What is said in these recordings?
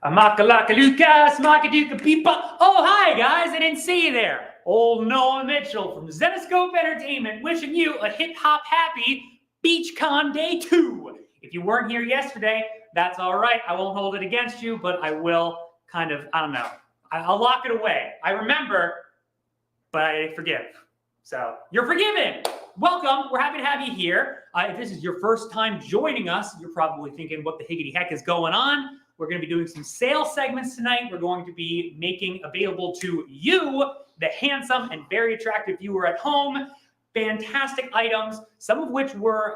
Amakalaka Lucas, Makaduka Peepa. Oh, hi, guys. I didn't see you there. Old Noah Mitchell from Zenescope Entertainment wishing you a hip-hop happy BeachCon Day 2. If you weren't here yesterday, that's all right. I won't hold it against you, but I will kind of, I don't know. I'll lock it away. I remember, but I forgive. So you're forgiven. Welcome. We're happy to have you here. If this is your first time joining us, you're probably thinking, what the higgity heck is going on? We're going to be doing some sale segments tonight. We're going to be making available to you, the handsome and very attractive viewer at home, fantastic items, some of which were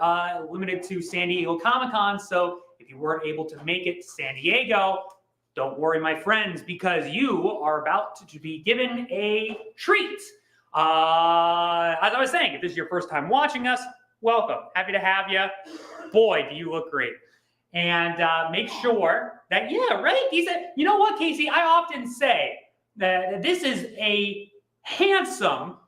limited to San Diego Comic-Con. So if you weren't able to make it to San Diego, don't worry, my friends, because you are about to be given a treat. As I was saying, if this is your first time watching us, welcome. Happy to have you. Boy, do you look great. And make sure that, yeah, right? You know what, Casey? I often say that this is a handsome,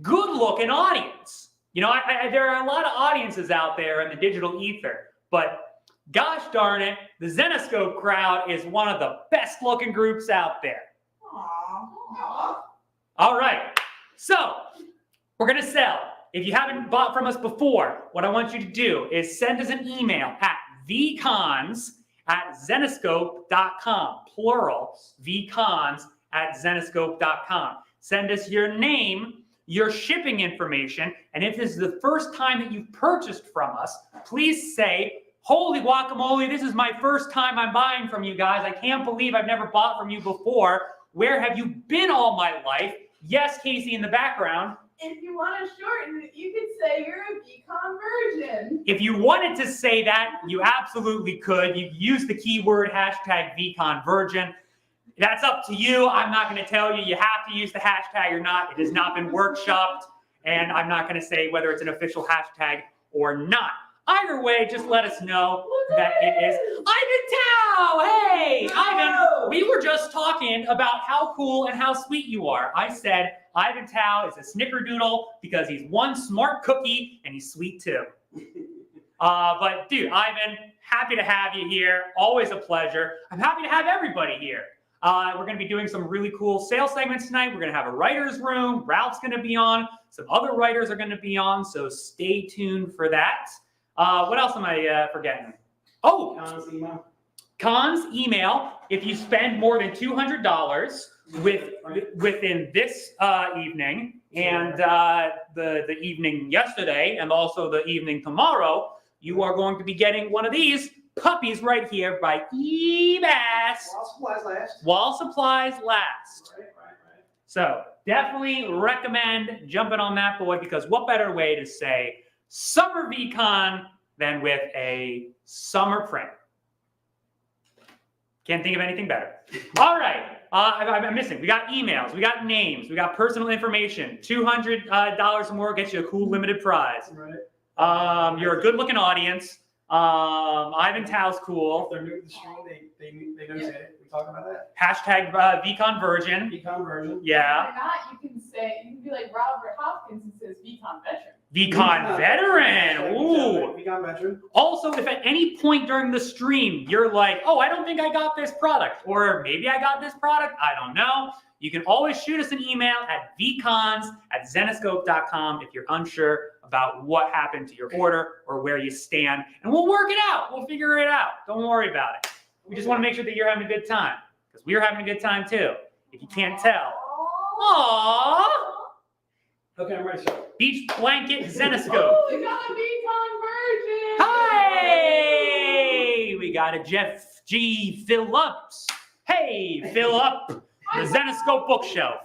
good-looking audience. You know, there are a lot of audiences out there in the digital ether, but gosh darn it, the Zenescope crowd is one of the best-looking groups out there. Aww. All right, so we're going to sell. If you haven't bought from us before, what I want you to do is send us an email at vcons@zenescope.com, plural, vcons@zenescope.com. Send us your name, your shipping information, and if this is the first time that you've purchased from us, please say, holy guacamole, this is my first time I'm buying from you guys. I can't believe I've never bought from you before. Where have you been all my life? Yes, Casey in the background. If you want to shorten it, you could say you're a VCon virgin. If you wanted to say that, you absolutely could. You use the keyword hashtag VCon virgin. That's up to you. I'm not going to tell you have to use the hashtag or not. It has not been workshopped, and I'm not going to say whether it's an official hashtag or not. Either way, just let us know that it is. Ivan Tao! Hey, Ivan, we were just talking about how cool and how sweet you are. I said Ivan Tao is a snickerdoodle because he's one smart cookie and he's sweet too. But dude, Ivan, happy to have you here. Always a pleasure. I'm happy to have everybody here. We're going to be doing some really cool sales segments tonight. We're going to have a writer's room. Ralph's going to be on. Some other writers are going to be on, so stay tuned for that. What else am I forgetting? Oh, Cons email. If you spend more than $200 within this evening and the evening yesterday and also the evening tomorrow, you are going to be getting one of these puppies right here by eBass. While supplies last. Right. So definitely recommend jumping on that boy, because what better way to say Summer VCon than with a summer print. Can't think of anything better. All right, I'm missing. We got emails, we got names, we got personal information. $200 or more gets you a cool limited prize. Right. You're a good-looking audience. Ivan Tao's cool. If they're new to the show, they know it. We talk about that. Hashtag VCon virgin. VCon virgin. Yeah. Or not, you can be like Robert Hopkins and says VCon veteran. VCon veteran. Ooh. VCon veteran. Also, if at any point during the stream you're like, oh, I don't think I got this product, or maybe I got this product, I don't know, you can always shoot us an email at vcons@zenescope.com if you're unsure about what happened to your order or where you stand, and we'll work it out. We'll figure it out. Don't worry about it. We just want to make sure that you're having a good time, because we're having a good time too, if you can't tell. Aww. Okay, I'm ready, sir. Beach blanket Zenescope. Oh, we got a VCon virgin. Hey, we got a Jeff G. Phillips. Hey, Phillip, the Zenescope bookshelf.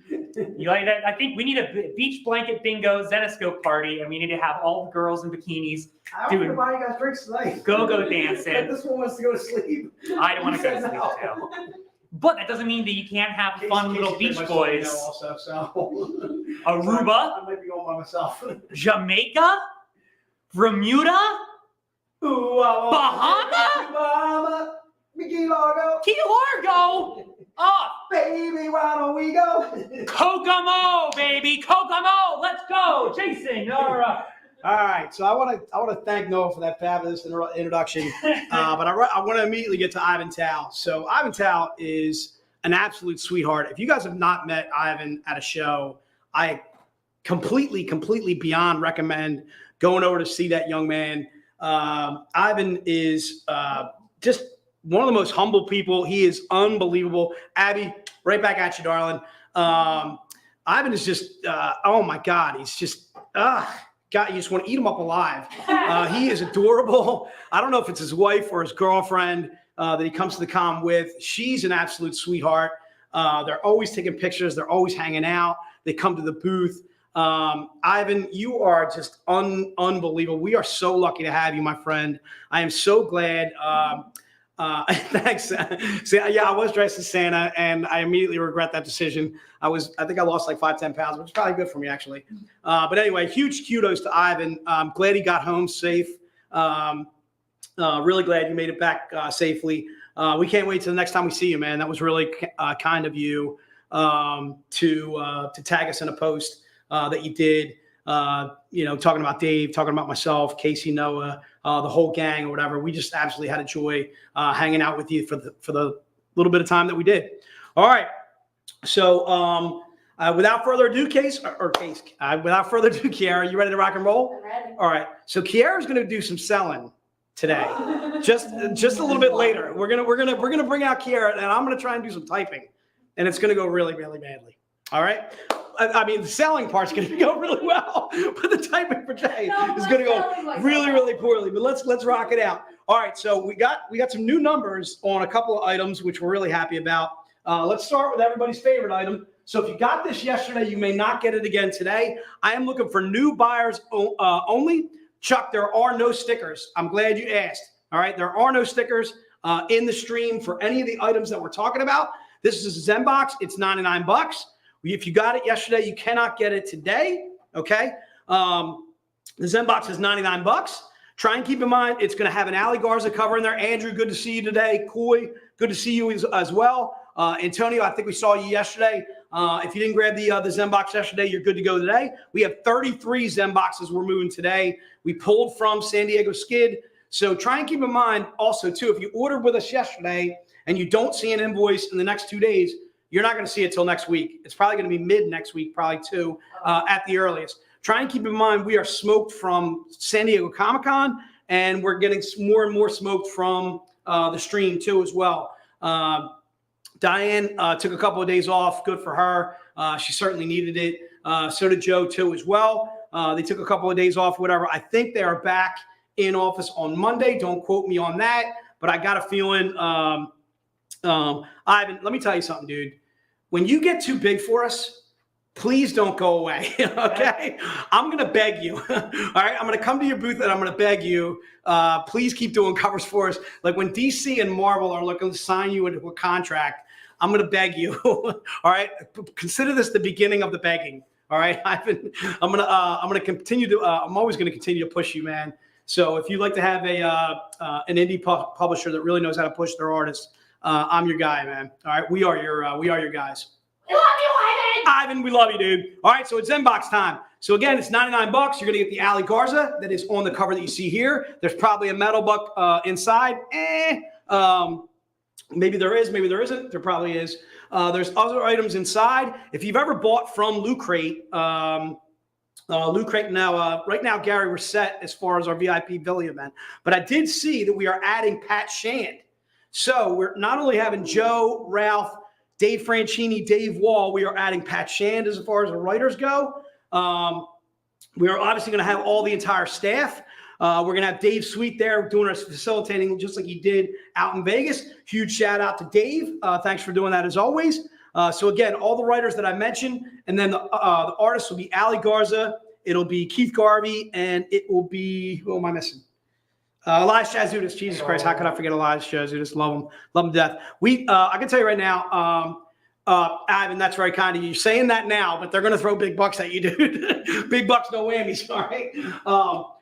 You like that? I think we need a beach blanket bingo Zenescope party, and we need to have all the girls in bikinis doing buy you guys drinks tonight. Go dancing. This one wants to go to sleep. I don't want to go to sleep too. But that doesn't mean that you can't have fun little beach boys. Also, so. Aruba. I might be going by myself. Jamaica. Bermuda. Bahama. Key Largo. Key Largo. Oh. Baby, why don't we go? Kokomo, baby. Kokomo. Let's go. Chasing our All right, so I want to thank Noah for that fabulous introduction, but I want to immediately get to Ivan Tao. So Ivan Tao is an absolute sweetheart. If you guys have not met Ivan at a show, I completely beyond recommend going over to see that young man. Ivan is just one of the most humble people. He is unbelievable. Abby, right back at you, darling. Ivan is just, oh my God, he's just, God, you just want to eat him up alive. He is adorable. I don't know if it's his wife or his girlfriend that he comes to the con with. She's an absolute sweetheart. They're always taking pictures. They're always hanging out. They come to the booth. Ivan, you are just unbelievable. We are so lucky to have you, my friend. I am so glad. Thanks. See, yeah, I was dressed as Santa, and I immediately regret that decision. I think I lost like 5-10 pounds, which is probably good for me, actually. But anyway, huge kudos to Ivan. I'm glad he got home safe. Really glad you made it back safely. We can't wait till the next time we see you, man. That was really kind of you to tag us in a post that you did. Talking about Dave, talking about myself, Casey, Noah, the whole gang or whatever. We just absolutely had a joy hanging out with you for the little bit of time that we did. All right. So without further ado, without further ado, Kiara, you ready to rock and roll? I'm ready. All right. So Kiara's going to do some selling today, just a little bit later. We're gonna bring out Kiara, and I'm gonna try and do some typing, and it's gonna go really badly. All right. I mean, the selling part's going to go really well, but the typing for Jay is going to go really poorly. But let's rock it out. All right, so we got some new numbers on a couple of items, which we're really happy about. Let's start with everybody's favorite item. So if you got this yesterday, you may not get it again today. I am looking for new buyers only. Chuck, there are no stickers. I'm glad you asked. All right, there are no stickers in the stream for any of the items that we're talking about. This is a Zen box. It's $99. If you got it yesterday, you cannot get it today, okay? The Zen box is $99. Try and keep in mind, it's going to have an Ali Garza cover in there. Andrew, good to see you today. Coy, good to see you as well. Antonio, I think we saw you yesterday. If you didn't grab the Zen box yesterday, you're good to go today. We have 33 Zen boxes we're moving today. We pulled from San Diego Skid. So try and keep in mind also, too, if you ordered with us yesterday and you don't see an invoice in the next 2 days, you're not going to see it till next week. It's probably going to be mid next week, probably too, at the earliest. Try and keep in mind we are smoked from San Diego Comic-Con, and we're getting more and more smoked from the stream too as well. Diane took a couple of days off. Good for her. She certainly needed it. So did Joe too as well. They took a couple of days off, whatever. I think they are back in office on Monday. Don't quote me on that, but I got a feeling. Ivan, let me tell you something, dude. When you get too big for us, please don't go away, okay? I'm going to beg you, all right? I'm going to come to your booth and I'm going to beg you, please keep doing covers for us. Like when DC and Marvel are looking to sign you into a contract, I'm going to beg you, all right? Consider this the beginning of the begging, all right? I'm going to continue to, I'm always going to continue to push you, man. So if you'd like to have an indie publisher that really knows how to push their artists, I'm your guy, man. All right, we are your guys. I love you, Ivan. Ivan, we love you, dude. All right, so it's Zenbox time. So again, it's $99. You're gonna get the Ali Garza that is on the cover that you see here. There's probably a metal buck inside. Maybe there is, maybe there isn't. There probably is. There's other items inside. If you've ever bought from Loot Crate, Loot Crate now, right now, Gary, we're set as far as our VIP Billy event. But I did see that we are adding Pat Shand. So we're not only having Joe, Ralph, Dave Franchini, Dave Wall, we are adding Pat Shand as far as the writers go. We are obviously going to have all the entire staff. We're going to have Dave Sweet there doing our facilitating just like he did out in Vegas. Huge shout out to Dave. Thanks for doing that as always. So again, all the writers that I mentioned, and then the artists will be Ali Garza, it'll be Keith Garvey, and it will be, who am I missing? Elias Chazoudis. Jesus Christ, how could I forget Elias Chazoudis? Love him to death. I can tell you right now, Ivan, that's very kind of you. You're saying that now, but they're going to throw big bucks at you, dude. Big bucks, no whammies, all right?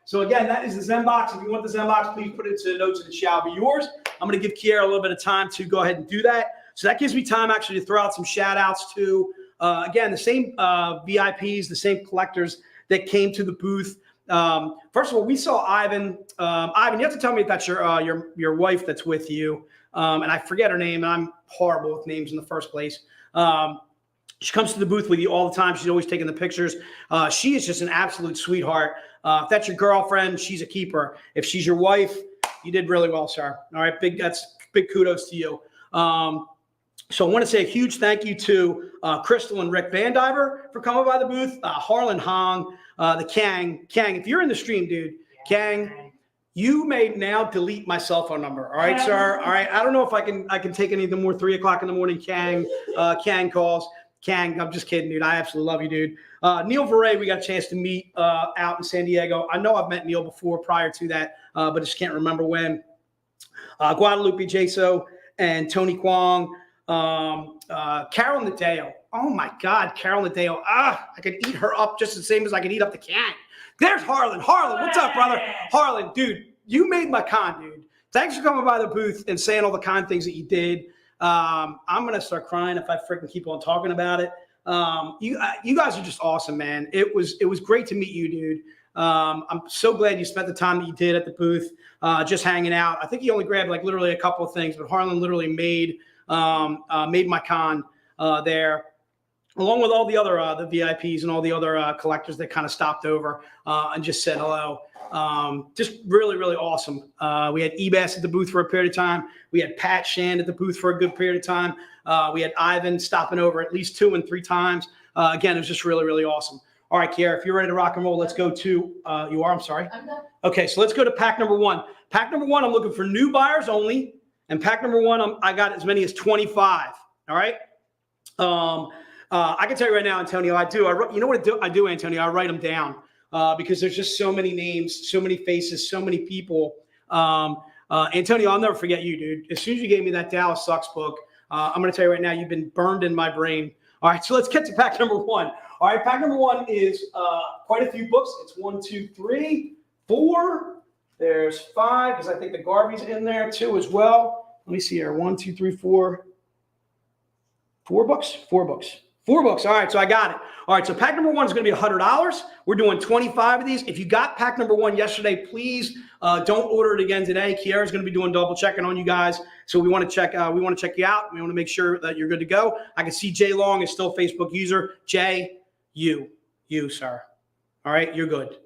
So again, that is the Zen box. If you want the Zen box, please put it into the notes and it shall be yours. I'm going to give Kiara a little bit of time to go ahead and do that. So that gives me time actually to throw out some shout outs to, again, the same VIPs, the same collectors that came to the booth. First of all, we saw Ivan. Ivan, you have to tell me if that's your wife that's with you. And I forget her name. And I'm horrible with names in the first place. She comes to the booth with you all the time. She's always taking the pictures. She is just an absolute sweetheart. If that's your girlfriend, she's a keeper. If she's your wife, you did really well, sir. All right, that's big kudos to you. So I want to say a huge thank you to Crystal and Rick Vandiver for coming by the booth. Harlan Hong, the Kang. Kang, if you're in the stream, dude, Kang, you may now delete my cell phone number. All right, sir. All right. I don't know if I can take any more 3 o'clock in the morning Kang calls. Kang, I'm just kidding, dude. I absolutely love you, dude. Neil Veray, we got a chance to meet out in San Diego. I know I've met Neil before prior to that, but I just can't remember when. Guadalupe Jaso and Tony Kwong. Carol Nadeo. Oh, my God, Carol Nadeo. I could eat her up just the same as I could eat up the Kang. There's Harlan. Harlan, what's up, brother? Harlan, dude, you made my con, dude. Thanks for coming by the booth and saying all the kind things that you did. I'm going to start crying if I freaking keep on talking about it. You guys are just awesome, man. It was great to meet you, dude. I'm so glad you spent the time that you did at the booth, just hanging out. I think you only grabbed like literally a couple of things, but Harlan literally made my con there, along with all the other the VIPs and all the other collectors that kind of stopped over and just said hello. Just really, really awesome. We had Ebas at the booth for a period of time. We had Pat Shand at the booth for a good period of time. We had Ivan stopping over at least 2 and 3 times. Again, it was just really, really awesome. All right, Kiara, if you're ready to rock and roll, let's go to, you are, I'm sorry. I'm done. Okay, so let's go to pack number 1. Pack number 1, I'm looking for new buyers only. And pack number 1, I got as many as 25. All right. I can tell you right now, Antonio, you know what I do, Antonio? I write them down because there's just so many names, so many faces, so many people. Antonio, I'll never forget you, dude. As soon as you gave me that Dallas Sucks book, I'm going to tell you right now, you've been burned in my brain. All right, so let's get to pack number 1. All right, pack number 1 is quite a few books. It's 1, 2, 3, 4. There's 5 because I think the Garvey's in there too as well. Let me see here. 1, 2, 3, 4. 4 books? 4 books. 4 books. All right, so I got it. All right, so pack number 1 is going to be $100. We're doing 25 of these. If you got pack number 1 yesterday, please don't order it again today. Kiara's going to be doing double checking on you guys, so we want to check. We want to check you out. We want to make sure that you're good to go. I can see Jay Long is still a Facebook user. Jay, you, sir. All right, you're good.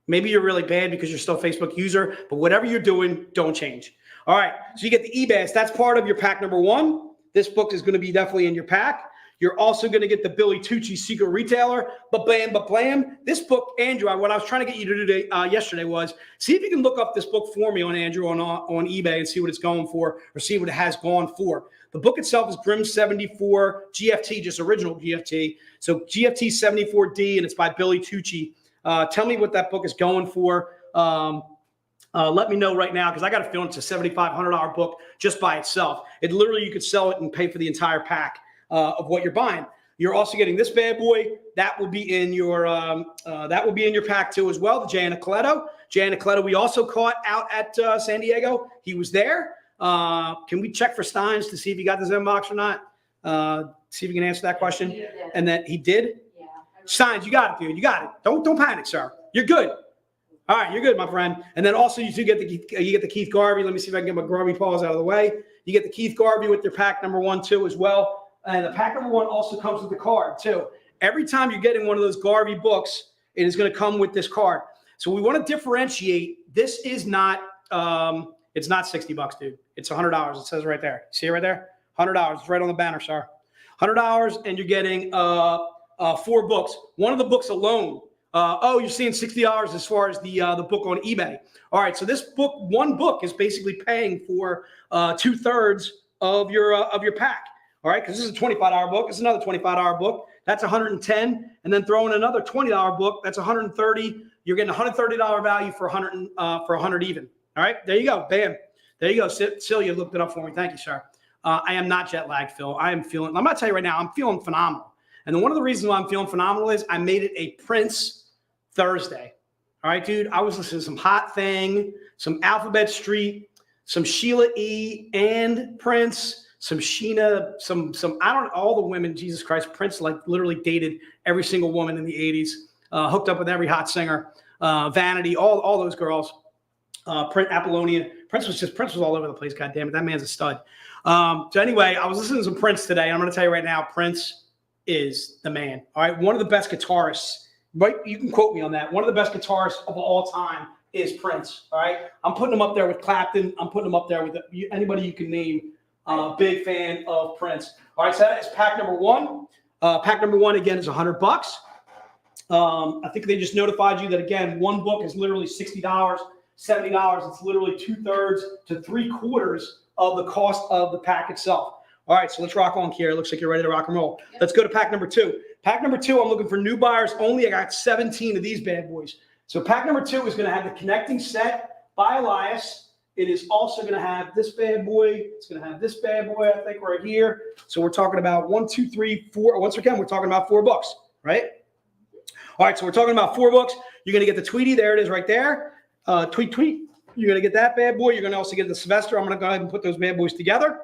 Maybe you're really bad because you're still a Facebook user, but whatever you're doing, don't change. All right, so you get the eBass. That's part of your pack number 1. This book is going to be definitely in your pack. You're also going to get the Billy Tucci Secret Retailer. But blam. This book, Andrew, what I was trying to get you to do today, yesterday was see if you can look up this book for me on Andrew on eBay and see what it's going for or see what it has gone for. The book itself is Grimm 74 GFT, just original GFT. So GFT 74D, and it's by Billy Tucci. Tell me what that book is going for. Let me know right now because I got a feeling it's a $7,500 book just by itself. It literally, you could sell it and pay for the entire pack of what you're buying. You're also getting this bad boy. That will be in your pack too as well. The Jay Anacleto, we also caught out at San Diego. He was there. Can we check for Steins to see if he got this inbox or not? See if you can answer that question. And that he did. Yeah. Steins, you got it, dude. You got it. Don't panic, sir. You're good. All right, you're good, my friend. And then also you get the Keith Garvey. Let me see if I can get my Garvey paws out of the way. You get the Keith Garvey with your pack number 1 too as well. And the pack number 1 also comes with the card too. Every time you're getting one of those Garvey books, it is going to come with this card. So we want to differentiate. This is not, it's not $60, dude. It's $100. It says right there. See it right there? $100. It's right on the banner, sir. $100, and you're getting 4 books. One of the books alone. You're seeing $60 as far as the book on eBay. All right, so this book, one book, is basically paying for 2/3 of your pack. All right, because this is a $25 book. It's another $25 book. That's $110, and then throw in another $20 book. That's $130. You're getting $130 value for $100 even. All right, there you go. Bam. There you go. Celia looked it up for me. Thank you, sir. I am not jet lagged, Phil. I'm going to tell you right now, I'm feeling phenomenal. And then one of the reasons why I'm feeling phenomenal is I made it a Prince Thursday. All right, dude. I was listening to some Hot Thing, some Alphabet Street, some Sheila E. and Prince, some Sheena, some I don't know, all the women. Jesus Christ, Prince like literally dated every single woman in the 80s, hooked up with every hot singer. Vanity, all those girls. Apollonia. Prince was all over the place. God damn it, that man's a stud. So anyway, I was listening to some Prince today. I'm going to tell you right now, Prince is the man. All right, one of the best guitarists. Right, you can quote me on that. One of the best guitarists of all time is Prince. All right, I'm putting him up there with Clapton. I'm putting him up there with anybody you can name. Big fan of Prince. All right, so that is pack number one. Pack number one again is $100. I think they just notified you that again, one book is literally $60, $70. It's literally 2/3 to 3/4 of the cost of the pack itself. All right, so let's rock on, Kiera. Looks like you're ready to rock and roll. Yep. Let's go to pack number two. Pack number two, I'm looking for new buyers only. I got 17 of these bad boys. So pack number two is going to have the connecting set by Elias. It is also going to have this bad boy. It's going to have this bad boy, I think, right here. So we're talking about 1, 2, 3, 4. Once again, we're talking about $4, right? All right, so we're talking about $4. You're going to get the Tweety. There it is right there. Tweet. You're going to get that bad boy. You're going to also get the Sylvester. I'm going to go ahead and put those bad boys together.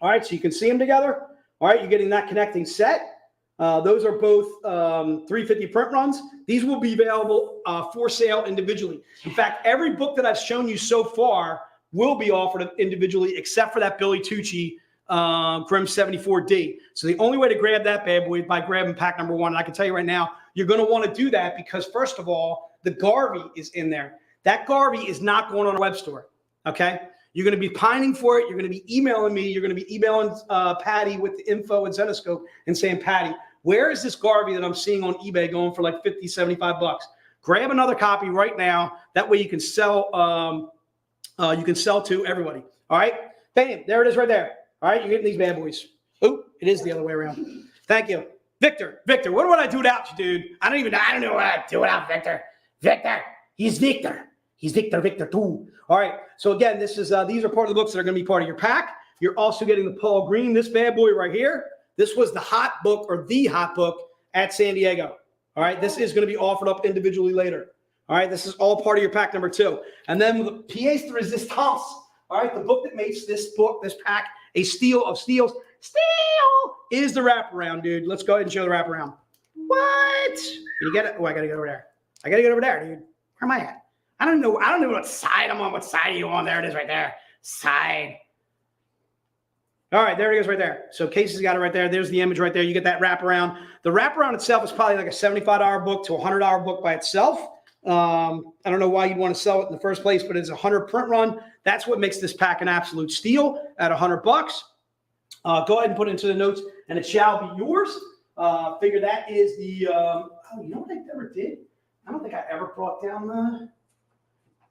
All right, so you can see them together. All right, you're getting that connecting set. Those are both 350 print runs. These will be available for sale individually. In fact, every book that I've shown you so far will be offered individually, except for that Billy Tucci Grim 74D. So the only way to grab that bad boy is by grabbing pack number one. And I can tell you right now, you're going to want to do that because, first of all, the Garvey is in there. That Garvey is not going on a web store, okay? You're going to be pining for it. You're going to be emailing me. You're going to be emailing Patty with the info at Zenescope and saying, Patty, where is this Garvey that I'm seeing on eBay going for like $50, $75? Grab another copy right now. That way you can sell to everybody. All right? Bam, there it is right there. All right, you're getting these bad boys. Oh, it is the other way around. Thank you. Victor, what would I do without you, dude? I don't know what I'd do without Victor. He's Victor. He's Victor too. All right. So again, this is these are part of the books that are going to be part of your pack. You're also getting the Paul Green, this bad boy right here. This was the hot book or the hot book at San Diego. All right. This is going to be offered up individually later. All right. This is all part of your pack number two. And then the pièce de résistance. All right. The book that makes this pack, a steal of steals. Steal is the wraparound, dude. Let's go ahead and show the wraparound. What? You get it? Oh, I got to get over there. Dude. Where am I at? I don't know what side I'm on. What side are you on? There it is right there. Side. All right, there it is right there. So Casey's got it right there. There's the image right there. You get that wraparound. The wraparound itself is probably like a $75 book to a $100 book by itself. I don't know why you'd want to sell it in the first place, but it's a 100 print run. That's what makes this pack an absolute steal at $100. Go ahead and put it into the notes, and it shall be yours. Figure that is the, you know what I never did? I don't think I ever brought down the,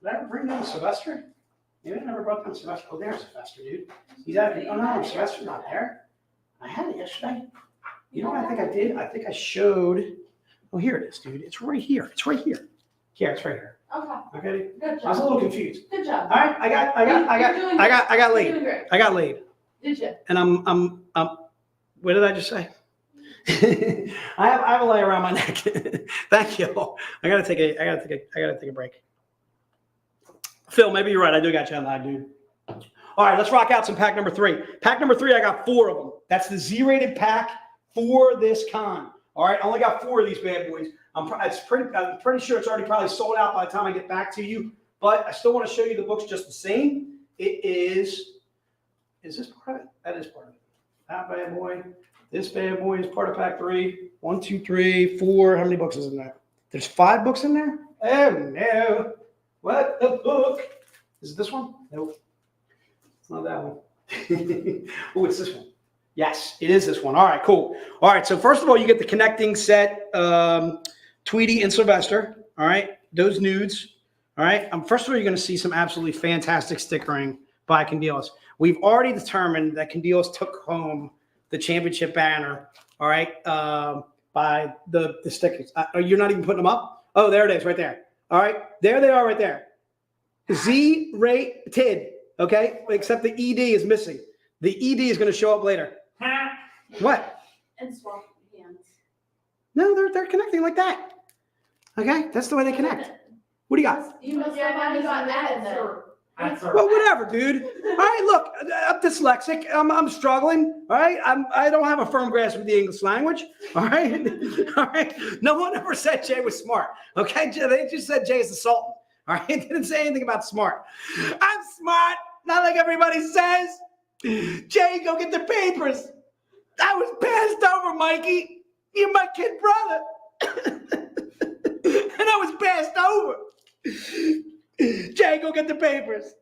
did I ever bring down Sylvester? Maybe I never brought down Sylvester. Oh, there's Sylvester, dude. He's at the, oh no, Sylvester's not there. I had it yesterday. You know what I think I did? I think I showed, oh, here it is, dude. It's right here. It's right here. Yeah, it's right here. Okay. Good job. I was a little confused. Good job. All right, I got laid. I got laid. Did you? And I'm what did I just say? I have a lay around my neck. Thank you. I gotta take a break. Phil, maybe you're right. I do got you on live, dude. All right, let's rock out some pack number three. Pack number three, I got 4 of them. That's the Z-rated pack for this con. All right, I only got 4 of these bad boys. I'm pretty sure it's already probably sold out by the time I get back to you, but I still want to show you the books just the same. It is this part of it? That is part of it. That bad boy. This bad boy is part of pack 3. 1, 2, 3, 4. How many books is in there? There's 5 books in there? Oh, no. What the book? Is it this one? Nope. It's not that one. Oh, it's this one. Yes, it is this one. All right, cool. All right, so first of all, you get the connecting set, Tweety and Sylvester. All right, those nudes. All right, first of all, you're going to see some absolutely fantastic stickering by Candelas. We've already determined that Candelas took home the championship banner. All right, by the stickers. You're not even putting them up? Oh, there it is, right there. All right, there they are, right there. Z-rated. Okay, except the ED is missing. The ED is going to show up later. What? And swap hands. No, they're connecting like that. Okay, that's the way they connect. What do you got? You must have already got that in there. That's all Well, right. whatever, dude. All right, look, I'm dyslexic. I'm struggling. All right, I don't have a firm grasp of the English language. All right, all right. No one ever said Jay was smart. Okay, they just said Jay is the Sultan. All right, they didn't say anything about smart. I'm smart, not like everybody says. Jay, go get the papers. I was passed over, Mikey. You're my kid brother, and I was passed over. Jay, go get the papers.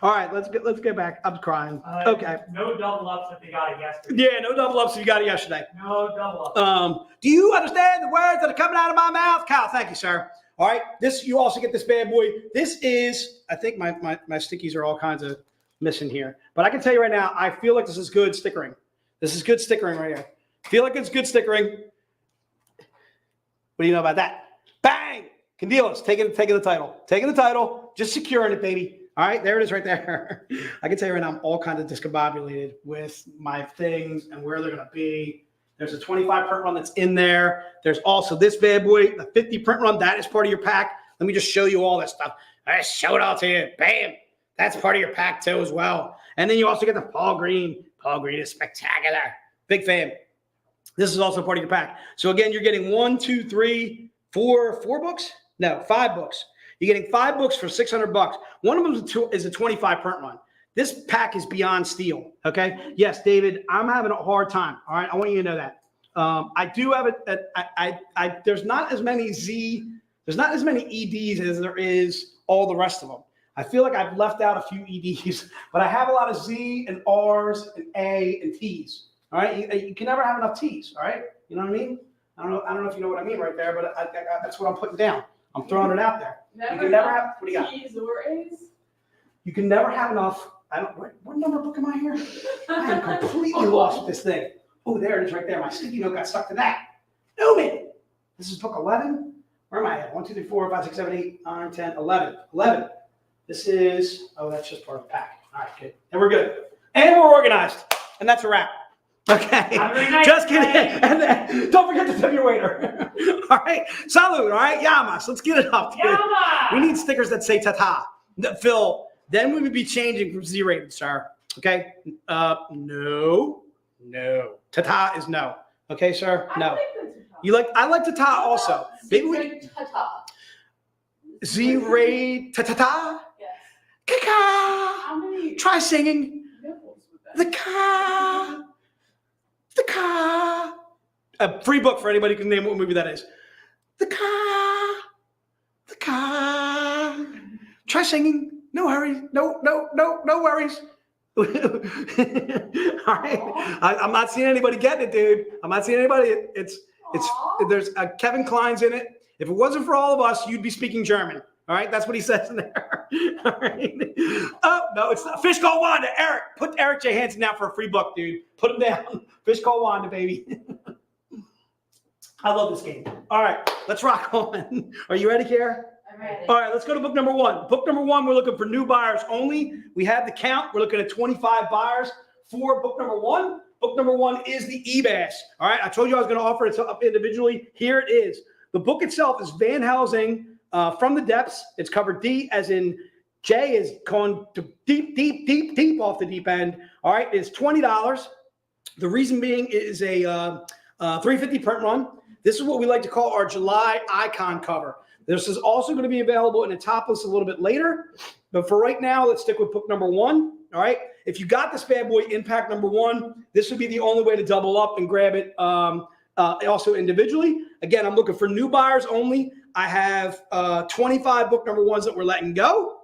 All right, let's get back. I'm crying. Okay. No double ups if they got it yesterday. Yeah, no double ups if you got it yesterday. No double ups. Do you understand the words that are coming out of my mouth? Kyle, thank you, sir. All right, you also get this bad boy. This is, I think my stickies are all kinds of missing here. But I can tell you right now, I feel like this is good stickering. This is good stickering right here. Feel like it's good stickering. What do you know about that? Bang! Candilas, taking the title. Taking the title, just securing it, baby. All right, there it is right there. I can tell you right now, I'm all kind of discombobulated with my things and where they're going to be. There's a 25 print run that's in there. There's also this bad boy, the 50 print run. That is part of your pack. Let me just show you all this stuff. I just show it all to you. Bam. That's part of your pack too as well. And then you also get the Paul Green. Paul Green is spectacular. Big fan. This is also part of your pack. So again, you're getting 1, 2, 3, 4 books? No, 5 books. You're getting 5 books for $600. One of them is a 25 print run. This pack is beyond steal. Okay. Yes, David, I'm having a hard time. All right. I want you to know that. I do have there's not as many there's not as many EDs as there is all the rest of them. I feel like I've left out a few EDs, but I have a lot of Z and R's and A and T's. All right. You can never have enough T's. All right. You know what I mean? I don't know if you know what I mean right there, but that's what I'm putting down. I'm throwing it out there. You can never have, what do you got? T's or A's? You can never have enough. What number book am I here? I am completely lost with this thing. Oh, there it is right there. My sticky note got stuck to that. Newman. This is book 11. Where am I at? 1, 2, 3, 4, 5, 6, 7, 8, 9, 10, 11. 11. This is, that's just part of the pack. All right, good. And we're good. And we're organized. And that's a wrap. Okay. Just kidding. And then, don't forget to tip your waiter. All right. Salud. All right. Yamas. Let's get it up. Dude. Yama! We need stickers that say ta-ta. Phil, then we would be changing from Z-rated, sir. Okay. No. Ta-ta is no. Okay, sir? No. I like ta-ta also. Maybe we Ta-ta. Z-rated ta-ta-ta. Yes. Ka-ka. How many Try singing. nipples would that The ka. The ka. A free book for anybody who can name what movie that is. The ka. The ka. Try singing. No hurry. No worries. All right. I'm not seeing anybody getting it, dude. I'm not seeing anybody. It's there's Kevin Klein's in it. If it wasn't for all of us, you'd be speaking German. All right. That's what he says in there. All right. Oh, no, it's not. Fish called Wanda. Eric, put Eric J. Hansen down for a free book, dude. Put him down. Fish called Wanda, baby. I love this game. All right. Let's rock on. Are you ready, Kiara? I'm ready. All right, let's go to book number 1. Book number 1, we're looking for new buyers only. We have the count. We're looking at 25 buyers for book number 1. Book number 1 is the eBass. All right, I told you I was going to offer it up individually. Here it is. The book itself is Van Helsing from the Depths. It's covered D, as in J is going to deep off the deep end. All right, it's $20. The reason being is a 350 print run. This is what we like to call our July icon cover. This is also going to be available in a topless a little bit later. But for right now, let's stick with book number 1. All right. If you got this bad boy in pack number 1, this would be the only way to double up and grab it also individually. Again, I'm looking for new buyers only. I have 25 book number 1s that we're letting go.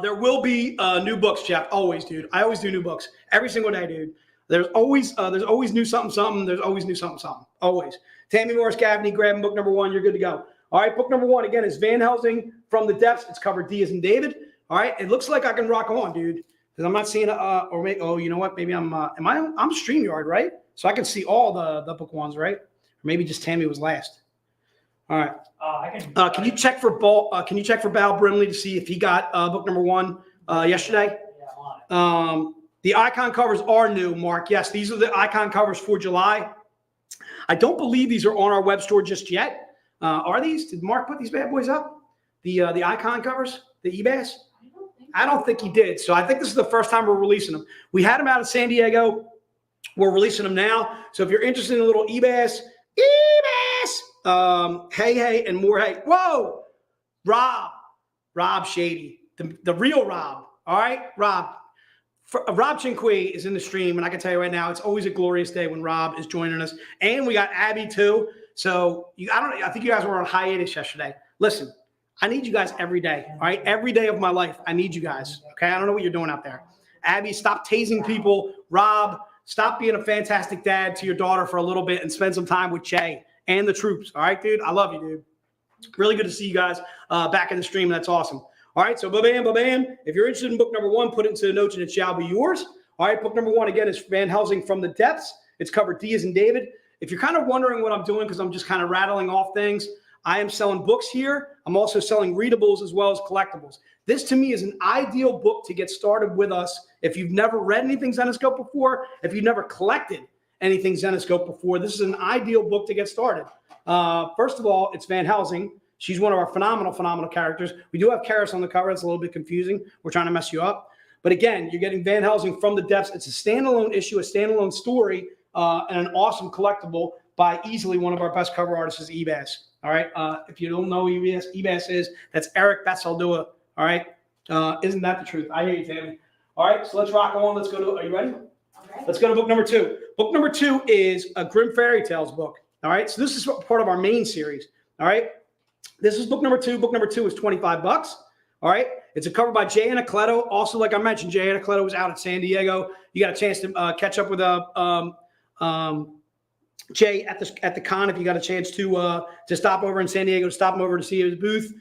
There will be new books, Jeff. Always, dude. I always do new books every single day, dude. There's always new something. There's always new something. Always. Tammy Morris Gaffney, grabbing book number 1. You're good to go. All right, book number 1, again, is Van Helsing from the Depths. It's covered D as in David. All right, it looks like I can rock on, dude, because I'm not seeing you know what? Maybe I'm StreamYard, right? So I can see all the book 1s, right? Or maybe just Tammy was last. All right. Can you check for Bal Brimley to see if he got book number 1 yesterday? Yeah, I'm on it. The icon covers are new, Mark. Yes, these are the icon covers for July. I don't believe these are on our web store just yet. Are these? Did Mark put these bad boys up? The icon covers, the eBass? I don't think I don't think he did. So I think this is the first time we're releasing them. We had them out of San Diego. We're releasing them now. So if you're interested in a little Ebass, hey, and more hey. Whoa, Rob Shady, the real Rob. All right, Rob. Rob Chinqui is in the stream, and I can tell you right now, it's always a glorious day when Rob is joining us. And we got Abby too. So I think you guys were on hiatus yesterday. Listen, I need you guys every day. All right, every day of my life, I need you guys. Okay, I don't know what you're doing out there. Abby, stop tasing people. Rob, stop being a fantastic dad to your daughter for a little bit and spend some time with Jay and the troops. All right, dude, I love you, dude. Really good to see you guys back in the stream. That's awesome. All right, so ba-bam, ba-bam. If you're interested in book number 1, put it into the notes and it shall be yours. All right, book number 1, again, is Van Helsing From the Depths. It's cover D as in David. If you're kind of wondering what I'm doing because I'm just kind of rattling off things, I am selling books here. I'm also selling readables as well as collectibles. This, to me, is an ideal book to get started with us. If you've never read anything Zenescope before, if you've never collected anything Zenescope before, this is an ideal book to get started. First of all, it's Van Helsing. She's one of our phenomenal characters. We do have Karis on the cover. It's a little bit confusing. We're trying to mess you up. But again, you're getting Van Helsing From the Depths. It's a standalone issue, a standalone story, and an awesome collectible by easily one of our best cover artists, Ebass. All right. If you don't know who Ebass is, that's Eric Bassaldua. All right. Isn't that the truth? I hear you, Tammy. All right. So let's rock on. Let's go to, are you ready? Okay. Let's go to book number 2. Book number 2 is a Grimm Fairy Tales book. All right. So this is part of our main series. All right. This is book number 2. Book number 2 is $25. All right. It's a cover by Jay Anacleto. Also, like I mentioned, Jay Anacleto was out at San Diego. You got a chance to catch up with Jay at the con if you got a chance to stop over in San Diego, to stop him over to see his booth.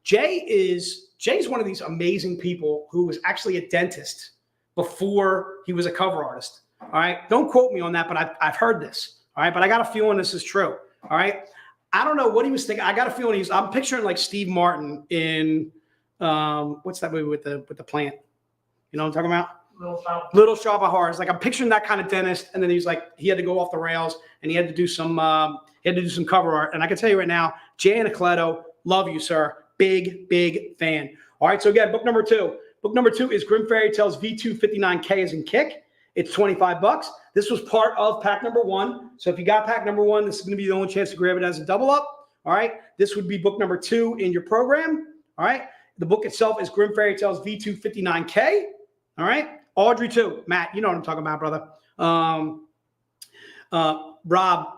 Jay's one of these amazing people who was actually a dentist before he was a cover artist. All right. Don't quote me on that, but I've heard this. All right. But I got a feeling this is true. All right. I don't know what he was thinking. I got a feeling I'm picturing like Steve Martin in what's that movie with the plant? You know what I'm talking about? Little Shop of Horrors. Like I'm picturing that kind of dentist, and then he's like he had to go off the rails and he had to do some cover art. And I can tell you right now, Jay Anacleto, love you, sir. Big fan. All right, so again, book number 2. Book number 2 is Grimm Fairy Tales V259K as in Kick. It's $25. This was part of pack number 1. So if you got pack number 1, this is going to be the only chance to grab it as a double up. All right. This would be book number 2 in your program. All right. The book itself is Grimm Fairy Tales V259K. All right. Audrey too. Matt, you know what I'm talking about, brother. Rob,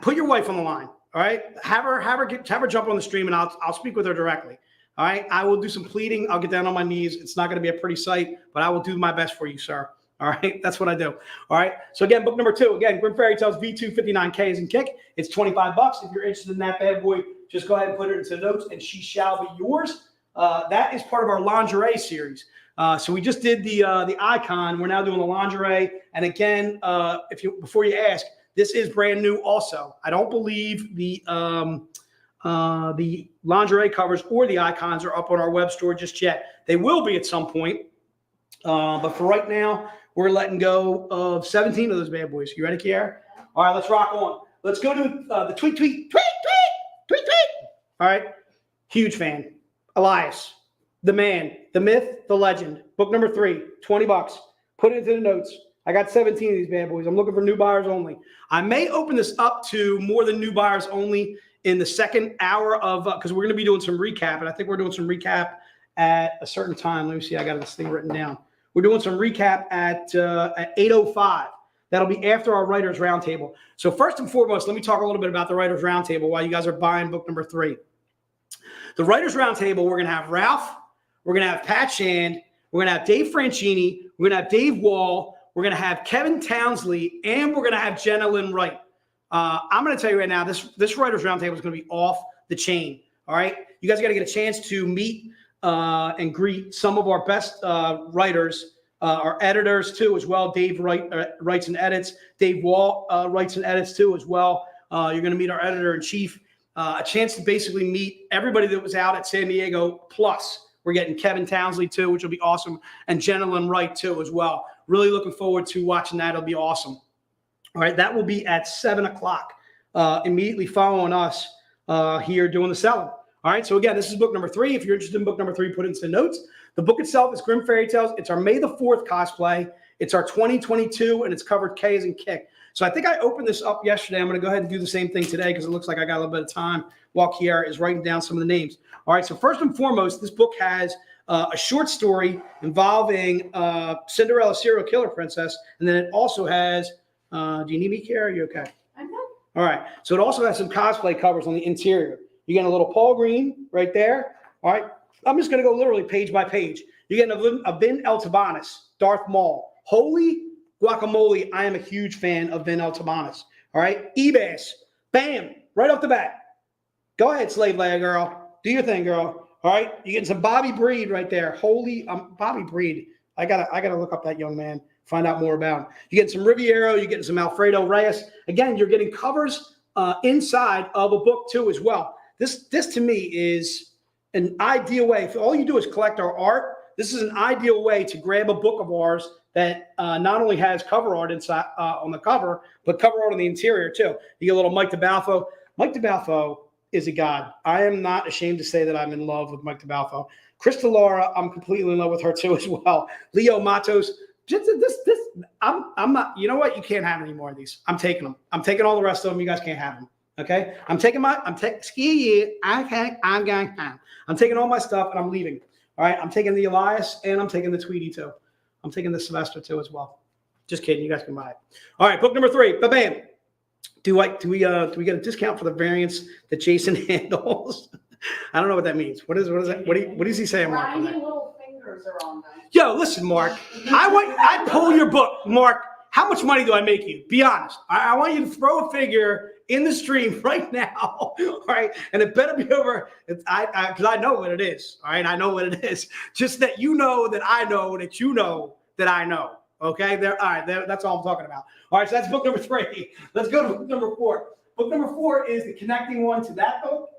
put your wife on the line. All right. Have her jump on the stream, and I'll speak with her directly. All right. I will do some pleading. I'll get down on my knees. It's not going to be a pretty sight, but I will do my best for you, sir. All right. That's what I do. All right. So again, book number 2, again, Grimm Fairy Tales V259K as in Kick. It's $25. If you're interested in that bad boy, just go ahead and put it into notes and she shall be yours. That is part of our lingerie series. So we just did the icon. We're now doing the lingerie. And again, before you ask, this is brand new also. I don't believe the lingerie covers or the icons are up on our web store just yet. They will be at some point. But for right now, we're letting go of 17 of those bad boys. You ready, Kiara? All right, let's rock on. Let's go to the tweet. All right. Huge fan. Elias, the man, the myth, the legend. Book number 3, $20. Put it into the notes. I got 17 of these bad boys. I'm looking for new buyers only. I may open this up to more than new buyers only in the second hour of, because we're going to be doing some recap. And I think we're doing some recap at a certain time. Let me see. I got this thing written down. We're doing some recap at 8:05. That'll be after our Writers Roundtable. So first and foremost, let me talk a little bit about the Writers Roundtable while you guys are buying book number 3. The Writers Roundtable, we're going to have Ralph. We're going to have Pat Shand. We're going to have Dave Franchini. We're going to have Dave Wall. We're going to have Kevin Townsley. And we're going to have Jenna Lynn Wright. I'm going to tell you right now, this Writers Roundtable is going to be off the chain. All right? You guys got to get a chance to meet and greet some of our best writers, our editors too as well. Dave writes and edits. Dave Wall writes and edits too as well. You're going to meet our editor-in-chief. A chance to basically meet everybody that was out at San Diego. Plus, we're getting Kevin Townsley too, which will be awesome, and Jenna Lynn Wright too as well. Really looking forward to watching that. It'll be awesome. All right, that will be at 7 o'clock, immediately following us here doing the selling. All right, so again, this is book number 3. If you're interested in book number 3, put it into the notes. The book itself is Grim Fairy Tales. It's our May the 4th cosplay. It's our 2022, and it's covered K as in kick. So I think I opened this up yesterday. I'm going to go ahead and do the same thing today because it looks like I got a little bit of time while Kiara is writing down some of the names. All right, so first and foremost, this book has a short story involving Cinderella serial killer princess, and then it also has, do you need me, Kiara? Are you okay? I'm good. All right, so it also has some cosplay covers on the interior. You get a little Paul Green right there. All right, I'm just going to go literally page by page. You get a Vin Eltabanis, Darth Maul. Holy guacamole, I am a huge fan of Vin Eltabanis. All right, Ebas, bam, right off the bat. Go ahead, slave leg girl. Do your thing, girl. All right, you're getting some Bobby Breed right there. Holy, Bobby Breed. I gotta look up that young man, find out more about him. You're getting some Riviero, you're getting some Alfredo Reyes. Again, you're getting covers inside of a book too as well. This to me is an ideal way. If all you do is collect our art, this is an ideal way to grab a book of ours that not only has cover art inside on the cover, but cover art on the interior too. You get a little Mike DeBalfo. Mike DeBalfo is a god. I am not ashamed to say that I'm in love with Mike DeBalfo. Krista Laura, I'm completely in love with her too as well. Leo Matos. Just I'm not. You know what? You can't have any more of these. I'm taking them. I'm taking all the rest of them. You guys can't have them. Okay? I'm taking all my stuff and I'm leaving. All right, I'm taking the Elias and I'm taking the Tweety too. I'm taking the Sylvester too as well. Just kidding, you guys can buy it. All right, book number 3. Bam. Do we get a discount for the variants that Jason handles? I don't know what that means. What is that? What is he saying, Mark? Tiny little fingers are on them. Yo, listen, Mark. I pull your book, Mark. How much money do I make you? Be honest. I want you to throw a figure in the stream right now, all right? And it better be over, because I know what it is, all right? I know what it is. Just that you know that I know that you know that I know, okay? That's all I'm talking about. All right, so that's book number 3. Let's go to book number 4. Book number 4 is the connecting one to that book.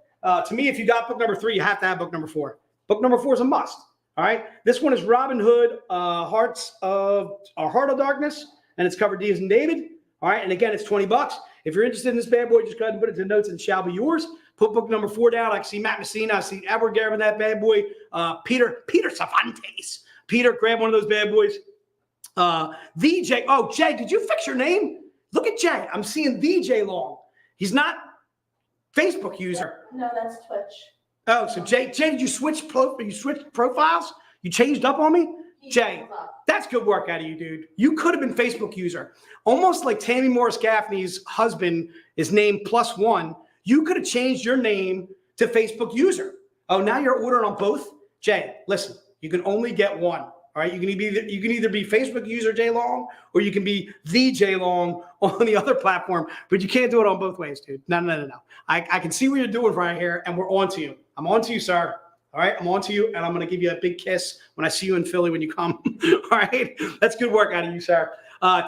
To me, if you got book number 3, you have to have book number 4. Book number 4 is a must, all right? This one is Robin Hood, Heart of Darkness, and it's covered D as in David, all right? And again, it's $20. If you're interested in this bad boy, just go ahead and put it to notes and it shall be yours. Put book number 4 down. I can see Matt Messina. I see Edward grabbing that bad boy. Peter Cervantes. Peter, grab one of those bad boys. VJ. Oh, Jay, did you fix your name? Look at Jay. I'm seeing VJ Long. He's not Facebook user. No, that's Twitch. Oh, so Jay, did you switch profiles? You changed up on me? Jay, that's good work out of you, dude. You could have been Facebook user. Almost like Tammy Morris Gaffney's husband is named +1. You could have changed your name to Facebook user. Oh, now you're ordering on both? Jay, listen, you can only get one. All right. You can either be Facebook user Jay Long or you can be the Jay Long on the other platform, but you can't do it on both ways, dude. No. I can see what you're doing right here, and we're on to you. I'm on to you, sir. All right, I'm on to you, and I'm going to give you a big kiss when I see you in Philly when you come. All right, that's good work out of you, sir.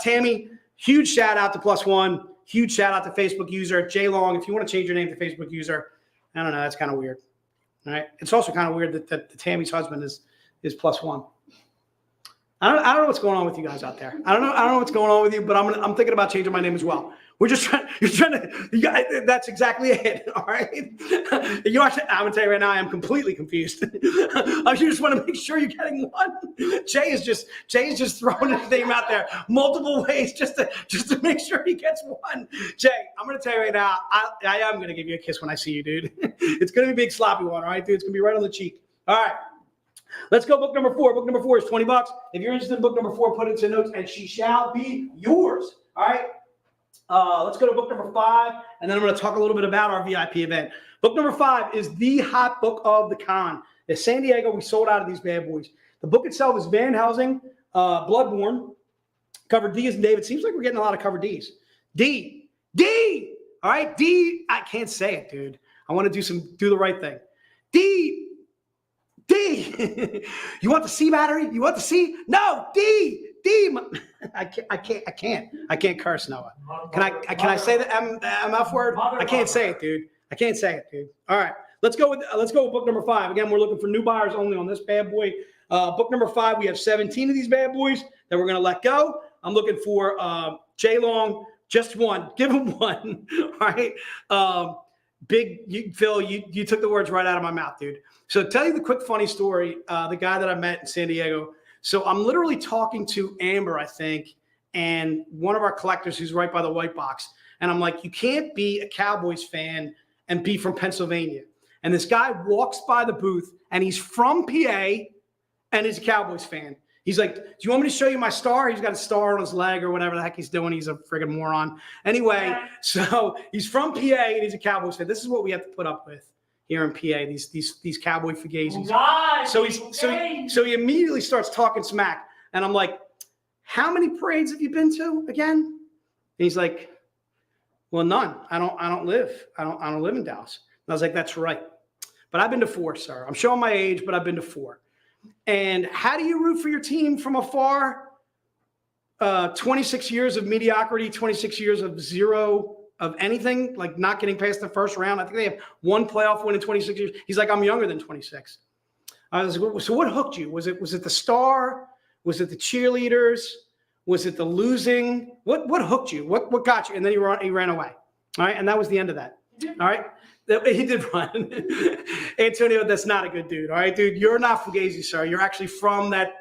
Tammy, huge shout out to +1. Huge shout out to Facebook user Jay Long. If you want to change your name to Facebook user, I don't know, that's kind of weird. All right, it's also kind of weird that Tammy's husband is +1. I don't know what's going on with you guys out there. I don't know what's going on with you, but I'm thinking about changing my name as well. We're just trying. That's exactly it. All right. I'm gonna tell you right now, I am completely confused. I just want to make sure you're getting one. Jay is just throwing his name out there multiple ways just to make sure he gets one. Jay, I'm gonna tell you right now, I am gonna give you a kiss when I see you, dude. It's gonna be a big sloppy one, all right, dude. It's gonna be right on the cheek. All right. Let's go book number 4. Book number 4 is $20. If you're interested in book number 4, put it into notes and she shall be yours. All right. Let's go to book number 5, and then I'm going to talk a little bit about our VIP event. Book number 5 is the hot book of the con. In San Diego, we sold out of these bad boys. The book itself is Van Helsing, Bloodborne, cover D as in David. Seems like we're getting a lot of cover Ds. D. All right, D. I can't say it, dude. I want to do the right thing. D. You want the C battery? You want the C? No, D. I can't curse, Noah. Can I say the MF word? I can't say it, dude. All right, let's go with book number 5. Again, we're looking for new buyers only on this bad boy. Book number 5, we have 17 of these bad boys that we're gonna let go. I'm looking for Jay Long, just one. Give him one. All right. Phil, you took the words right out of my mouth, dude. So tell you the quick funny story. The guy that I met in San Diego. So I'm literally talking to Amber, I think, and one of our collectors who's right by the white box. And I'm like, you can't be a Cowboys fan and be from Pennsylvania. And this guy walks by the booth and he's from PA and he's a Cowboys fan. He's like, do you want me to show you my star? He's got a star on his leg or whatever the heck he's doing. He's a friggin' moron. Anyway, so he's from PA and he's a Cowboys fan. This is what we have to put up with here in PA, these Cowboy fugazis. So he immediately starts talking smack. And I'm like, how many parades have you been to again? And he's like, well, none. I don't live in Dallas. And I was like, that's right. But I've been to 4, sir. I'm showing my age, but I've been to 4. And how do you root for your team from afar? 26 years of mediocrity, 26 years of zero of anything, like not getting past the first round. I think they have 1 playoff win in 26 years. He's like, I'm younger than 26. I was like, so what hooked you? Was it the star? Was it the cheerleaders? Was it the losing? What hooked you? What got you? And then he ran away. All right. And that was the end of that. All right. He did run. Antonio, that's not a good dude. All right, dude. You're not Fugazi, sir. You're actually from that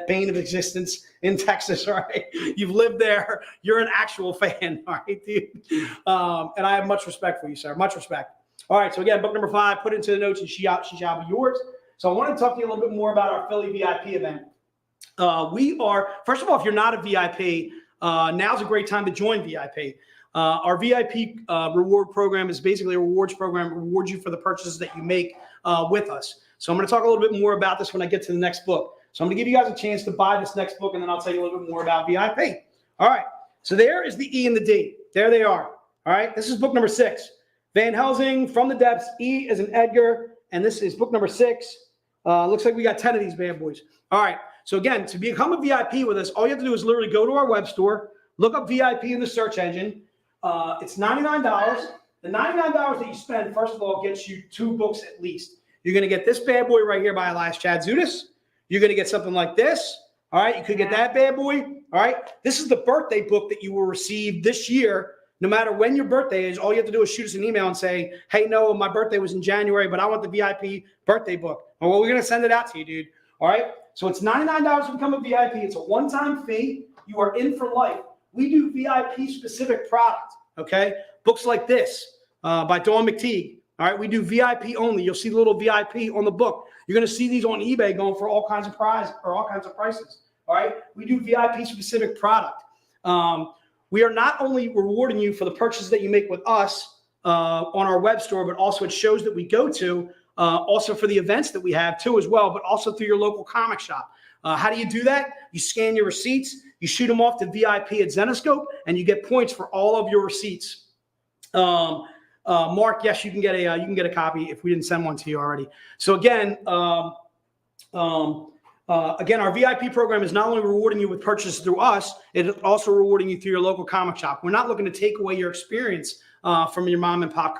bane of existence in Texas. All right. You've lived there. You're an actual fan. All right, dude. And I have much respect for you, sir. Much respect. All right. So again, book number 5, put into the notes and she shall be yours. So I want to talk to you a little bit more about our Philly VIP event. We are, first of all, if you're not a VIP, now's a great time to join VIP. Our VIP reward program is basically a rewards program that rewards you for the purchases that you make with us. So I'm going to talk a little bit more about this when I get to the next book. So I'm going to give you guys a chance to buy this next book, and then I'll tell you a little bit more about VIP. All right. So there is the E and the D. There they are. All right. This is book number 6. Van Helsing, From the Depths. E is an Edgar, and this is book number 6. Looks like we got 10 of these bad boys. All right. So again, to become a VIP with us, all you have to do is literally go to our web store, look up VIP in the search engine. It's $99. The $99 that you spend, first of all, gets you 2 books at least. You're going to get this bad boy right here by Elias Chadzutis. You're going to get something like this. All right. You could get that bad boy. All right. This is the birthday book that you will receive this year. No matter when your birthday is, all you have to do is shoot us an email and say, hey, no, my birthday was in January, but I want the VIP birthday book. Well, we're going to send it out to you, dude. All right. So it's $99 to become a VIP. It's a one-time fee. You are in for life. We do VIP specific product. Okay. Books like this by Dawn McTeague. All right. We do VIP only. You'll see the little VIP on the book. You're going to see these on eBay going for all kinds of prices. All right. We do VIP specific product. We are not only rewarding you for the purchases that you make with us on our web store, but also at shows that we go to, also for the events that we have too as well, but also through your local comic shop. How do you do that? You scan your receipts, you shoot them off to VIP at Zenescope, and you get points for all of your receipts. Mark, yes, you can get a copy if we didn't send one to you already. So again, our VIP program is not only rewarding you with purchases through us, it is also rewarding you through your local comic shop. We're not looking to take away your experience from your mom and pop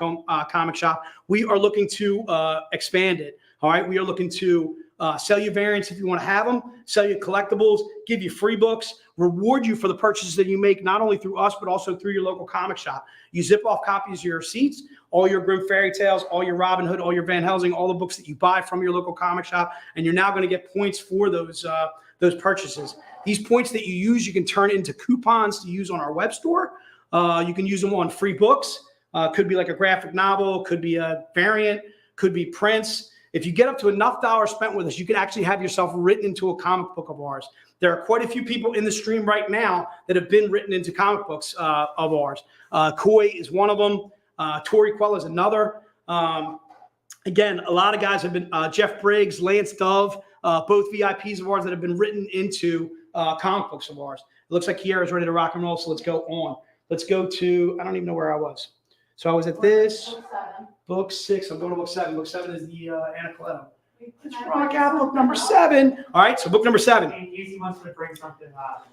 comic shop. We are looking to expand it. All right. We are looking to sell you variants if you want to have them, sell you collectibles, give you free books, reward you for the purchases that you make, not only through us, but also through your local comic shop. You zip off copies of your receipts, all your Grimm fairy tales, all your Robin Hood, all your Van Helsing, all the books that you buy from your local comic shop, and you're now going to get points for those purchases. These points that you use, you can turn into coupons to use on our web store. You can use them on free books. Could be like a graphic novel, could be a variant, could be prints. If you get up to enough dollars spent with us, you can actually have yourself written into a comic book of ours. There are quite a few people in the stream right now that have been written into comic books of ours. Coy is one of them. Tori Quell is another. Again, a lot of guys have been, Jeff Briggs, Lance Dove, both VIPs of ours that have been written into comic books of ours. It looks like Kiara's ready to rock and roll, so let's go on. Let's go to, I don't even know where I was. So I was at this, book 6. I'm going to book 7. Book 7 is the Anna Coletto. Let's rock out book number 7. All right, so book number 7. Easy wants to bring something up.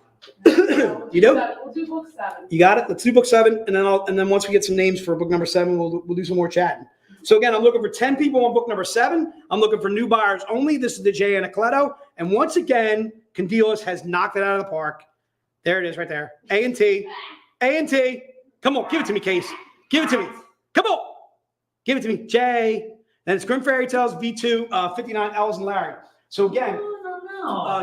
You do? We'll do book 7. You got it? Let's do book 7, and then once we get some names for book number 7, we'll do some more chatting. So again, I'm looking for 10 people on book number 7. I'm looking for new buyers only. This is the J. Anna Coletto. And once again, Candilas has knocked it out of the park. There it is right there. A&T. A&T. Come on, give it to me, Case. Give it to me. Come on. Give it to me. Jay. And it's Grim Fairy Tales V2, 59 Elves and Larry. So again,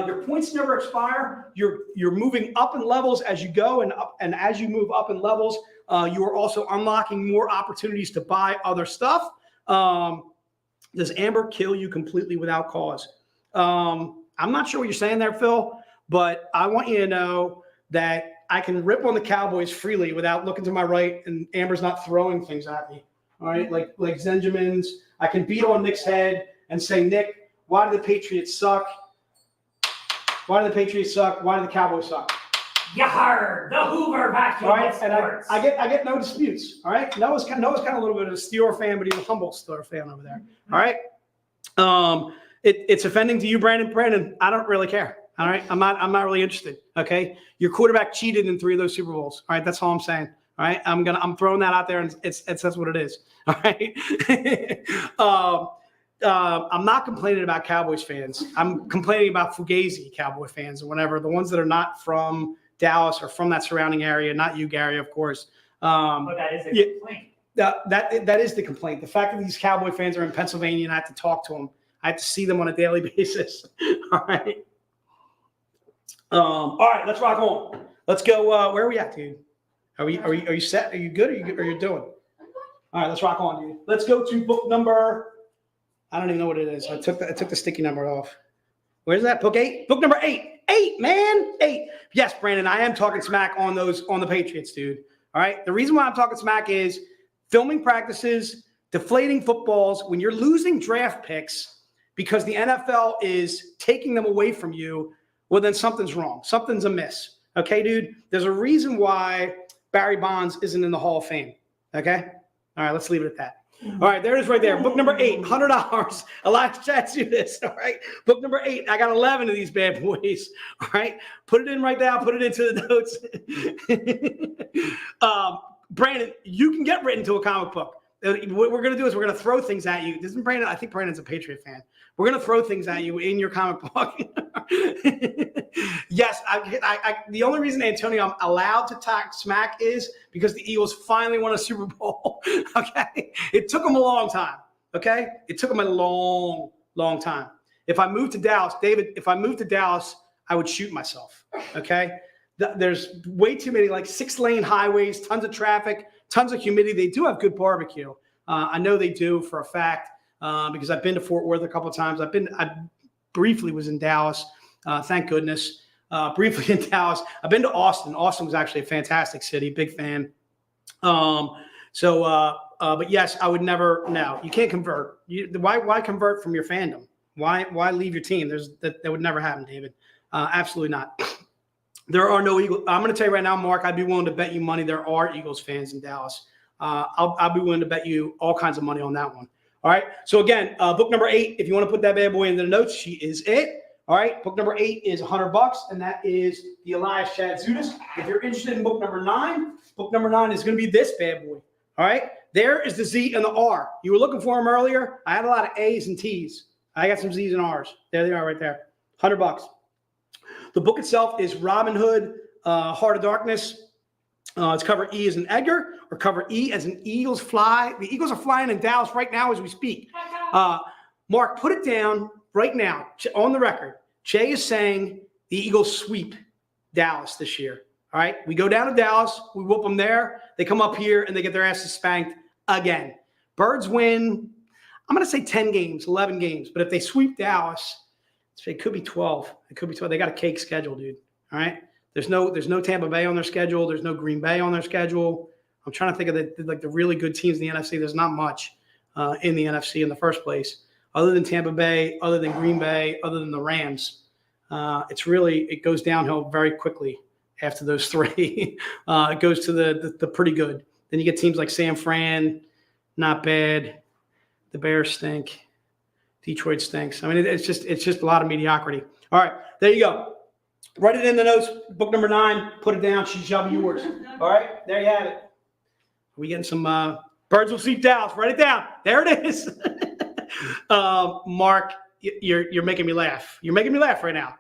your points never expire. You're moving up in levels as you go, and as you move up in levels, you are also unlocking more opportunities to buy other stuff. Does Amber kill you completely without cause? I'm not sure what you're saying there, Phil, but I want you to know that I can rip on the Cowboys freely without looking to my right, and Amber's not throwing things at me. All right, like Zenjamin's. I can beat on Nick's head and say, Nick, why do the Patriots suck? Why do the Patriots suck? Why do the Cowboys suck? Yar, the Hoover vacuum. All right, and I get no disputes. All right, Noah's kind of a little bit of a Steeler fan, but he's a humble Steeler fan over there. All right, it's offending to you, Brandon. Brandon, I don't really care. All right, I'm not really interested. Okay, your quarterback cheated in 3 of those Super Bowls. All right, that's all I'm saying. All right, I'm throwing that out there, and that's what it is. All right. I'm not complaining about Cowboys fans. I'm complaining about Fugazi Cowboy fans or whatever, the ones that are not from Dallas or from that surrounding area, not you, Gary, of course. But that is a complaint. That is the complaint. The fact that these Cowboy fans are in Pennsylvania and I have to talk to them, I have to see them on a daily basis. All right. All right, let's rock on. Let's go. Where are we at, dude? Are you set? Are you good? Are you doing? All right, let's rock on, dude. Let's go to book number. I don't even know what it is. I took the sticky number off. Where's that? Book 8? Book number 8. 8, man. 8. Yes, Brandon, I am talking smack on the Patriots, dude. All right. The reason why I'm talking smack is filming practices, deflating footballs, when you're losing draft picks because the NFL is taking them away from you, well, then something's wrong. Something's amiss. Okay, dude? There's a reason why Barry Bonds isn't in the Hall of Fame. Okay? All right, let's leave it at that. All right, there it is right there. Book number 8, $100. Elias chats you this. All right. Book number 8. I got 11 of these bad boys. All right. Put it in right now. Put it into the notes. Brandon, you can get written to a comic book. What we're going to do is we're going to throw things at you. Isn't Brandon? I think Brandon's a Patriot fan. We're going to throw things at you in your comic book. Yes, the only reason, Antonio, I'm allowed to talk smack is because the Eagles finally won a Super Bowl. Okay, it took them a long time. Okay, it took them a long, long time. If I moved to Dallas, David, I would shoot myself. Okay, there's way too many, like 6-lane highways, tons of traffic, tons of humidity. They do have good barbecue. I know they do for a fact because I've been to Fort Worth a couple of times. I briefly was in Dallas. Thank goodness. Briefly in Dallas. I've been to Austin. Austin was actually a fantastic city. Big fan. But yes, I would never. No, you can't convert. Why convert from your fandom? Why leave your team? That would never happen, David. Absolutely not. There are no Eagles. I'm going to tell you right now, Mark, I'd be willing to bet you money there are Eagles fans in Dallas. I'll be willing to bet you all kinds of money on that one. All right. So again, book number 8, if you want to put that bad boy into the notes, she is it. All right. Book number 8 is $100, and that is the Elias Chadzudis. If you're interested in book number 9 is going to be this bad boy. All right. There is the Z and the R. You were looking for them earlier. I had a lot of A's and T's. I got some Z's and R's. There they are right there. $100. The book itself is Robin Hood, Heart of Darkness. It's cover E as in Edgar, or cover E as in Eagles fly. The Eagles are flying in Dallas right now as we speak. Mark, put it down right now on the record. Jay is saying the Eagles sweep Dallas this year. All right. We go down to Dallas. We whoop them there. They come up here and they get their asses spanked again. Birds win. I'm going to say 10 games, 11 games. But if they sweep Dallas, it could be 12. It could be 12. They got a cake schedule, dude. All right. There's no Tampa Bay on their schedule. There's no Green Bay on their schedule. I'm trying to think of the really good teams in the NFC. There's not much in the NFC in the first place, other than Tampa Bay, other than Green Bay, other than the Rams. It goes downhill very quickly after those 3. It goes to the pretty good. Then you get teams like San Fran, not bad. The Bears stink. Detroit stinks. I mean, it's just a lot of mediocrity. All right, there you go. Write it in the notes. Book number 9. Put it down. She shall be yours. All right, there you have it. Are we getting some Birds will sweep Dallas? Write it down. There it is. Mark, you're making me laugh. You're making me laugh right now.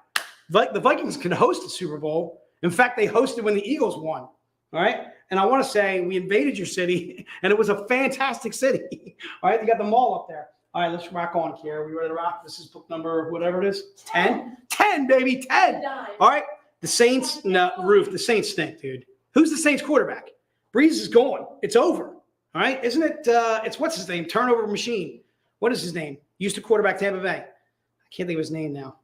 The Vikings can host a Super Bowl. In fact, they hosted when the Eagles won. All right, And I want to say we invaded your city, and it was a fantastic city. All right, you got the mall up there. All right, let's rock on here. We ready to rock? This is book number, whatever it is, 10? 10, baby, 10. All right, the Saints, no, Roof, the Saints stink, dude. Who's the Saints quarterback? Breeze is gone. It's over. All right, isn't it? It's what's his name? Turnover machine. What is his name? Used to quarterback Tampa Bay. I can't think of his name now.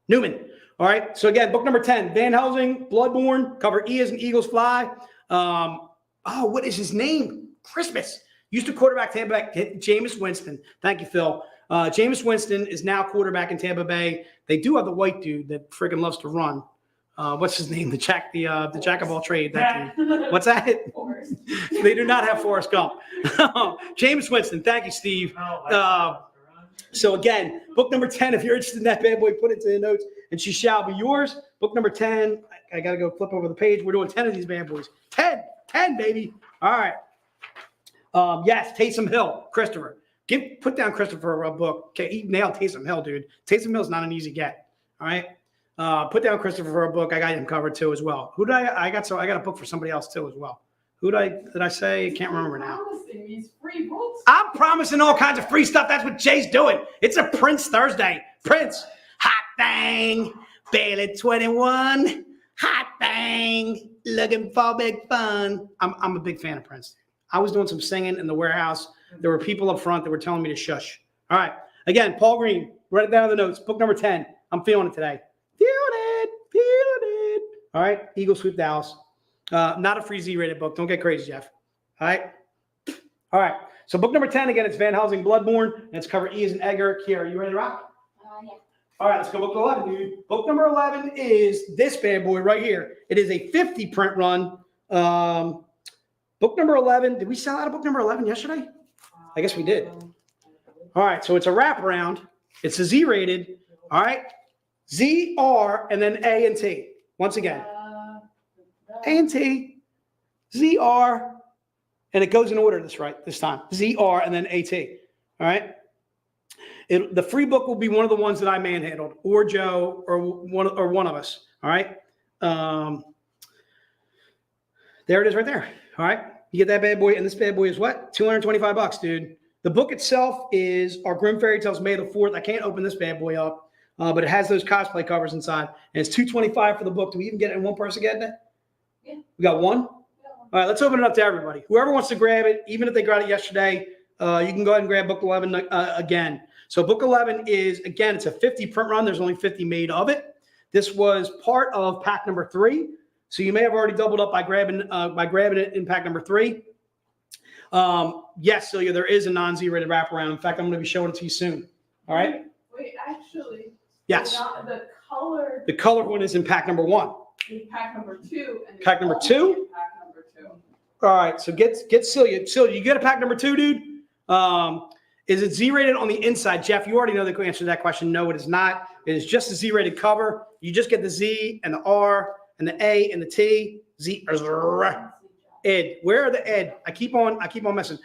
Newman. All right. So again, book number 10, Van Helsing, Bloodborne, cover E as in Eagles Fly. What is his name? Christmas. Used to quarterback Tampa Bay, Jameis Winston. Thank you, Phil. Jameis Winston is now quarterback in Tampa Bay. They do have the white dude that freaking loves to run. What's his name? The jack of all trades. That dude. What's that? They do not have Forrest Gump. Jameis Winston. Thank you, Steve. So again, book number 10, if you're interested in that bad boy, put it to the notes and she shall be yours. Book number 10, I got to go flip over the page. We're doing 10 of these bad boys. 10, baby. All right. Yes, Taysom Hill, Christopher. Put down Christopher a book. Okay, he nailed Taysom Hill, dude. Taysom Hill's not an easy get. All right. Put down Christopher for a book. I got him covered too as well. Who did I got a book for somebody else too as well. Who did I say? I can't remember now. These free books. I'm promising all kinds of free stuff. That's what Jay's doing. It's a Prince Thursday. Prince, hot thing, Bailey 21, hot thing, looking for big fun. I'm a big fan of Prince. I was doing some singing in the warehouse. There were people up front that were telling me to shush. All right. Again, Paul Green, write it down in the notes. Book number 10. I'm feeling it today. Feeling it. All right. Eagles sweep Dallas. Not a free Z-rated book. Don't get crazy, Jeff. All right. All right. So book number 10, again, it's Van Helsing, Bloodborne, and it's cover E as in Edgar. Kiera, are you ready to rock? Yeah. All right, let's go book 11, dude. Book number 11 is this bad boy right here. It is a 50 print run. Book number 11. Did we sell out of book number 11 yesterday? I guess we did. All right, so it's a wraparound. It's a Z-rated. All right. Z, R, and then A and T. Once again. A and T, Z, R, and it goes in order this time. Z, R, and then A, T. All right. The free book will be one of the ones that I manhandled, or Joe, or one of us. All right. There it is right there. All right. You get that bad boy, and this bad boy is what? $225, dude. The book itself is our Grimm Fairy Tales May the 4th. I can't open this bad boy up, but it has those cosplay covers inside, and it's $225 for the book. Do we even get it in one person getting it? Yeah. We got one? All right, let's open it up to everybody. Whoever wants to grab it, even if they got it yesterday, you can go ahead and grab book 11 again. So book 11 is, again, it's a 50 print run. There's only 50 made of it. This was part of pack number 3. So you may have already doubled up by grabbing it in pack number 3. Yes, Celia, there is a non-Z-rated wraparound. In fact, I'm going to be showing it to you soon. All right? Wait, actually. Yes. The color one is in pack number 1. In pack number 2. And pack number 2? Pack number 2. All right, so get Celia. Celia, you get a pack number 2, dude? Is it Z-rated on the inside? Jeff, you already know the answer to that question. No, it is not. It is just a Z-rated cover. You just get the Z and the R and the A and the T. Z. Ed. Where are the Ed? I keep on messing.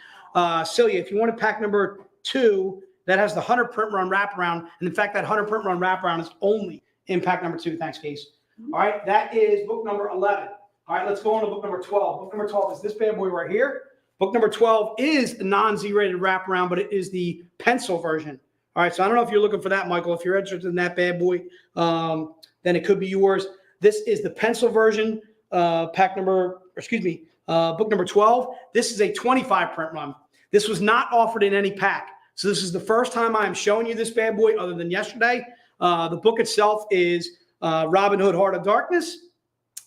Celia, if you want to pack number 2, that has the 100 print run wraparound. And in fact, that 100 print run wraparound is only in pack number 2. Thanks, Case. All right, that is book number 11. All right, let's go on to book number 12. Book number 12 is this bad boy right here. Book number 12 is a non-Z-rated wraparound, but it is the pencil version. All right, so I don't know if you're looking for that, Michael. If you're interested in that bad boy, then it could be yours. This is the pencil version, book number 12. This is a 25 print run. This was not offered in any pack. So this is the first time I am showing you this bad boy other than yesterday. The book itself is Robin Hood, Heart of Darkness.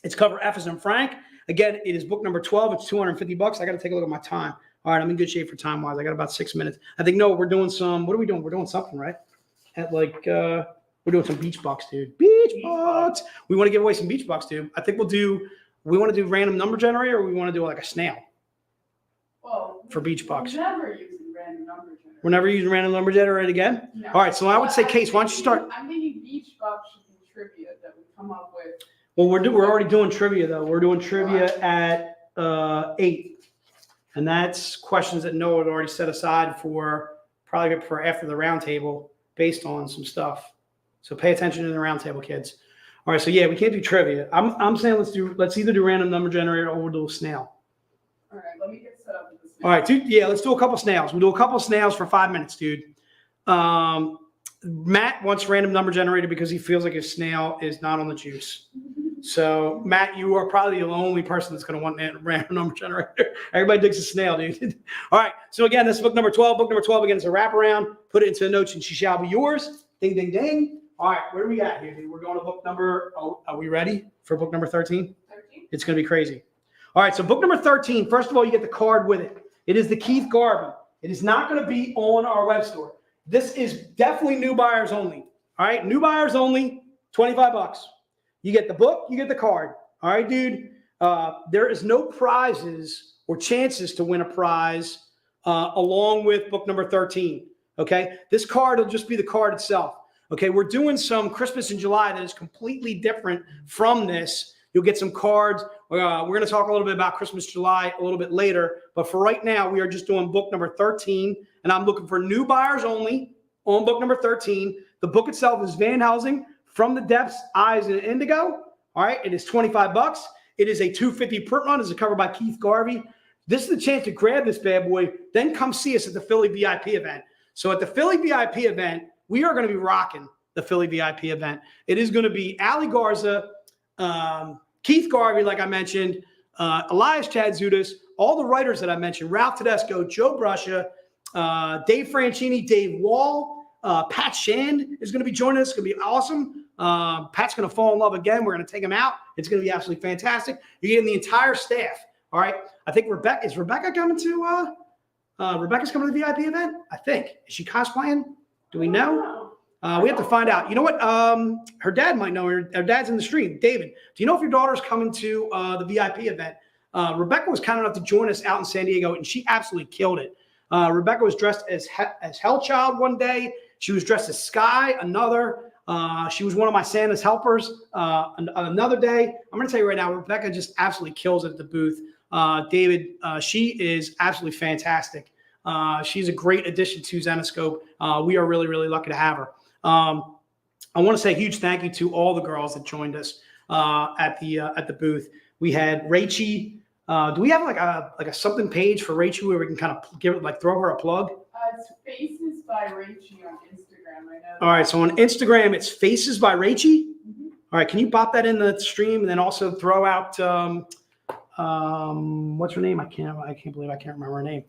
It's cover F as in Frank. Again, it is book number 12. It's $250. I got to take a look at my time. All right, I'm in good shape for time-wise. I got about 6 minutes. I think, no, we're doing some, what are we doing? We're doing something, right? We're doing some beach bucks, dude. Beach bucks. We want to give away some beach bucks, dude. I think we want to do random number generator, or we want to do like a snail for beach bucks. We're never using random number generator. We're never using random number generator again? No. All right, so I would say, Case, why don't you start? I'm thinking beach bucks should be trivia that we come up with. Well, we're already doing trivia, though. We're doing trivia at 8. And that's questions that Noah had already set aside for after the roundtable based on some stuff. So pay attention to the roundtable, kids. All right, so yeah, we can't do trivia. I'm saying let's either do random number generator or we'll do a snail. All right, let me get set up with this. All right, dude. Yeah, let's do a couple snails. We'll do a couple snails for 5 minutes, dude. Matt wants random number generator because he feels like his snail is not on the juice. So, Matt, you are probably the only person that's going to want that random number generator. Everybody digs a snail, dude. All right. So, again, this is book number 12. Book number 12, again, is a wraparound. Put it into the notes and she shall be yours. Ding, ding, ding. All right. Where are we at here, dude? We're going to book number. Oh, are we ready for book number 13? 13? It's going to be crazy. All right. So, book number 13, first of all, you get the card with it. It is the Keith Garvey. It is not going to be on our web store. This is definitely new buyers only. All right. New buyers only, $25. You get the book, you get the card. All right, dude. There is no prizes or chances to win a prize along with book number 13. Okay. This card will just be the card itself. Okay. We're doing some Christmas in July that is completely different from this. You'll get some cards. We're going to talk a little bit about Christmas July a little bit later. But for right now, we are just doing book number 13. And I'm looking for new buyers only on book number 13. The book itself is Van Helsing, From the Depths, Eyes in Indigo. All right. It is $25. It is a $250 print run. It's a cover by Keith Garvey. This is the chance to grab this bad boy. Then come see us at the Philly VIP event. So at the Philly VIP event, we are going to be rocking the Philly VIP event. It is going to be Ali Garza, Keith Garvey, like I mentioned, Elias Chadzudas, all the writers that I mentioned, Ralph Tedesco, Joe Bruscia, Dave Franchini, Dave Wall, Pat Shand is going to be joining us. It's going to be awesome. Pat's going to fall in love again. We're going to take him out. It's going to be absolutely fantastic. You're getting the entire staff. All right. I think Rebecca coming to Rebecca's coming to the VIP event? I think. Is she cosplaying? Do we know? We have to find out. You know what? Her dad might know. Her dad's in the stream. David, do you know if your daughter's coming to the VIP event? Rebecca was kind enough to join us out in San Diego, and she absolutely killed it. Rebecca was dressed as Hellchild one day. She was dressed as Sky another. She was one of my Santa's helpers another day. I'm going to tell you right now, Rebecca just absolutely kills it at the booth. David, she is absolutely fantastic. She's a great addition to Zenescope. We are really, really lucky to have her. I want to say a huge thank you to all the girls that joined us at the booth. We had Rachie. Do we have like a something page for Rachie where we can kind of give it, like, throw her a plug? It's Faces by Rachie on Instagram. I know. All right, so on Instagram it's Faces by Rachie. Mm-hmm. All right, can you pop that in the stream and then also throw out what's her name? I can't believe I can't remember her name.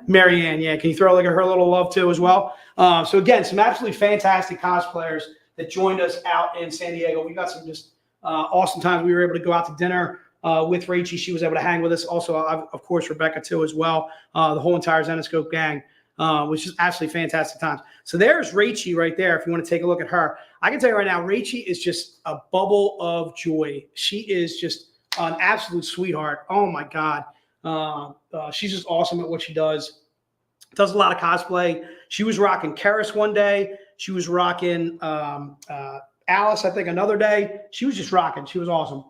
Marianne, yeah. Can you throw like her little love too as well? So again, some absolutely fantastic cosplayers that joined us out in San Diego. We got some just awesome times. We were able to go out to dinner with Rachie. She was able to hang with us. Also, of course, Rebecca too as well. The whole entire Zenescope gang, which is absolutely fantastic times. So there's Rachie right there. If you want to take a look at her, I can tell you right now, Rachie is just a bubble of joy. She is just an absolute sweetheart. Oh my God. She's just awesome at what she does. Does a lot of cosplay. She was rocking Karis one day. She was rocking Alice, I think, another day. She was just rocking. She was awesome.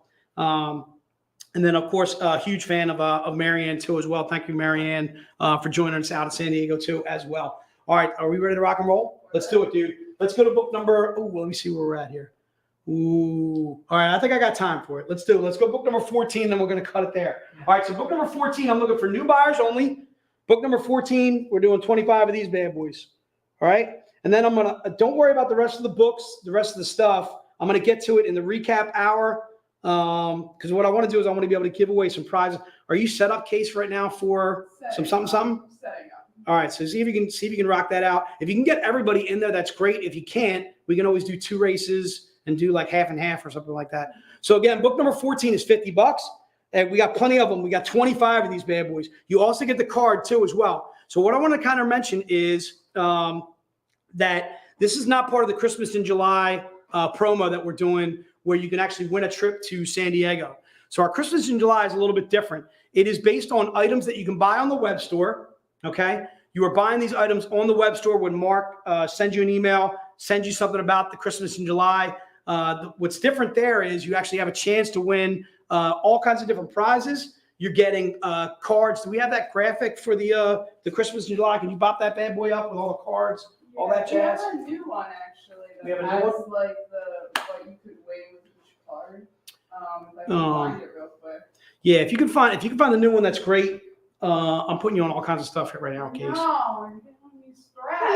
And then, of course, a huge fan of Marianne too as well. Thank you, Marianne, for joining us out in San Diego too as well. All right, are we ready to rock and roll? Let's do it, dude. Let's go to book number. Oh, let me see where we're at here. Ooh. All right, I think I got time for it. Let's do it. Let's go book number 14, then we're going to cut it there. All right, so book number 14, I'm looking for new buyers only. Book number 14, we're doing 25 of these bad boys. All right, and then I'm going to, don't worry about the rest of the books, the rest of the stuff. I'm going to get to it in the recap hour because what I want to do is I want to be able to give away some prizes. Are you set up, Case, right now for some something? Setting up. All right, so see if you can rock that out. If you can get everybody in there, that's great. If you can't, we can always do 2 races and do like half and half or something like that. So again, book number 14 is $50. And we got plenty of them. We got 25 of these bad boys. You also get the card too as well. So what I want to kind of mention is that this is not part of the Christmas in July promo that we're doing where you can actually win a trip to San Diego. So our Christmas in July is a little bit different. It is based on items that you can buy on the web store. Okay. You are buying these items on the web store when Mark sends you an email, sends you something about the Christmas in July. What's different there is you actually have a chance to win all kinds of different prizes. You're getting cards. Do we have that graphic for the Christmas in July? Can you pop that bad boy up with all the cards, all that jazz? We have a new one actually. We have a new one? Like the what If I can find it real quick. Yeah, if you can find the new one, that's great. I'm putting you on all kinds of stuff right now, Case. No, you're getting me stressed.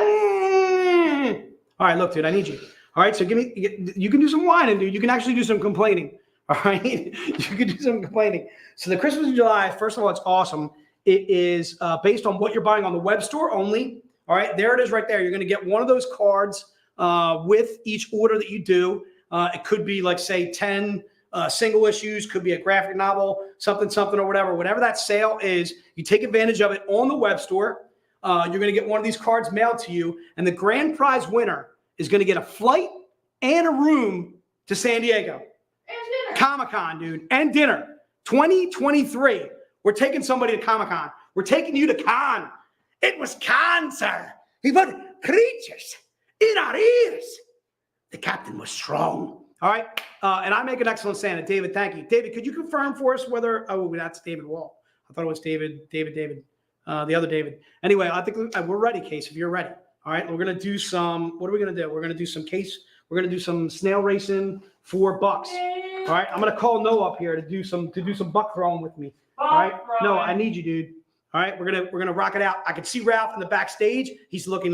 All right, look, dude, I need you. All right, so you can do some whining, dude. You can actually do some complaining. All right, you can do some complaining. So the Christmas in July, first of all, it's awesome. It is based on what you're buying on the web store only. All right, there it is right there. You're going to get one of those cards with each order that you do. It could be like, say, 10 single issues, could be a graphic novel, something, or whatever that sale is. You take advantage of it on the web store. You're going to get one of these cards mailed to you, and the grand prize winner is going to get a flight and a room to San Diego. And dinner. Comic-Con, dude, and dinner. 2023. We're taking somebody to Comic-Con. We're taking you to Con. It was Con, sir. He put creatures in our ears. The captain was strong. All right. And I make an excellent Santa. David, thank you. David, could you confirm for us whether, oh, that's David Wall. I thought it was David, the other David. Anyway, I think we're ready, Case, if you're ready. All right. We're going to do some, what are we going to do? We're going to do some snail racing for bucks. All right. I'm going to call Noah up here to do some buck throwing with me. All right. No, I need you, dude. All right. We're going to rock it out. I can see Ralph in the backstage. He's looking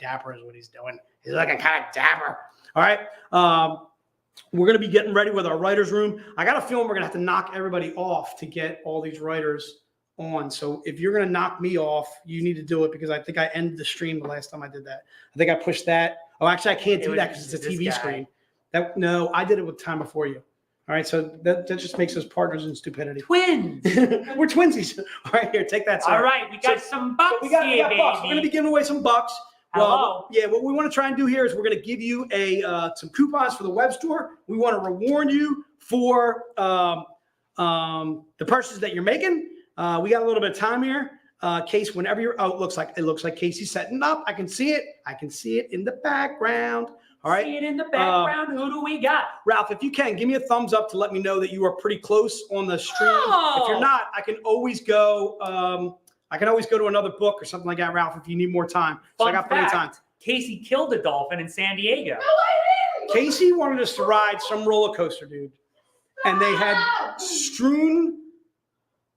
dapper is what he's doing. He's looking kind of dapper. All right. We're going to be getting ready with our writer's room. I got a feeling we're going to have to knock everybody off to get all these writers on. So if you're going to knock me off, you need to do it because I think I ended the stream the last time I did that. I think I pushed that. Oh, actually, I can't do that because it's a TV screen. No, I did it with time before you. All right. So that just makes us partners in stupidity. Twins. We're twinsies. All right. Here, take that. Sir. All right. We got some bucks we got here, bucks. baby. We're going to be giving away some bucks. Hello. Yeah, what we want to try and do here is we're going to give you some coupons for the web store. We want to reward you for the purchases that you're making. We got a little bit of time here. Case, whenever you're out, it looks like Casey's setting up. I can see it. I can see it in the background. All right. See it in the background. Who do we got? Ralph, if you can, give me a thumbs up to let me know that you are pretty close on the stream. Oh. If you're not, I can always go. I can always go to another book or something like that, Ralph, if you need more time. So I got plenty of time. Casey killed a dolphin in San Diego. No, I didn't. Casey wanted us to ride some roller coaster, dude. And they had strewn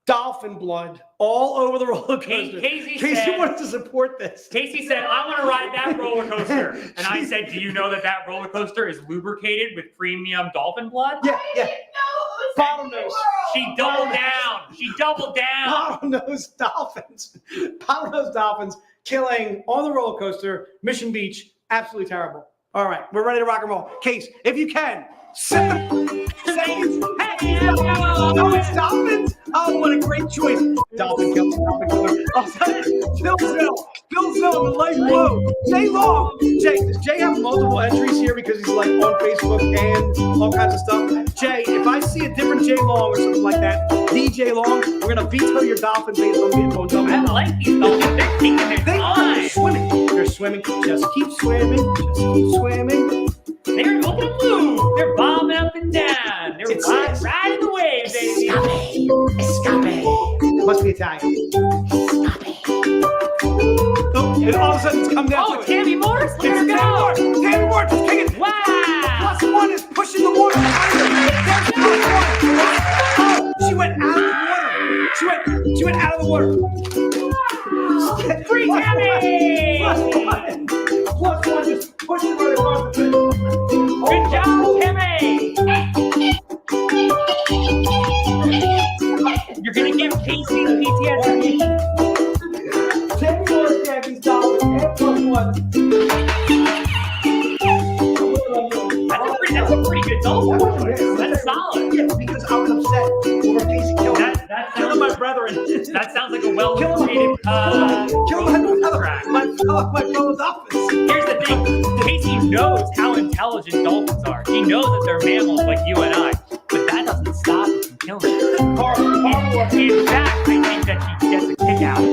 dolphin blood all over the roller coaster. Casey wanted to support this. Casey said, I want to ride that roller coaster. And I said, do you know that roller coaster is lubricated with premium dolphin blood? Yeah. Bottlenose. She doubled down. Bottlenose dolphins killing on the roller coaster, Mission Beach. Absolutely terrible. All right, we're ready to rock and roll. Case, if you can, sit them. Hey, no, it's dolphins. Oh, what a great choice. Dolphin killer. Phil Zill, the light blue. Jay Long. Does Jay have multiple entries here because he's like on Facebook and all kinds of stuff? Jay, if I see a different Jay Long or something like that, DJ Long, we're going to veto your dolphin based on being on dolphin. I like these dolphins. They're taking their time. They're swimming. They're swimming. Just keep swimming. Just keep swimming. They're look at them move. They're bobbing up and down. They're riding the waves, baby. Escape. Must be Italian. Oh, and all of a sudden it's come down to it. Tammy Morris, look at her go. Tammy Morris is kicking. Wow. +1 is pushing the water behind her. There's +1. Oh, she went out of the water. She went out of the water. Free Tammy. +1 just pushing right across the field. Good job, Tammy. You're going to give Casey PTSD. Tammy Morris can't be stopped at +1. That's a pretty good dolphin. That's solid. Yeah, because I was upset over Casey killing killing my brethren. That sounds like a well-created my fellow dolphins. Here's the thing. Casey knows how intelligent dolphins are. He knows that they're mammals like you and I. But that doesn't stop him from killing them. In fact, I think that she gets a kick out of it.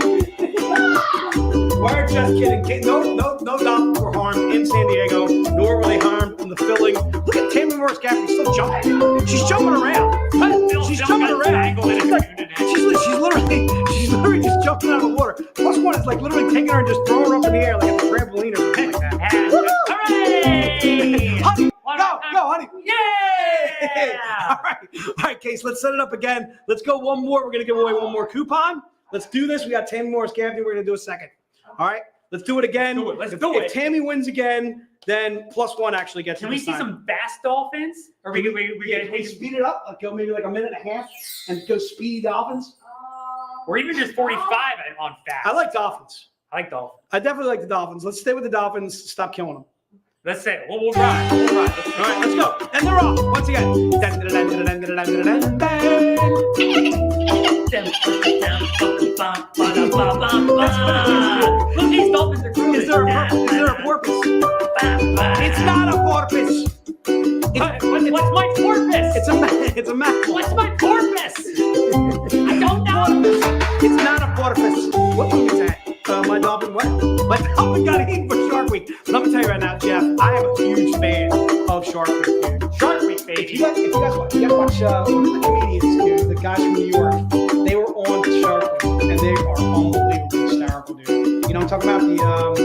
We're just kidding. No dolphins were harmed in San Diego, nor were they harmed in the filling. Look at Tammy Morris Gaffney still jumping. She's jumping around. She's jumping around. She's literally just jumping out of the water. +1 is like literally taking her and just throwing her up in the air like a trampoline or something like that. Hooray! Honey, go, honey. Yay! Okay. All right, Case, let's set it up again. Let's go one more. We're going to give away one more coupon. Let's do this. We got Tammy Morris Gaffney. We're going to do a second. All right, let's do it again. Let's do it. If Tammy wins again, then +1 actually gets. Can we see some fast dolphins? Or we we speed it up? Like go maybe like a minute and a half and go speedy dolphins. Or even just 45 on fast. I like dolphins. I definitely like the dolphins. Let's stay with the dolphins. Stop killing them. Let's say it. We'll ride. We'll ride. All right, let's go. And they're off once again. Look, these dolphins are cruising. Is there a porpoise? It's not a porpoise. What's my porpoise? It's a map. What's my porpoise? I don't know. It's not a porpoise. What movie is that? My dolphin, what? My dolphin got eaten for Shark Week. Let me tell you right now, Jeff, I am a huge fan of Shark Week, dude. Shark Week, baby. If you guys watch the comedians, dude, the guys from New York, they were on Shark Week, and they are unbelievably hysterical, dude. You know what I'm talking about?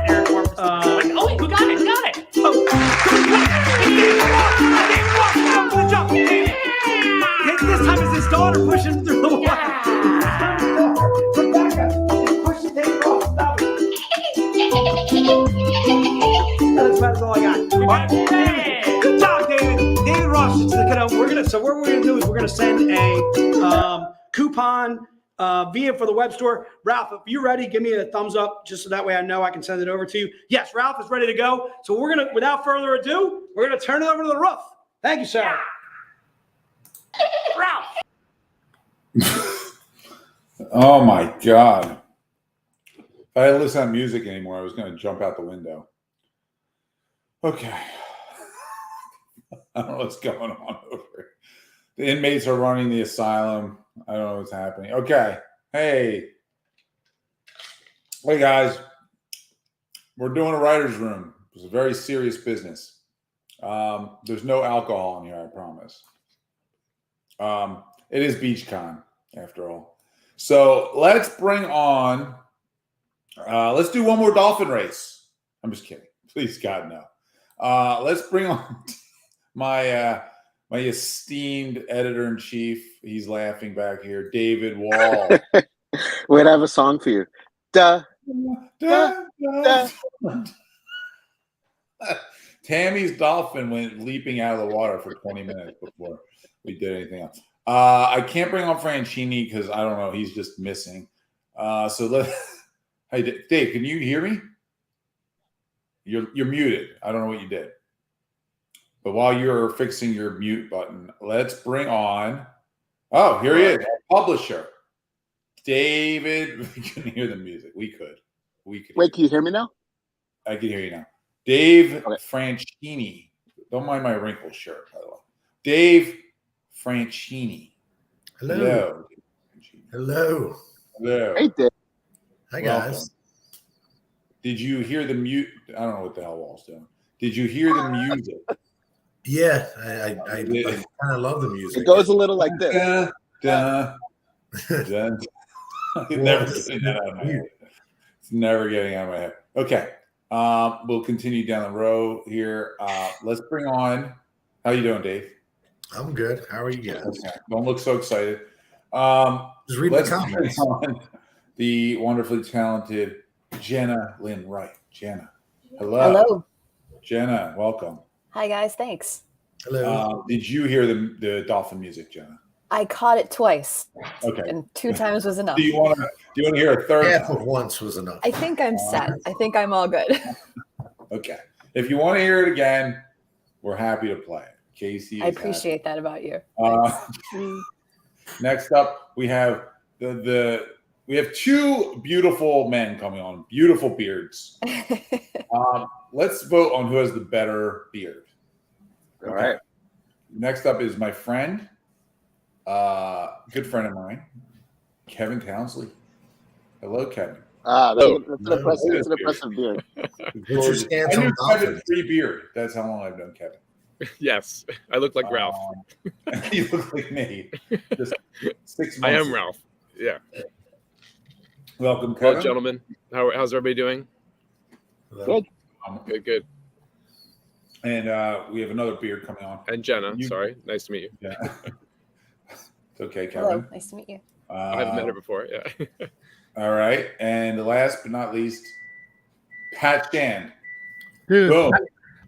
There, porpoise. Oh, who got it? Who got it? Oh, good job, David. This time is his daughter pushing through the water. Rebecca is pushing David off. Stop it. That's all I got. All right. Good job, David. David Ross. So what we're gonna do is we're gonna send a coupon via for the web store. Ralph, if you're ready, give me a thumbs up just so that way I know I can send it over to you. Yes, Ralph is ready to go. So we're gonna, without further ado, we're gonna turn it over to the roof. Thank you, sir. Ralph. Oh my God. If I had to listen to music anymore, I was going to jump out the window. Okay. I don't know what's going on over here. The inmates are running the asylum. I don't know what's happening. Okay. Hey guys. We're doing a writer's room. It's a very serious business. There's no alcohol in here, I promise. It is BeachCon, after all. So let's bring on, let's do one more dolphin race. I'm just kidding. Please, God, no. Let's bring on my esteemed editor-in-chief. He's laughing back here, David Wall. Wait, I have a song for you. Duh. Tammy's dolphin went leaping out of the water for 20 minutes before we did anything else. I can't bring on Franchini because I don't know. He's just missing. Hey, Dave, can you hear me? You're muted. I don't know what you did. But while you're fixing your mute button, let's bring on. Oh, here he is, our publisher, David. We couldn't hear the music. We could. Wait, can you hear me now? I can hear you now. Dave Franchini. Don't mind my wrinkled shirt, by the way. Dave Franchini. Hello. Hello. Hey, Dave. Hi, guys. Did you hear the mute? I don't know what the hell Wall's doing. Did you hear the music? Yeah, I kind of love the music. It goes a little like this. Never getting that out of my head. It's never getting out of my head. Okay. We'll continue down the row here. Let's bring on. How you doing, Dave? I'm good. How are you guys? Okay. Don't look so excited. Just read the comments. On the wonderfully talented Jenna Lynn Wright. Jenna, hello. Hello. Jenna, welcome. Hi, guys. Thanks. Hello. Did you hear the dolphin music, Jenna? I caught it twice. Okay. And 2 times was enough. Do you want to hear a third Half time? of once was enough. I think I'm set. I think I'm all good. Okay. If you want to hear it again, we're happy to play it. Casey, I appreciate that about you. Next up, we have we have 2 beautiful men coming on, beautiful beards. Let's vote on who has the better beard. All right. Next up is my friend, good friend of mine, Kevin Townsley. Hello, Kevin. That's an impressive beard. What's your stance I on knew dolphins? Kevin pre-beard. That's how long I've known Kevin. Yes, I look like Ralph. You look like me. Just 6 months. I am Ralph. Yeah. Welcome, Kevin. Hello, gentlemen. How's everybody doing? Good. Good. And we have another beard coming on. And Jenna, You- sorry. Nice to meet you. Yeah. It's okay, Hello, Kevin. nice to meet you. I haven't met her before. Yeah. All right. And last but not least, Pat Shand. Dude, Boom.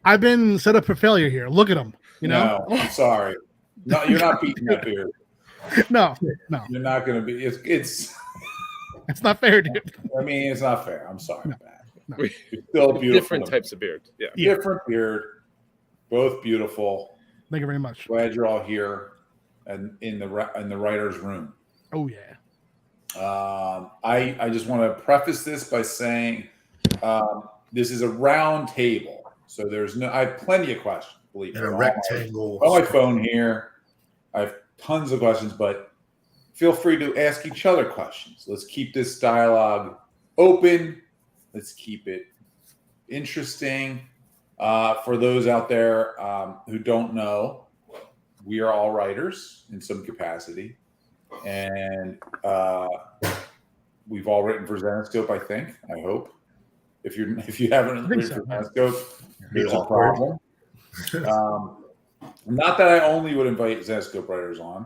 I've been set up for failure here. Look at him. You know? No, I'm sorry. No, you're not beating that beard. No. You're not going to be. It's. It's not fair, dude. I mean, it's not fair. I'm sorry, Pat. No. We- You're still beautiful. Different types of beard. Yeah. Different beard. Both beautiful. Thank you very much. Glad you're all here and in the writer's room. Oh yeah. I just want to preface this by saying this is a round table, so I have plenty of questions. Believe me, In a rectangle. on my phone here, I have tons of questions, but feel free to ask each other questions. Let's keep this dialogue open. Let's keep it interesting. For those out there who don't know, we are all writers in some capacity. And we've all written for Zenescope, I think. I hope. If you haven't written for Zenescope, there's a problem. Not that I only would invite Zenescope writers on,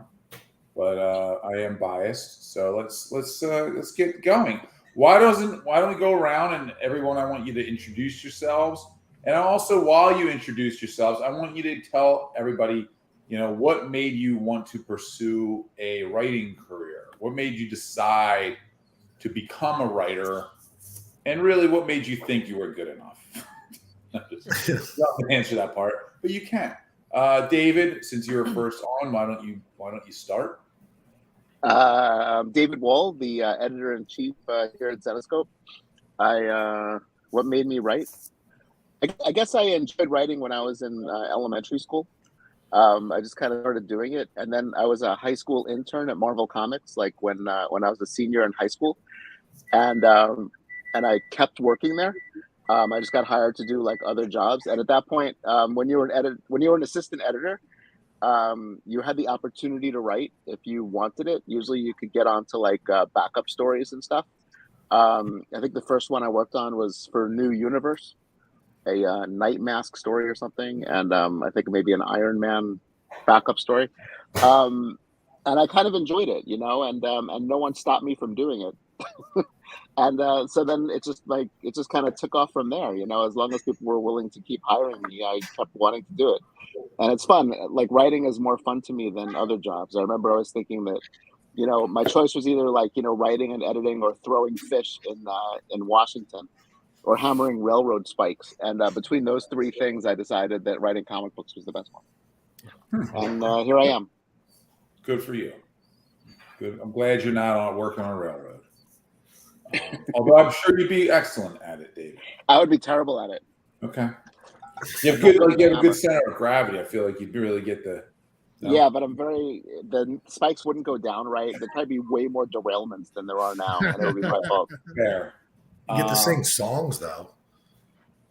but I am biased. So let's get going. Why don't we go around and everyone? I want you to introduce yourselves, and also while you introduce yourselves, I want you to tell everybody, what made you want to pursue a writing career? What made you decide to become a writer? And really, what made you think you were good enough? You don't have to answer that part, but you can. David, since you were first on, why don't you start? David Wall, the editor-in-chief here at Zenescope. What made me write? I guess I enjoyed writing when I was in elementary school. I just kind of started doing it, and then I was a high school intern at Marvel Comics, like when I was a senior in high school, and I kept working there. I just got hired to do like other jobs, and at that point, when you were an assistant editor, you had the opportunity to write if you wanted it. Usually, you could get onto like backup stories and stuff. I think the first one I worked on was for New Universe, a Night Mask story or something, and I think maybe an Iron Man backup story. And I kind of enjoyed it, and no one stopped me from doing it. And so then it just kind of took off from there, as long as people were willing to keep hiring me, I kept wanting to do it. And it's fun. Like writing is more fun to me than other jobs. I remember I was thinking that, my choice was either like, writing and editing or throwing fish in Washington or hammering railroad spikes. And between those three things, I decided that writing comic books was the best one. And here I am. Good for you. Good. I'm glad you're not working on a railroad. Although I'm sure you'd be excellent at it, David. I would be terrible at it. Okay. You have a good center of gravity. I feel like you'd really get the. No? Yeah, but the spikes wouldn't go down right. There'd probably be way more derailments than there are now, and it would be my fault. Fair. You get to sing songs though.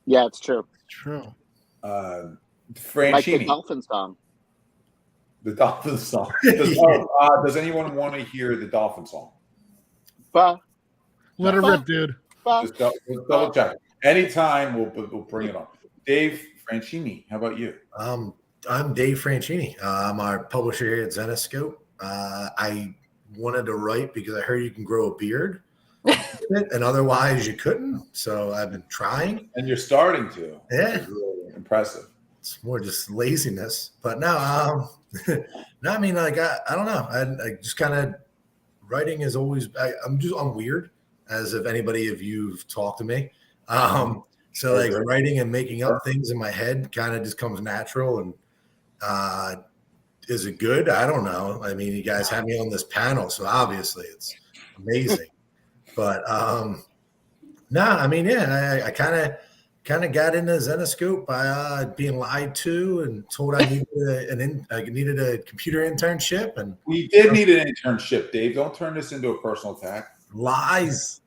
Yeah, it's true. True. Francini. Like the dolphin song. The dolphin song. Does anyone want to hear the dolphin song? But Let her rip, dude. Just double check. Anytime we'll bring it on. Dave Francini, how about you? I'm Dave Francini. I'm our publisher here at Zenescope. I wanted to write because I heard you can grow a beard, and otherwise you couldn't. So I've been trying. And you're starting to. Yeah, it's really impressive. It's more just laziness, but no. No, I mean, like I don't know. I just kind of writing is always. I'm weird, as if anybody of you've talked to me. So like writing and making up things in my head kind of just comes natural. And is it good? I don't know. I mean, you guys have me on this panel, so obviously it's amazing. But no, I mean, yeah, I kind of got into Zenescope by being lied to and told I needed a computer internship. And we did need an internship, Dave. Don't turn this into a personal attack. Lies.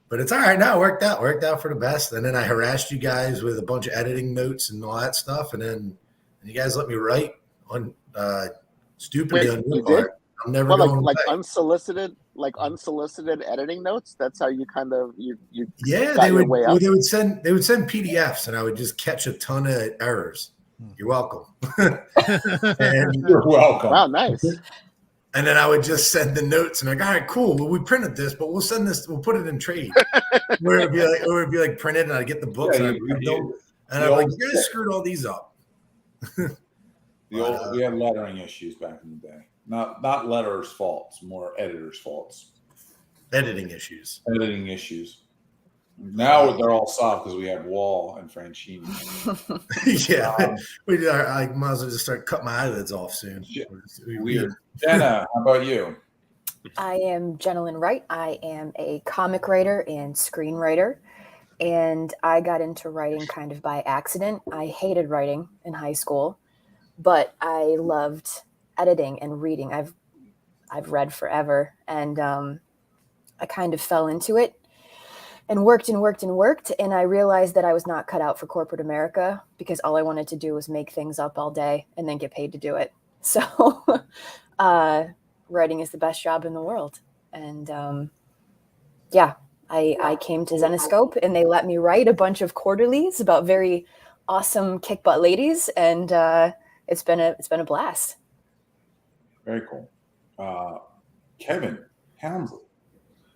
But it's all right. No, it worked out for the best. And then I harassed you guys with a bunch of editing notes and all that stuff. And then you guys let me write on stupidly on your part. I'm never Well, going like away. unsolicited editing notes. That's how you kind of you Yeah, got your way up. they would send PDFs, and I would just catch a ton of errors. You're welcome. And You're welcome. Wow, nice. and then I would just send the notes, and like, all right, cool. Well, we printed this, but we'll send this. We'll put it in trade. Where it'd be like printed, and I'd get the books, and I'm like, you guys screwed all these up. We had lettering issues back in the day. Not letters' faults, more editors' faults. Editing issues. Editing issues. Now they're all solved because we have Wall and Franchini. Yeah, I might as well just start cutting my eyelids off soon. Weird. Jenna, how about you? I am Jenalyn Wright. I am a comic writer and screenwriter, and I got into writing kind of by accident. I hated writing in high school, but I loved editing and reading. I've read forever, and I kind of fell into it and worked, and I realized that I was not cut out for corporate America because all I wanted to do was make things up all day and then get paid to do it. So writing is the best job in the world. And I came to Zenescope, and they let me write a bunch of quarterlies about very awesome kick butt ladies, and it's been a blast. Very cool. Kevin Townsley.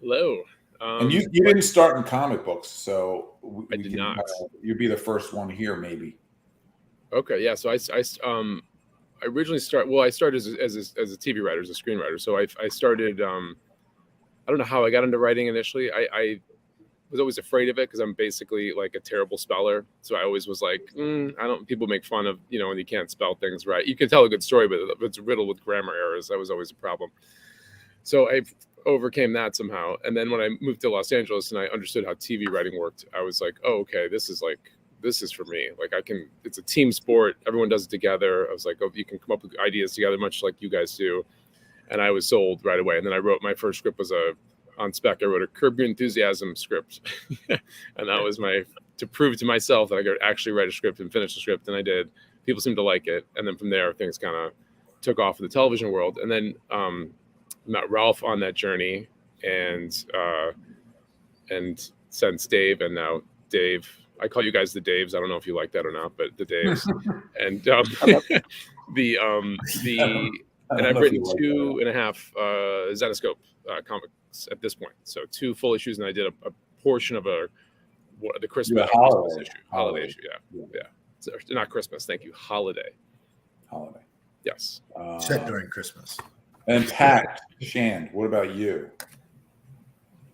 Hello. And you didn't start in comic books, so I did not. You'd be the first one here, maybe. Okay, yeah. So I originally I started as a TV writer, as a screenwriter. So I started. I don't know how I got into writing initially. I was always afraid of it because I'm basically like a terrible speller. So I always was like, people make fun of, when you can't spell things right. You can tell a good story, but if it's riddled with grammar errors, that was always a problem. So I overcame that somehow. And then when I moved to Los Angeles and I understood how TV writing worked, I was like, oh, okay, this is for me. Like it's a team sport. Everyone does it together. I was like, oh, you can come up with ideas together, much like you guys do. And I was sold right away. And then I wrote, my first script was on spec. I wrote a Curb Your Enthusiasm script. And that was to prove to myself that I could actually write a script and finish the script. And I did. People seemed to like it. And then from there, things kind of took off in the television world. And then met Ralph on that journey, and since Dave, and now Dave. I call you guys the Daves. I don't know if you like that or not, but the Daves. And and I've written 2.5 Zenescope comics at this point. So 2 full issues, and I did a portion of the Christmas holiday issue. Yeah. So, not Christmas. Thank you. Holiday. Yes. Set during Christmas. And Pat Shand, what about you?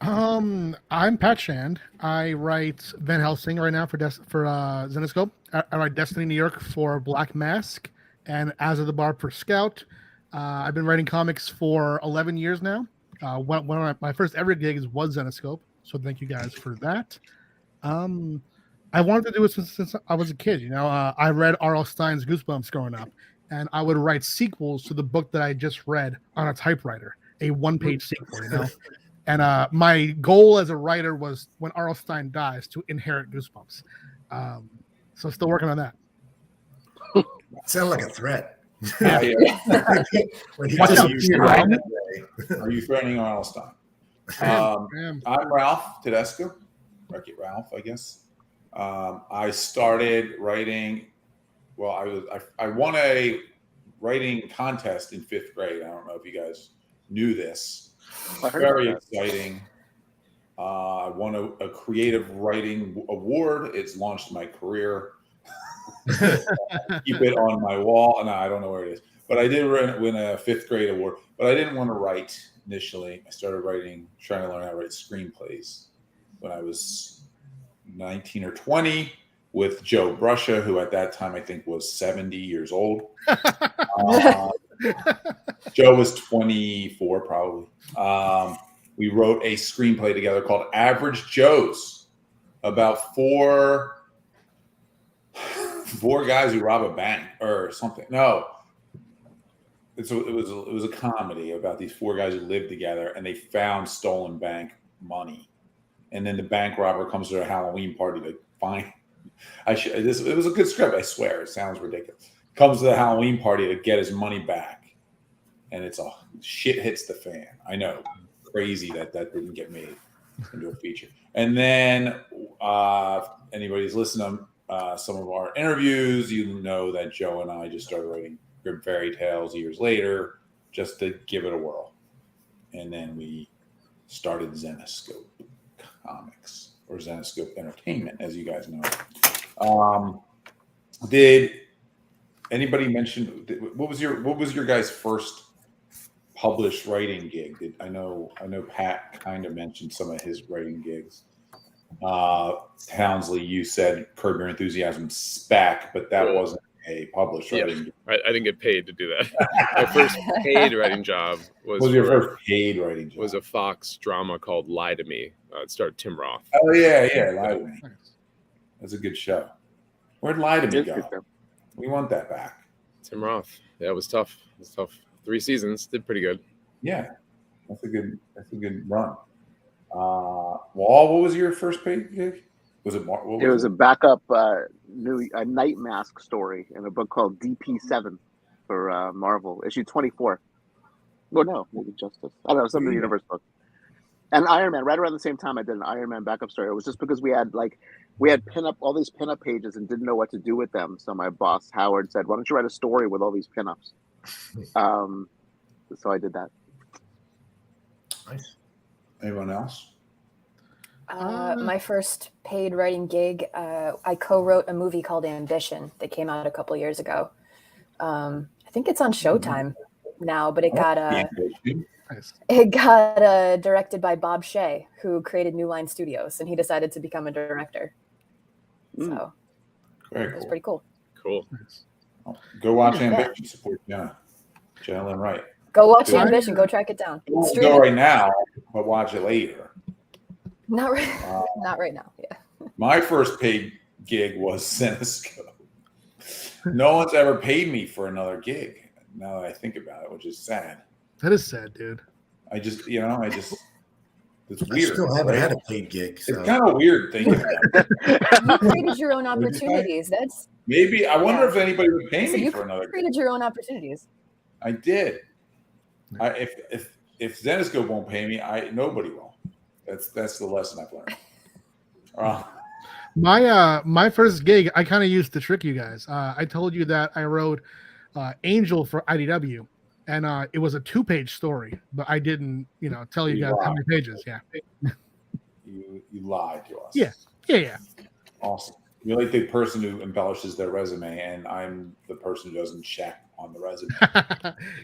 I'm Pat Shand. I write Van Helsing right now for Zenescope. I write Destiny New York for Black Mask and As of the Bar for Scout. I've been writing comics for 11 years now. One of my first ever gigs was Zenescope, so thank you guys for that. I wanted to do it since I was a kid. I read R.L. Stein's Goosebumps growing up, and I would write sequels to the book that I just read on a typewriter, a one-page sequel, And my goal as a writer was, when R.L. Stein dies, to inherit Goosebumps. So still working on that. Sound like a threat. Are you threatening R.L. Stein? I'm Ralph Tedesco. Wreck-It Ralph, I guess. I started writing. Well, I won a writing contest in 5th grade. I don't know if you guys knew this. Very exciting. I won a creative writing award. It's launched my career. Keep it on my wall. No, I don't know where it is. But I did win a 5th grade award. But I didn't want to write initially. I started trying to learn how to write screenplays when I was 19 or 20 with Joe Bruscia, who at that time I think was 70 years old. Joe was 24 probably. We wrote a screenplay together called Average Joes, about four guys who rob a bank or something. No, it was a comedy about these 4 guys who lived together and they found stolen bank money, and then the bank robber comes to a Halloween party to find. It was a good script. I swear, it sounds ridiculous. Comes to the Halloween party to get his money back, and it's a shit hits the fan. I know, crazy that didn't get made into a feature. And then anybody's listening to some of our interviews, you know that Joe and I just started writing Grim Fairy Tales years later, just to give it a whirl. And then we started Zenescope Comics, or Zenescope Entertainment, as you guys know. Did anybody mention what was your guys' first published writing gig? I know Pat kind of mentioned some of his writing gigs. Townsley, you said Curb Your Enthusiasm spec, but that wasn't a published writing gig. I didn't get paid to do that. My first paid writing job was your first paid writing job? Was a Fox drama called Lie to Me. It starred Tim Roth. Oh yeah, Lie to Me. That's a good show. Where'd Lie to Me go? We want that back. Tim Roth. Yeah, it was tough. 3 seasons, did pretty good. Yeah, that's a good run. Wall, what was your first paid gig? Was it? It was a backup a Night Mask story in a book called DP7 for Marvel, issue 24. Well, no, maybe Justice. I don't know, some of the Universe book. And Iron Man, right around the same time I did an Iron Man backup story. It was just because we had all these pinup pages and didn't know what to do with them. So my boss Howard said, "Why don't you write a story with all these pinups?" So I did that. Nice. Anyone else? My first paid writing gig, I co-wrote a movie called Ambition that came out a couple years ago. I think it's on Showtime now, but it got directed by Bob Shea, who created New Line Studios, and he decided to become a director. So Very it was cool. pretty cool. Cool. Go watch Ambition. Support Jenna and Wright. Go watch Ambition. Go track it down. Don't go right now, but watch it later. Not right now. Yeah. My first paid gig was Zenescope. No one's ever paid me for another gig. Now that I think about it, which is sad. That is sad, dude. It's weird. I still haven't had a paid gig. So. It's kind of weird thinking about it. You created your own opportunities. That's maybe. I wonder if anybody would pay me you for another. created your own opportunities. I did. If Zenescope won't pay me, nobody will. That's the lesson I've learned. My first gig, I kind of used to trick you guys. I told you that I wrote Angel for IDW, and it was a 2-page story, but I didn't, tell you guys how many pages. Yeah. You lied to us. Yeah. Awesome. You're like the person who embellishes their resume, and I'm the person who doesn't check on the resume.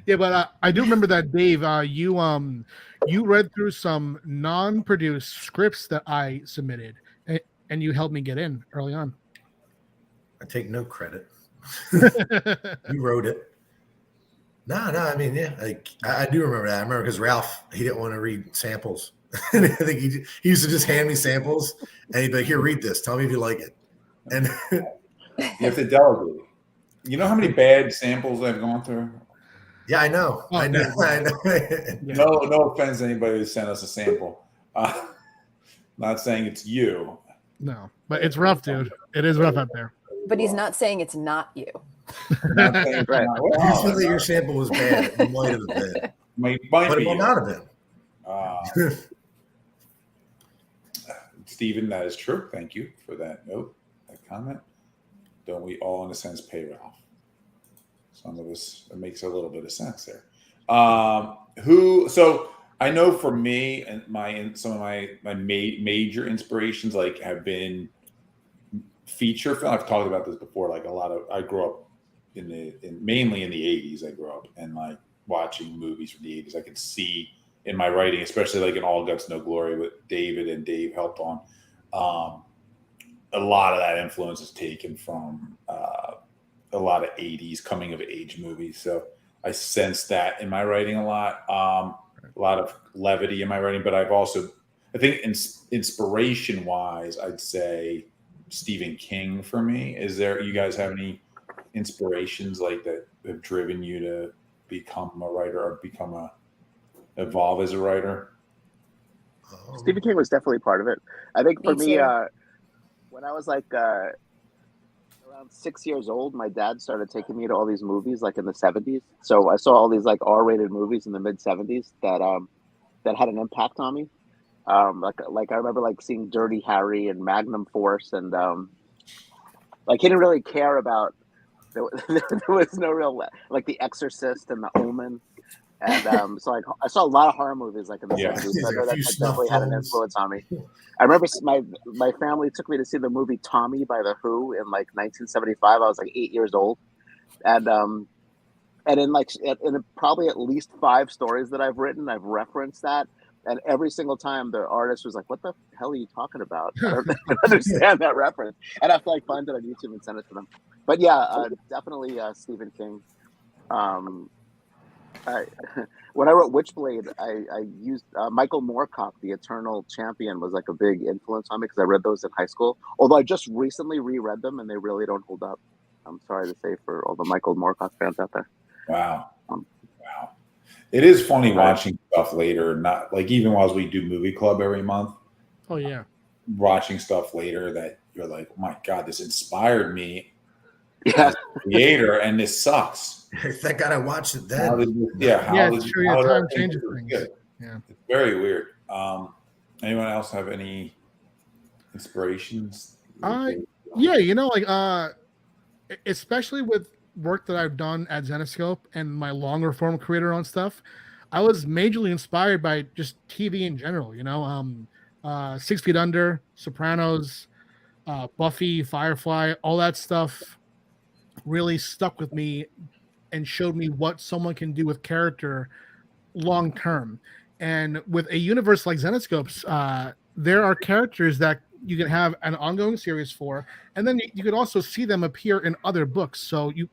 Yeah, but I do remember that, Dave. You read through some non-produced scripts that I submitted, and you helped me get in early on. I take no credit. You wrote it. No. I mean, yeah, I do remember that. I remember because Ralph, he didn't want to read samples. And I think he used to just hand me samples, and he'd be like, "Here, read this. Tell me if you like it." And you have to delegate. You know how many bad samples I've gone through? Yeah, I know. I know. No offense to anybody who sent us a sample. Not saying it's you. No, but it's rough, dude. It is rough out there. But he's not saying it's not you. Not saying Right. If you feel that your sample was bad, it might have been. Might But be it might you. not have been. Stephen, that is true. Thank you for that note, that comment. Don't we all, in a sense, pay Ralph? Some of us, it makes a little bit of sense there. So I know for me and some of my major inspirations have been feature film. I've talked about this before. I grew up mainly in the 80s. I grew up and watching movies from the 80s. I could see in my writing, especially in All Guts, No Glory, what David and Dave helped on. A lot of that influence is taken from a lot of 80s coming of age movies. So I sense that in my writing a lot of levity in my writing, but I think inspiration wise, I'd say Stephen King for me. You guys have any inspirations that have driven you to become a writer or evolve as a writer? Stephen King was definitely part of it. I think for me, when I was around 6 years old, my dad started taking me to all these movies like in the 70s. So I saw all these like R-rated movies in the mid 70s that had an impact on me. Like I remember like seeing Dirty Harry and Magnum Force, and like he didn't really care about. There was no real like The Exorcist and The Omen, and so like I saw a lot of horror movies like in the 70s. So I know that like, definitely had an influence on me. I remember my family took me to see the movie Tommy by The Who in like 1975. I was like 8 years old, and in probably at least 5 stories that I've written, I've referenced that. And every single time the artist was like, "What the hell are you talking about? I don't understand that reference." And I have to like find it on YouTube and send it to them. But yeah, definitely Stephen King. When I wrote Witchblade, I used Michael Moorcock, The Eternal Champion, was like a big influence on me because I read those in high school. Although I just recently reread them and they really don't hold up. I'm sorry to say for all the Michael Moorcock fans out there. Wow. Wow. It is funny watching stuff later, not like even while we do movie club every month. Oh yeah. Watching stuff later that you're like, oh my God, this inspired me as a creator, and this sucks. Thank God I watched it then. It's true. Yeah, time changes things. Yeah. It's very weird. Anyone else have any inspirations? Yeah, like especially with work that I've done at Zenescope and my longer form creator on stuff, I was majorly inspired by just TV in general, 6 Feet Under, Sopranos, Buffy, Firefly, all that stuff really stuck with me and showed me what someone can do with character long term. And with a universe like Zenescope's, there are characters that you can have an ongoing series for, and then you could also see them appear in other books. So you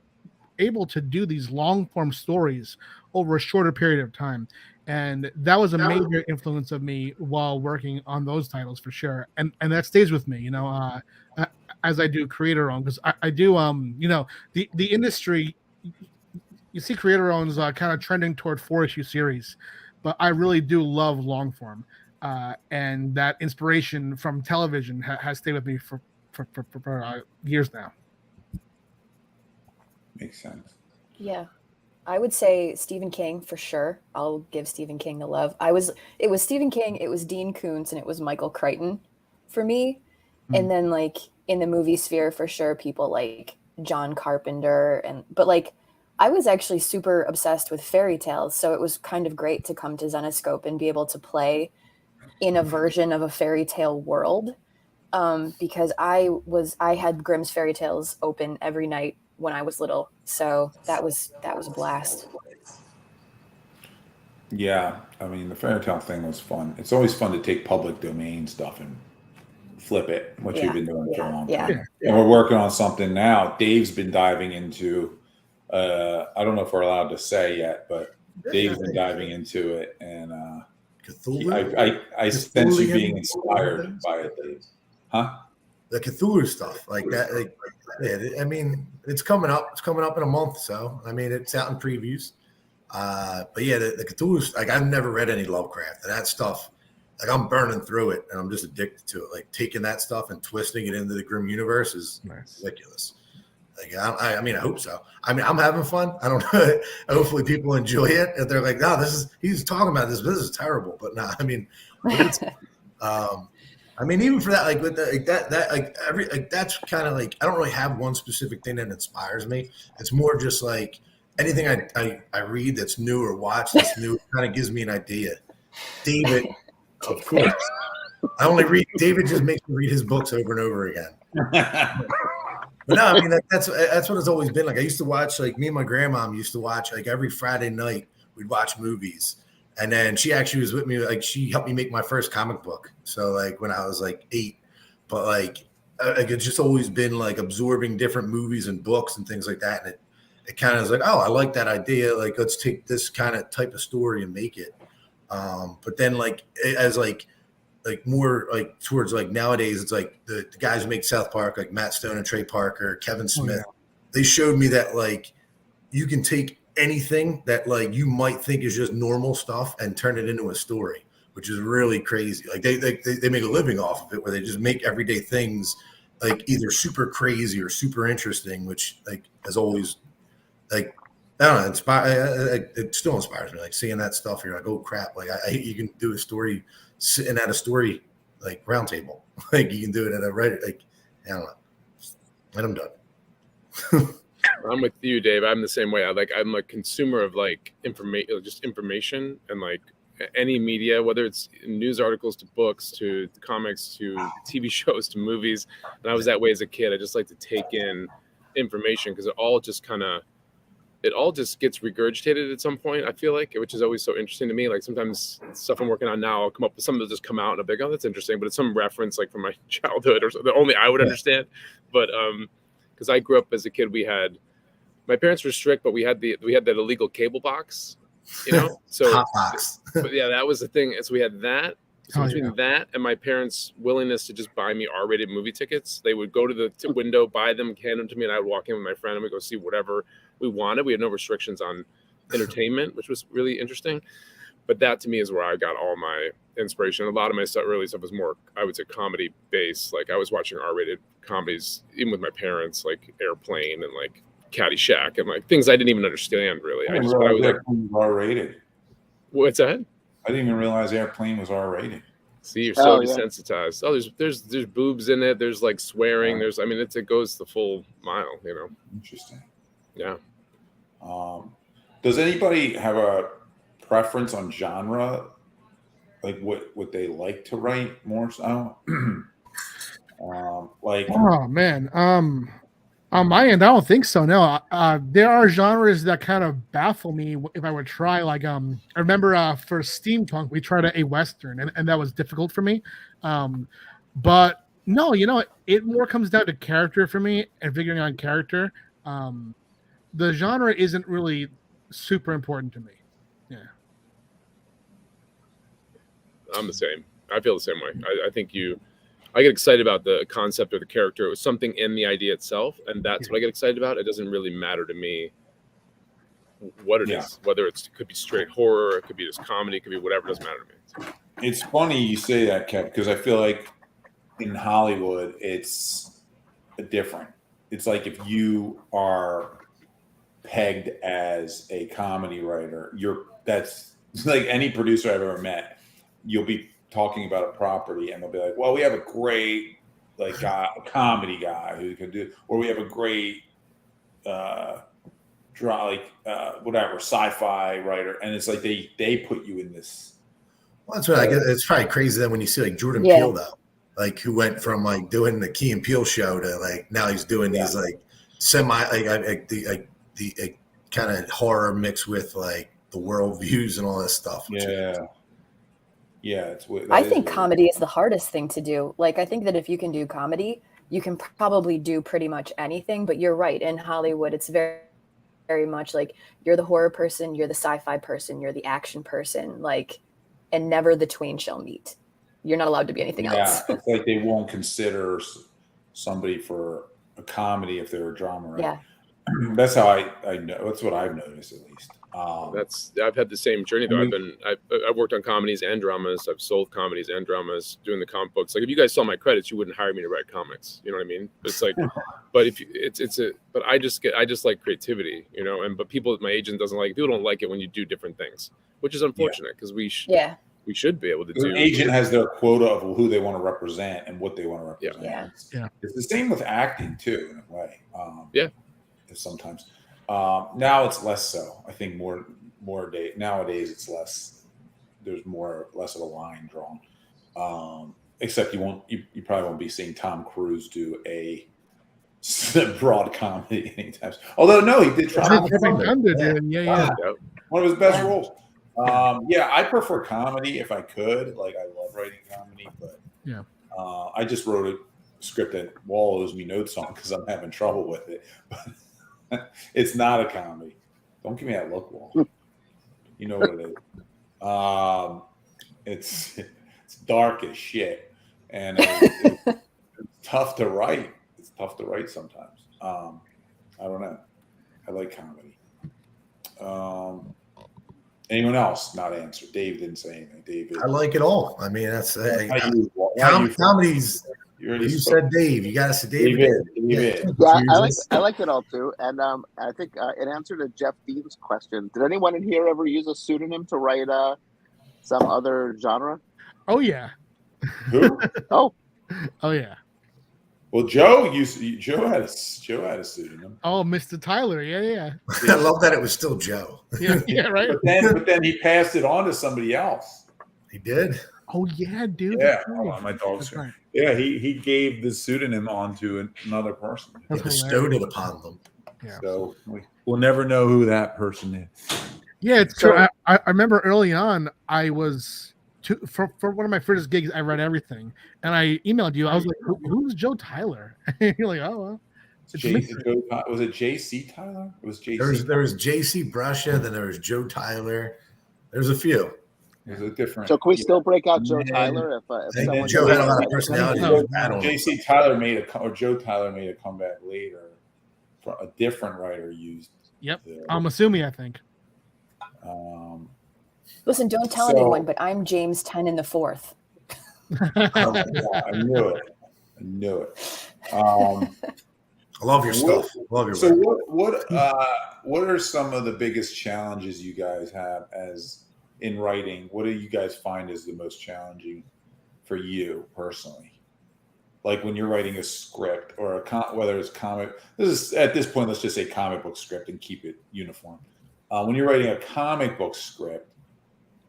able to do these long form stories over a shorter period of time. And that was a major influence of me while working on those titles for sure. And that stays with me, as I do creator owned, because I do, the industry, you see creator owns kind of trending toward 4-issue series, but I really do love long form. And that inspiration from television has stayed with me for years now. Makes sense. Yeah. I would say Stephen King for sure. I'll give Stephen King the love. It was Stephen King, it was Dean Koontz, and it was Michael Crichton for me. And then like in the movie sphere for sure, people like John Carpenter but like I was actually super obsessed with fairy tales. So it was kind of great to come to Zenescope and be able to play in a version of a fairy tale world. Because I had Grimm's fairy tales open every night when I was little. So that was a blast. Yeah. I mean, the fairy tale thing was fun. It's always fun to take public domain stuff and flip it, which you've been doing for a long time. And we're working on something now. Dave's been diving into, I don't know if we're allowed to say yet, but Dave's been diving into it. And I sense you being inspired by it, Dave. Huh? The Cthulhu stuff, like that. Like, I mean, it's coming up. It's coming up in a month, so I mean, it's out in previews. But yeah, the Cthulhu, like I've never read any Lovecraft, and that stuff, like I'm burning through it, and I'm just addicted to it. Like taking that stuff and twisting it into the Grimm universe is ridiculous. Like I mean, I hope so. I mean, I'm having fun. I don't know. Hopefully, people enjoy it. If they're like, no, he's talking about this. This is terrible. But no, I mean, I mean, even for that, like with that's kind of like I don't really have one specific thing that inspires me. It's more just like anything I read that's new or watch that's new kind of gives me an idea. David, of course, I only read. David just makes me read his books over and over again. But no, I mean that's what it's always been. Like I used to watch, like me and my grandmom used to watch, like every Friday night we'd watch movies. And then she actually was with me, like she helped me make my first comic book. So like when I was like 8, but like it's just always been like absorbing different movies and books and things like that. And it kind of is like, oh, I like that idea. Like let's take this kind of type of story and make it. But then like as like more like towards like nowadays, it's like the guys who make South Park, like Matt Stone and Trey Parker, Kevin Smith, they showed me that like you can take anything that like you might think is just normal stuff and turn it into a story, which is really crazy. Like they make a living off of it, where they just make everyday things like either super crazy or super interesting, which like has always like I don't know, it still inspires me. Like seeing that stuff, you're like, oh crap! Like you can do a story sitting at a story like Roundtable, like you can do it at a Reddit. Like I don't know, and I'm done. I'm with you, Dave. I'm the same way. I'm a consumer of like information and like any media, whether it's news articles to books to comics to TV shows to movies. And I was that way as a kid. I just like to take in information because it all just gets regurgitated at some point, I feel like, which is always so interesting to me. Like sometimes stuff I'm working on now, I'll come up with something that'll just come out and I'll be like, oh, that's interesting. But it's some reference like from my childhood or something that only I would understand. But because I grew up as a kid, my parents were strict, but we had that illegal cable box, you know? So Hot box. but yeah, that was the thing. So we had that. So between that and my parents' willingness to just buy me R-rated movie tickets, they would go to the window, buy them, hand them to me, and I would walk in with my friend and we'd go see whatever we wanted. We had no restrictions on entertainment, which was really interesting. But that to me is where I got all my inspiration. A lot of my early stuff was more, I would say, comedy based. Like I was watching R-rated comedies, even with my parents, like Airplane and like Caddyshack and like things I didn't even understand really. I was like, R-rated. What's that? I didn't even realize Airplane was R-rated. See, you're so desensitized. Oh, there's boobs in it. There's like swearing. There's, I mean, it goes the full mile. You know. Interesting. Yeah. Does anybody have a preference on genre, like what they like to write more so? Like. Oh man. On my end, I don't think so. No, there are genres that kind of baffle me if I would try. Like, I remember for steampunk, we tried a Western, and that was difficult for me. But no, it more comes down to character for me and figuring out character. The genre isn't really super important to me. Yeah. I'm the same. I feel the same way. I think I get excited about the concept or the character. It was something in the idea itself, and that's what I get excited about. It doesn't really matter to me what it is, whether it could be straight horror, it could be just comedy, it could be whatever. It doesn't matter to me. It's funny you say that, Kev, because I feel like in Hollywood, it's different. It's like if you are pegged as a comedy writer, that's like any producer I've ever met. You'll be talking about a property and they'll be like, well, we have a great a comedy guy who can do, or we have a great whatever sci-fi writer, and it's like they put you in this. Well, that's what I guess. It's probably crazy that when you see like Jordan Peele though, like who went from like doing the Key and Peele show to like now he's doing these like semi the kind of horror mixed with like the world views and all this stuff. Yeah, I think comedy is the hardest thing to do. Like, I think that if you can do comedy, you can probably do pretty much anything. But you're right. In Hollywood, it's very, very much like you're the horror person, you're the sci-fi person, you're the action person, like, and never the twain shall meet. You're not allowed to be anything else. It's like they won't consider somebody for a comedy if they're a drama writer. Yeah. That's how I know. That's what I've noticed, at least. I've had the same journey though. I've worked on comedies and dramas. I've sold comedies and dramas, doing the comic books. Like if you guys saw my credits, you wouldn't hire me to write comics. You know what I mean? It's like, but but I just like creativity, but my agent doesn't like, people don't like it when you do different things, which is unfortunate because we should be able to do. The agent has their quota of who they want to represent and what they want to represent. Yeah. It's the same with acting too, in a way. Sometimes. Now it's less so. I think nowadays it's less. There's less of a line drawn. Except you probably won't be seeing Tom Cruise do a broad comedy anytime. Although no, he did try. One of his best roles. I prefer comedy if I could. Like I love writing comedy, but I just wrote a script that Wall owes me notes on because I'm having trouble with it. It's not a comedy. Don't give me that look, Wall. You know what it is. It's dark as shit, and it's tough to write. It's tough to write sometimes. I don't know. I like comedy. Anyone else not answer? Dave didn't say anything. David, I like it all. I mean, that's comedy's. You already You spoke. said Dave. You got to say Dave. David. Yeah, I like it all too. And I think in answer to Jeff Dean's question, did anyone in here ever use a pseudonym to write some other genre? Oh yeah. Who? Oh, Oh yeah. Well, Joe had a pseudonym. Oh, Mr. Tyler. Yeah. I love that it was still Joe. Yeah. Right. But then he passed it on to somebody else. He did. Oh yeah, dude. Yeah, that's hold right. on, my dog's That's right. Yeah, he gave the pseudonym on to another person. He That's bestowed hilarious. it upon them. Yeah. So we'll never know who that person is. Yeah, it's true. I remember early on, I was for one of my first gigs, I read everything, and I emailed you. I was like, "Who's Joe Tyler?" And you're like, "Oh, well, it's Was it J.C. Tyler? It was J.C. There was J.C. Brusha, then there was Joe Tyler. There's a few. It was a different. so can we still break out Joe Tyler if I think someone Joe had a lot of personality. J.C. Tyler or Joe Tyler made a comeback later. A different writer used. Yep. I'm assuming. I think. Listen, don't tell anyone, but I'm James 10 in the 4th. I knew it. I love your stuff. Love your So work. what are some of the biggest challenges you guys have as in writing? What do you guys find is the most challenging for you personally? Like when you're writing a script or whether it's comic. At this point, let's just say comic book script and keep it uniform. When you're writing a comic book script,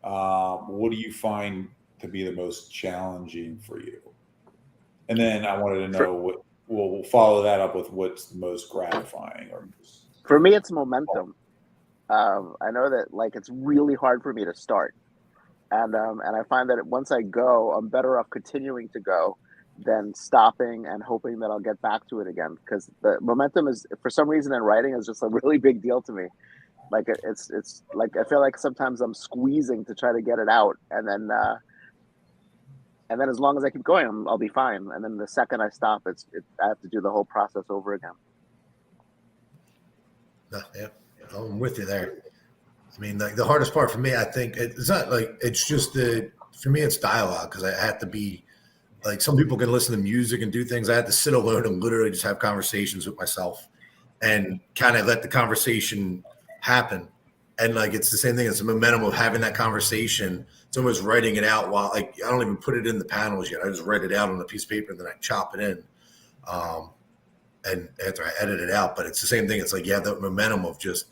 what do you find to be the most challenging for you? And then I wanted to know what. We'll follow that up with what's the most gratifying. For me, it's momentum. I know that it's really hard for me to start, and I find that once I go, I'm better off continuing to go than stopping and hoping that I'll get back to it again. Because the momentum is, for some reason, in writing is just a really big deal to me. Like it's like I feel like sometimes I'm squeezing to try to get it out, and then as long as I keep going, I'll be fine. And then the second I stop, I have to do the whole process over again. Yeah, I'm with you there. I mean, the hardest part for me, I think, it's not it's just for me, it's dialogue, because I have to be some people can listen to music and do things. I have to sit alone and literally just have conversations with myself and kind of let the conversation happen. And it's the same thing. It's the momentum of having that conversation. It's almost writing it out while I don't even put it in the panels yet. I just write it out on a piece of paper and then I chop it in. And after I edit it out, but it's the same thing. It's the momentum of just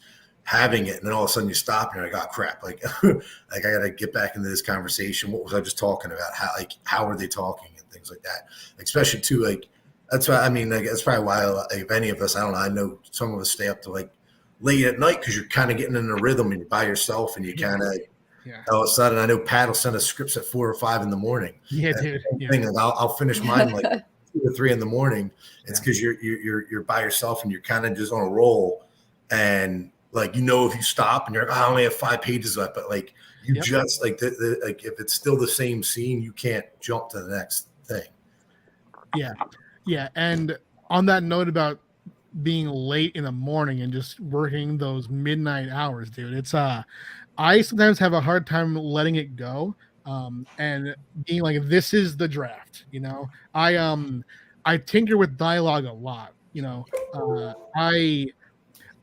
having it. And then all of a sudden you stop and you're like, oh crap. I got to get back into this conversation. What was I just talking about? How are they talking and things like that? Especially too, that's why, that's probably why if any of us, I don't know, I know some of us stay up to late at night because you're kind of getting in a rhythm and you're by yourself and you kind of all of a sudden. I know Pat will send us scripts at 4 or 5 in the morning. Yeah, dude. Thing, I'll finish mine 2 or 3 in the morning. It's because you're by yourself and you're kind of just on a roll, and if you stop and you're like, I only have 5 pages left, but just if it's still the same scene, you can't jump to the next thing. Yeah. And on that note about being late in the morning and just working those midnight hours, dude, it's I sometimes have a hard time letting it go and being this is the draft, I tinker with dialogue a lot,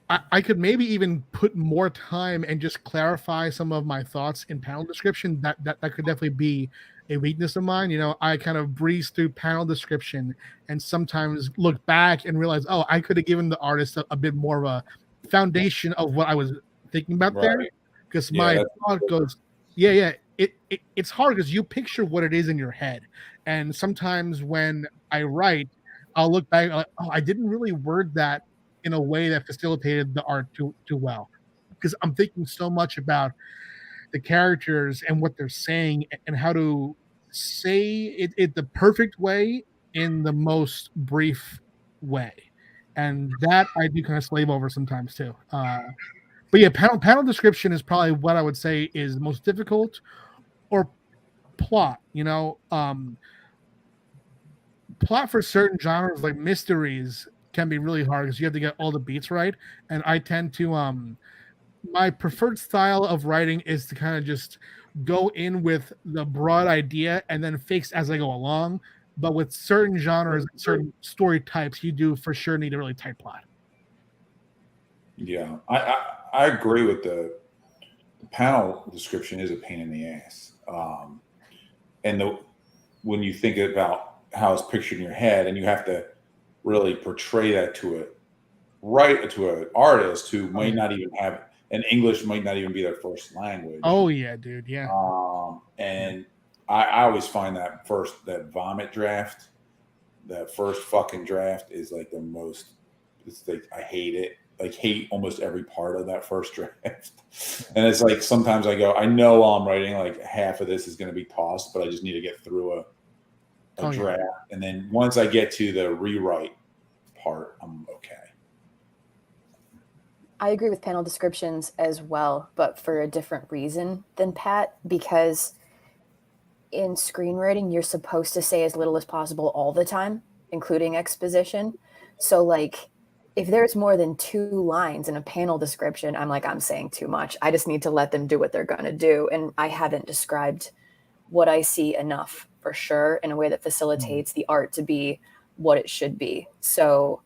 I could maybe even put more time and just clarify some of my thoughts in panel description. That could definitely be a weakness of mine. I kind of breeze through panel description and sometimes look back and realize, oh, I could have given the artist a bit more of a foundation of what I was thinking about there. Because my thought goes, it's hard because you picture what it is in your head. And sometimes when I write, I'll look back, I didn't really word that in a way that facilitated the art too well. Because I'm thinking so much about the characters and what they're saying and how to say it the perfect way in the most brief way. And that I do kind of slave over sometimes too. But yeah, panel description is probably what I would say is most difficult, or plot. Plot for certain genres like mysteries can be really hard because you have to get all the beats right. And I tend to my preferred style of writing is to kind of just go in with the broad idea and then fix as I go along. but with certain genres, certain story types, you do for sure need a really tight plot. Yeah, I agree with the panel description is a pain in the ass. And when you think about how it's pictured in your head, and you have to really portray that to an artist who might not even have, and English might not even be their first language. Oh yeah, dude, yeah. And I always find that vomit draft, that first fucking draft is like the most. It's like I hate it. Like hate almost every part of that first draft. And it's like sometimes I go, I know while I'm writing, like half of this is going to be tossed, but I just need to get through a draft. And then once I get to the rewrite part, I'm okay. I agree with panel descriptions as well, but for a different reason than Pat, because in screenwriting, you're supposed to say as little as possible all the time, including exposition. So like, if there's more than 2 lines in a panel description, I'm saying too much. I just need to let them do what they're going to do. And I haven't described what I see enough for sure in a way that facilitates the art to be what it should be. So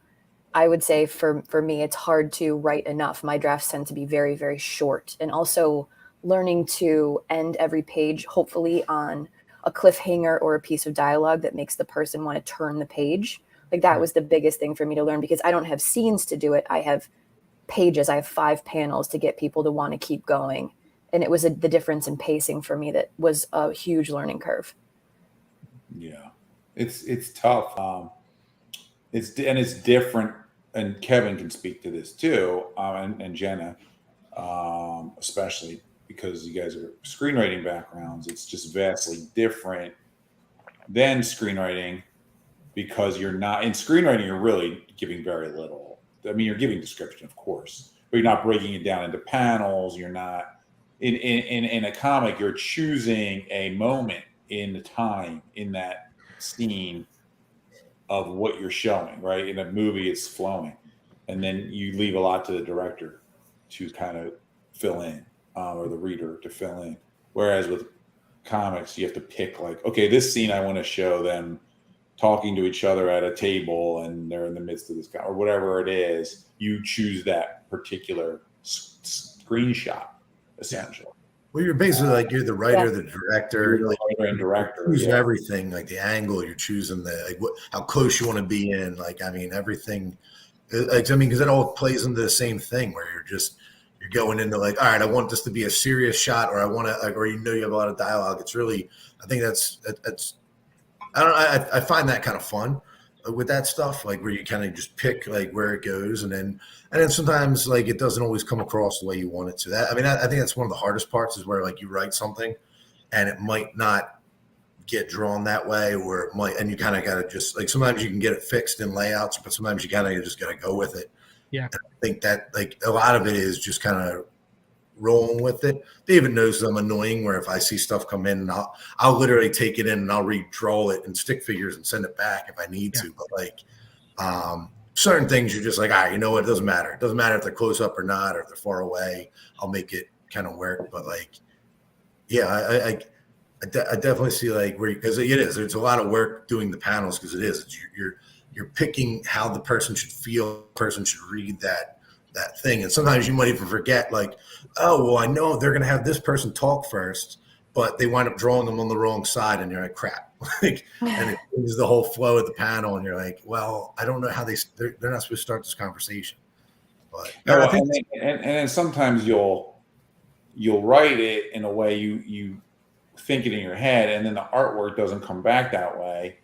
I would say for me, it's hard to write enough. My drafts tend to be very, very short. And also learning to end every page, hopefully on a cliffhanger or a piece of dialogue that makes the person want to turn the page. Like that was the biggest thing for me to learn, because I don't have scenes to do it. I have pages. I have 5 panels to get people to want to keep going. And it was the difference in pacing for me that was a huge learning curve. Yeah, it's tough. It's different, and Kevin can speak to this too, and Jenna, especially because you guys are screenwriting backgrounds. It's just vastly different than screenwriting, because you're not in screenwriting. You're really giving very little. I mean, you're giving description, of course, but you're not breaking it down into panels. You're not in a comic. You're choosing a moment in the time in that scene of what you're showing, right? In a movie, it's flowing. And then you leave a lot to the director to kind of fill in, or the reader to fill in. Whereas with comics, you have to pick like, okay, this scene, I want to show them talking to each other at a table and they're in the midst of this, or whatever it is. You choose that particular screenshot, essentially. Well, you're basically like you're the writer, the director, You're the writer and director. Choose everything, like the angle you're choosing, how close you want to be in. Like, I mean, everything. Because it all plays into the same thing where you're going into like, all right, I want this to be a serious shot, or I want to, like, or you have a lot of dialogue. It's really, I think that's I don't know. I find that kind of fun with that stuff, like where you kind of just pick like where it goes, and then sometimes like it doesn't always come across the way you want it to. I think that's one of the hardest parts, is where like you write something and it might not get drawn that way, or it might, and you kind of got to just like, sometimes you can get it fixed in layouts, but sometimes you kind of just got to go with it. Yeah, and I think that like a lot of it is just kind of rolling with it. David knows I'm annoying, where if I see stuff come in, and I'll literally take it in and I'll redraw it in stick figures and send it back if I need to. But like certain things, you're just like, all right, you know what? It doesn't matter. It doesn't matter if they're close up or not, or if they're far away. I'll make it kind of work. But like, yeah, I definitely see like where, because there's a lot of work doing the panels, because you're picking how the person should feel, the person should read that thing. And sometimes you might even forget, like, oh, well, I know they're going to have this person talk first, but they wind up drawing them on the wrong side, and you're like, crap. Like, and it changes the whole flow of the panel, and you're like, well, I don't know how they're not supposed to start this conversation. But no, and then sometimes you'll write it in a way you think it in your head, and then the artwork doesn't come back that way.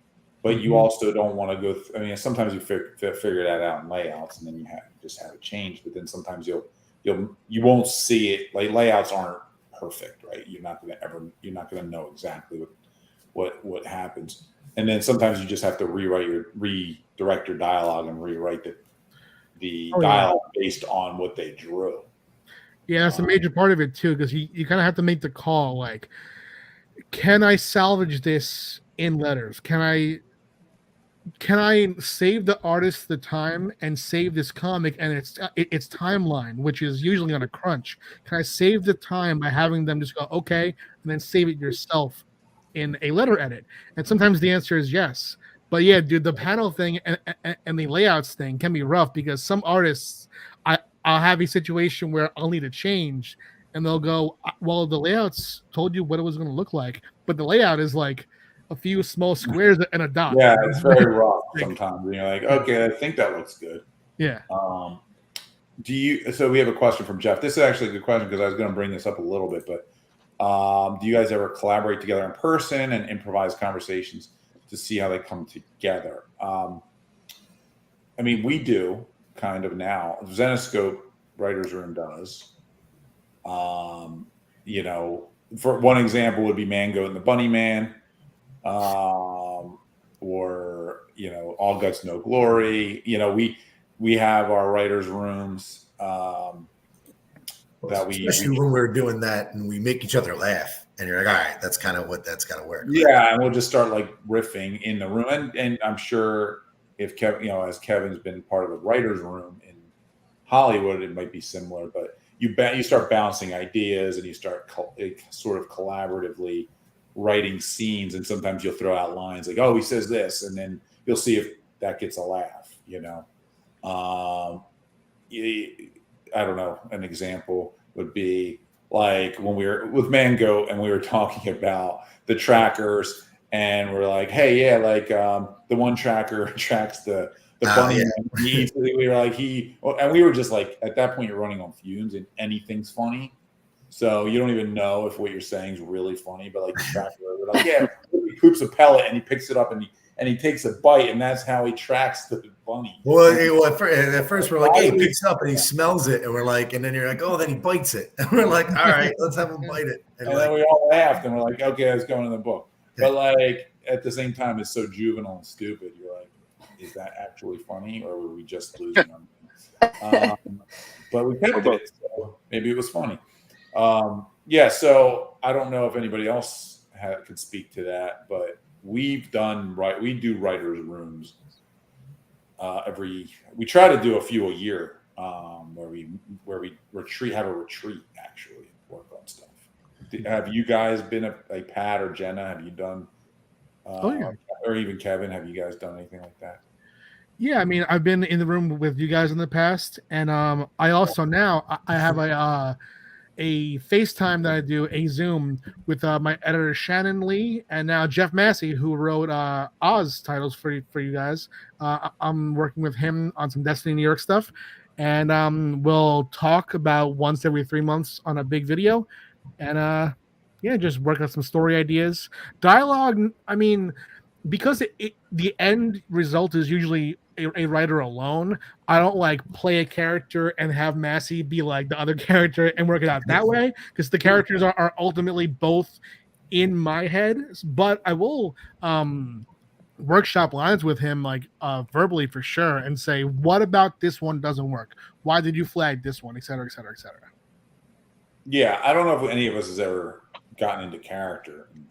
But you also don't want to go. I mean, sometimes you figure that out in layouts, and then you just have it changed. But then sometimes you won't see it. Like, layouts aren't perfect, right? You're not going to know exactly what happens. And then sometimes you just have to redirect your dialogue and rewrite the dialogue based on what they drew. Yeah, that's a major part of it too, because you kind of have to make the call. Like, can I salvage this in letters? Can I save the artist the time and save this comic and its timeline, which is usually on a crunch? Can I save the time by having them just go, okay, and then save it yourself in a letter edit? And sometimes the answer is yes. But yeah, dude, the panel thing and the layouts thing can be rough because some artists, I'll have a situation where I'll need a change, and they'll go, well, the layouts told you what it was going to look like, but the layout is like a few small squares and a dot. Yeah, it's very rough sometimes. And you're like, okay, I think that looks good. Yeah. So we have a question from Jeff. This is actually a good question because I was going to bring this up a little bit, but do you guys ever collaborate together in person and improvise conversations to see how they come together? I mean, we do kind of now. Zenescope Writers Room does. You know, for one example would be Mango and the Bunny Man, or you know, All Guts No Glory. You know, we have our writers' rooms that especially when we're doing that and we make each other laugh, and you're like, all right, that's kind of what that's got to work. Yeah, and we'll just start like riffing in the room, and I'm sure if Kevin, you know, as Kevin's been part of the writers' room in Hollywood, it might be similar, but you start bouncing ideas and you start sort of collaboratively writing scenes, and sometimes you'll throw out lines like, oh, he says this, and then you'll see if that gets a laugh, you know. I don't know, an example would be like when we were with Mango and we were talking about the trackers, and we're like, hey, yeah, like the one tracker tracks the bunny. Yeah. We were like, and we were just like, at that point, you're running on fumes and anything's funny. So you don't even know if what you're saying is really funny, but like the tracker, we're like, yeah, he poops a pellet and he picks it up and he takes a bite, and that's how he tracks the bunny. Well, at first we're like, hey, he picks it up and he smells it, and we're like, and then you're like, oh, then he bites it, and we're like, all right, let's have him bite it. And then we all laughed, and we're like, okay, that's going in the book. But like at the same time, it's so juvenile and stupid. You're like, is that actually funny, or were we just losing them? But we kept it, so maybe it was funny. Yeah, so I don't know if anybody else could speak to that, but we do writers' rooms we try to do a few a year, where we have a retreat actually, work on stuff. Have you guys been like Pat or Jenna? Have you done? Or even Kevin, have you guys done anything like that? Yeah, I mean, I've been in the room with you guys in the past, and I also now I have a FaceTime that I do, a Zoom with my editor Shannon Lee, and now Jeff Massey, who wrote Oz titles for you guys. I'm working with him on some Destiny New York stuff, and we'll talk about once every 3 months on a big video, and yeah, just work on some story ideas. Dialogue, I mean, because the end result is usually a writer alone, I don't like play a character and have Massey be like the other character and work it out that way, because the characters are ultimately both in my head. But I will workshop lines with him, like verbally for sure, and say, what about this one doesn't work? Why did you flag this one, et cetera, et cetera, et cetera. Yeah, I don't know if any of us has ever gotten into character and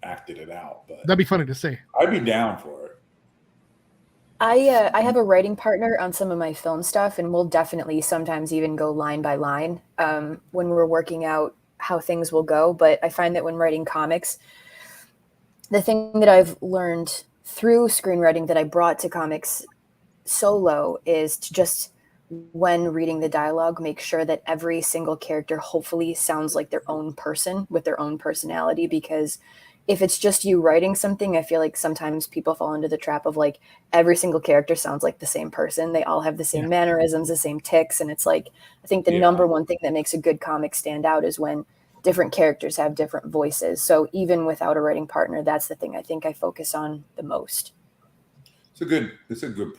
acted it out, but that'd be funny to see. I'd be down for it. I have a writing partner on some of my film stuff, and we'll definitely sometimes even go line by line when we're working out how things will go. But I find that when writing comics, the thing that I've learned through screenwriting that I brought to comics solo is to just, when reading the dialogue, make sure that every single character hopefully sounds like their own person with their own personality, because if it's just you writing something, I feel like sometimes people fall into the trap of like every single character sounds like the same person. They all have the same mannerisms, the same tics. And it's like, I think the number one thing that makes a good comic stand out is when different characters have different voices. So even without a writing partner, that's the thing I think I focus on the most. It's a good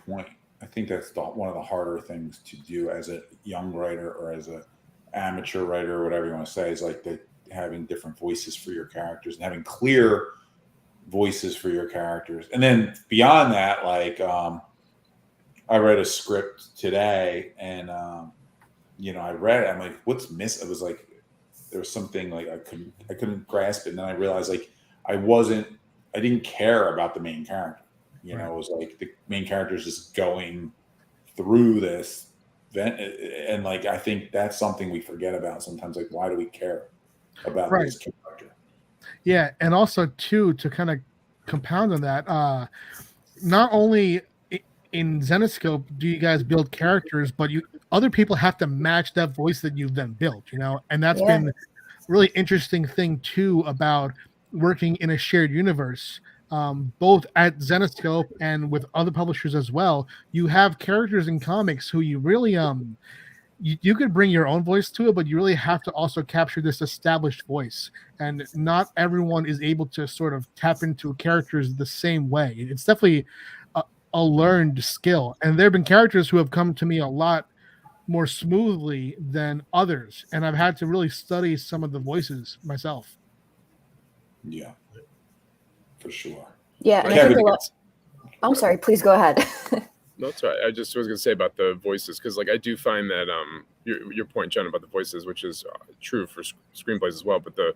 point. I think that's one of the harder things to do as a young writer or as an amateur writer or whatever you want to say, is like having different voices for your characters and having clear voices for your characters. And then beyond that, like I read a script today, and I read it, I'm like, what's missing? It was like there was something like I couldn't grasp it, and then I realized like I didn't care about the main character. It was like the main character is just going through this event, and like I think that's something we forget about sometimes. Like, why do we care about this character? Yeah, and also too, to kind of compound on that, not only in Zenescope do you guys build characters, but other people have to match that voice that you've then built, and that's Yeah. been a really interesting thing too about working in a shared universe, both at Zenescope and with other publishers as well. You have characters in comics who you really you could bring your own voice to it, but you really have to also capture this established voice. And not everyone is able to sort of tap into characters the same way. It's definitely a learned skill. And there have been characters who have come to me a lot more smoothly than others. And I've had to really study some of the voices myself. Yeah, for sure. Yeah, and I Kevin, think a lot. I'm sorry, please go ahead. No, that's right. I just was going to say about the voices, because like I do find that your point, Jen, about the voices, which is true for screenplays as well, but the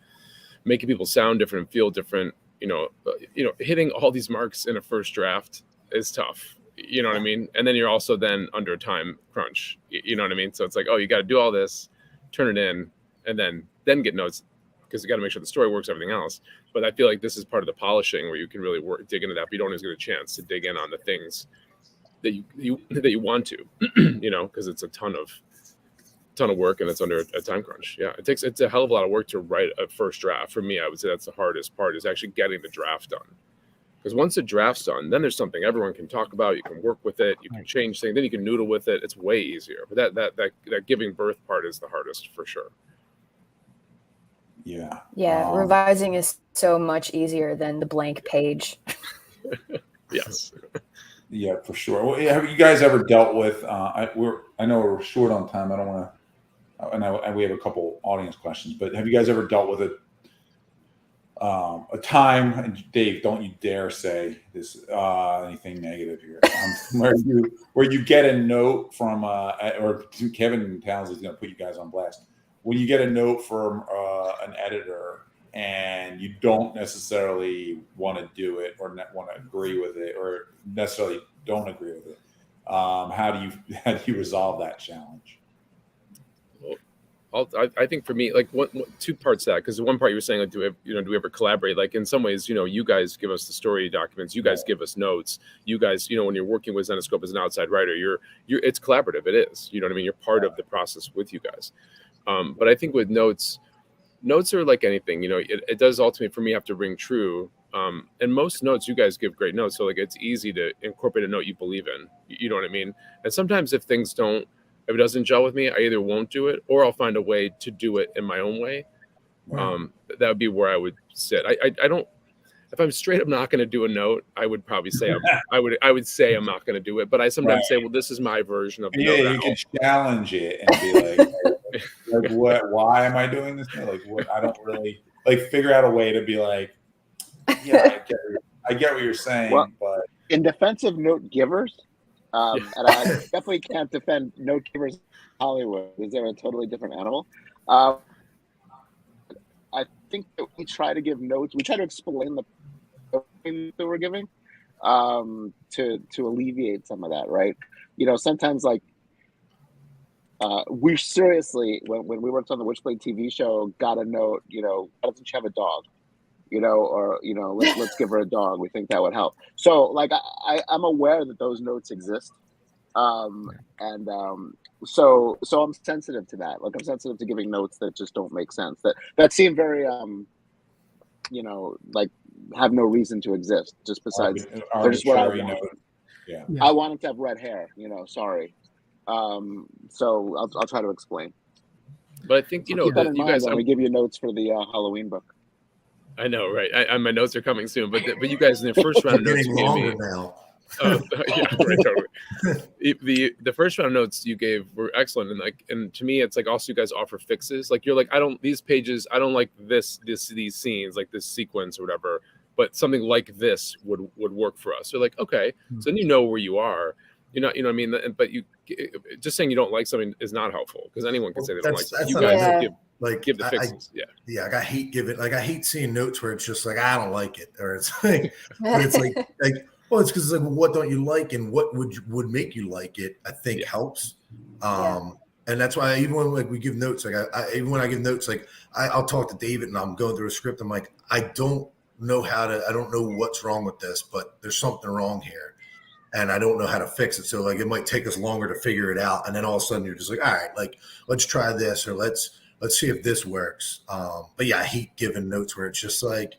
making people sound different and feel different, hitting all these marks in a first draft is tough. You know what I mean? And then you're also then under a time crunch. You know what I mean? So it's like, oh, you got to do all this, turn it in, and then get notes, because you got to make sure the story works, everything else. But I feel like this is part of the polishing where you can really dig into that, but you don't always get a chance to dig in on the things that you want to, because it's a ton of work and it's under a time crunch. Yeah, it's a hell of a lot of work to write a first draft. For me, I would say that's the hardest part, is actually getting the draft done. Because once the draft's done, then there's something everyone can talk about. You can work with it. You can change things. Then you can noodle with it. It's way easier. But that giving birth part is the hardest for sure. Yeah. Yeah, revising is so much easier than the blank page. Yes. Yeah, for sure. Well, have you guys ever dealt with? I know we're short on time. I don't want to. And we have a couple audience questions, but have you guys ever dealt with a time? And Dave, don't you dare say this anything negative here. Where you get a note from, or Kevin Townsley is going to put you guys on blast. When you get a note from an editor and you don't necessarily want to do it or want to agree with it, or necessarily don't agree with it, how do you resolve that challenge? Well, I think for me, like two parts to that, because the one part you were saying, like, do we ever collaborate? Like in some ways, you guys give us the story documents, you guys give us notes, you guys, when you're working with Zenescope as an outside writer, it's collaborative. It is, you know what I mean? You're part of the process with you guys. But I think with notes are like anything, it does ultimately for me have to ring true. And most notes, you guys give great notes. So like, it's easy to incorporate a note you believe in, you know what I mean? And sometimes if it doesn't gel with me, I either won't do it or I'll find a way to do it in my own way. Right. That would be where I would sit. I don't, if I'm straight up not going to do a note, I would probably say I would say I'm not going to do it. But I sometimes say, well, this is my version of the note. You can challenge it and be like, what? Why am I doing this? Like, what? I don't really figure out a way to be like, yeah, I get what you're saying, but in defense of note givers, and I definitely can't defend note givers in Hollywood because they're a totally different animal. I think that we try to give notes. We try to explain the thing that we're giving to alleviate some of that, right? Sometimes we seriously, when we worked on the Witchblade TV show, got a note, why doesn't she have a dog? Or let's give her a dog. We think that would help. So I'm aware that those notes exist. So I'm sensitive to that. I'm sensitive to giving notes that just don't make sense. That seem very have no reason to exist just besides they're just what I want. Yeah. I want him to have red hair, sorry. So I'll try to explain. But I think keep that in mind when we give you notes for the Halloween book. I know, right? My notes are coming soon, but you guys in the first round of notes you gave me. Now. Yeah, right, totally. The first round of notes you gave were excellent, and to me, it's also you guys offer fixes. You're like, these pages, I don't like these scenes, like this sequence or whatever, but something like this would work for us. So okay, so then where you are. You know what I mean? But you just saying you don't like something is not helpful because anyone can say they don't like something. You guys give the fixes. I hate seeing notes where it's just I don't like it, or it's but it's it's because what don't you like and what would make you like it? I think helps. And And that's why even when like we give notes, like even when I give notes, like I'll talk to David and I'm going through a script. I'm like, I don't know what's wrong with this, but there's something wrong here. And I don't know how to fix it. So like, it might take us longer to figure it out. And then all of a sudden you're just like, all right, like, let's try this, or let's see if this works. But yeah, I hate giving notes where it's just like,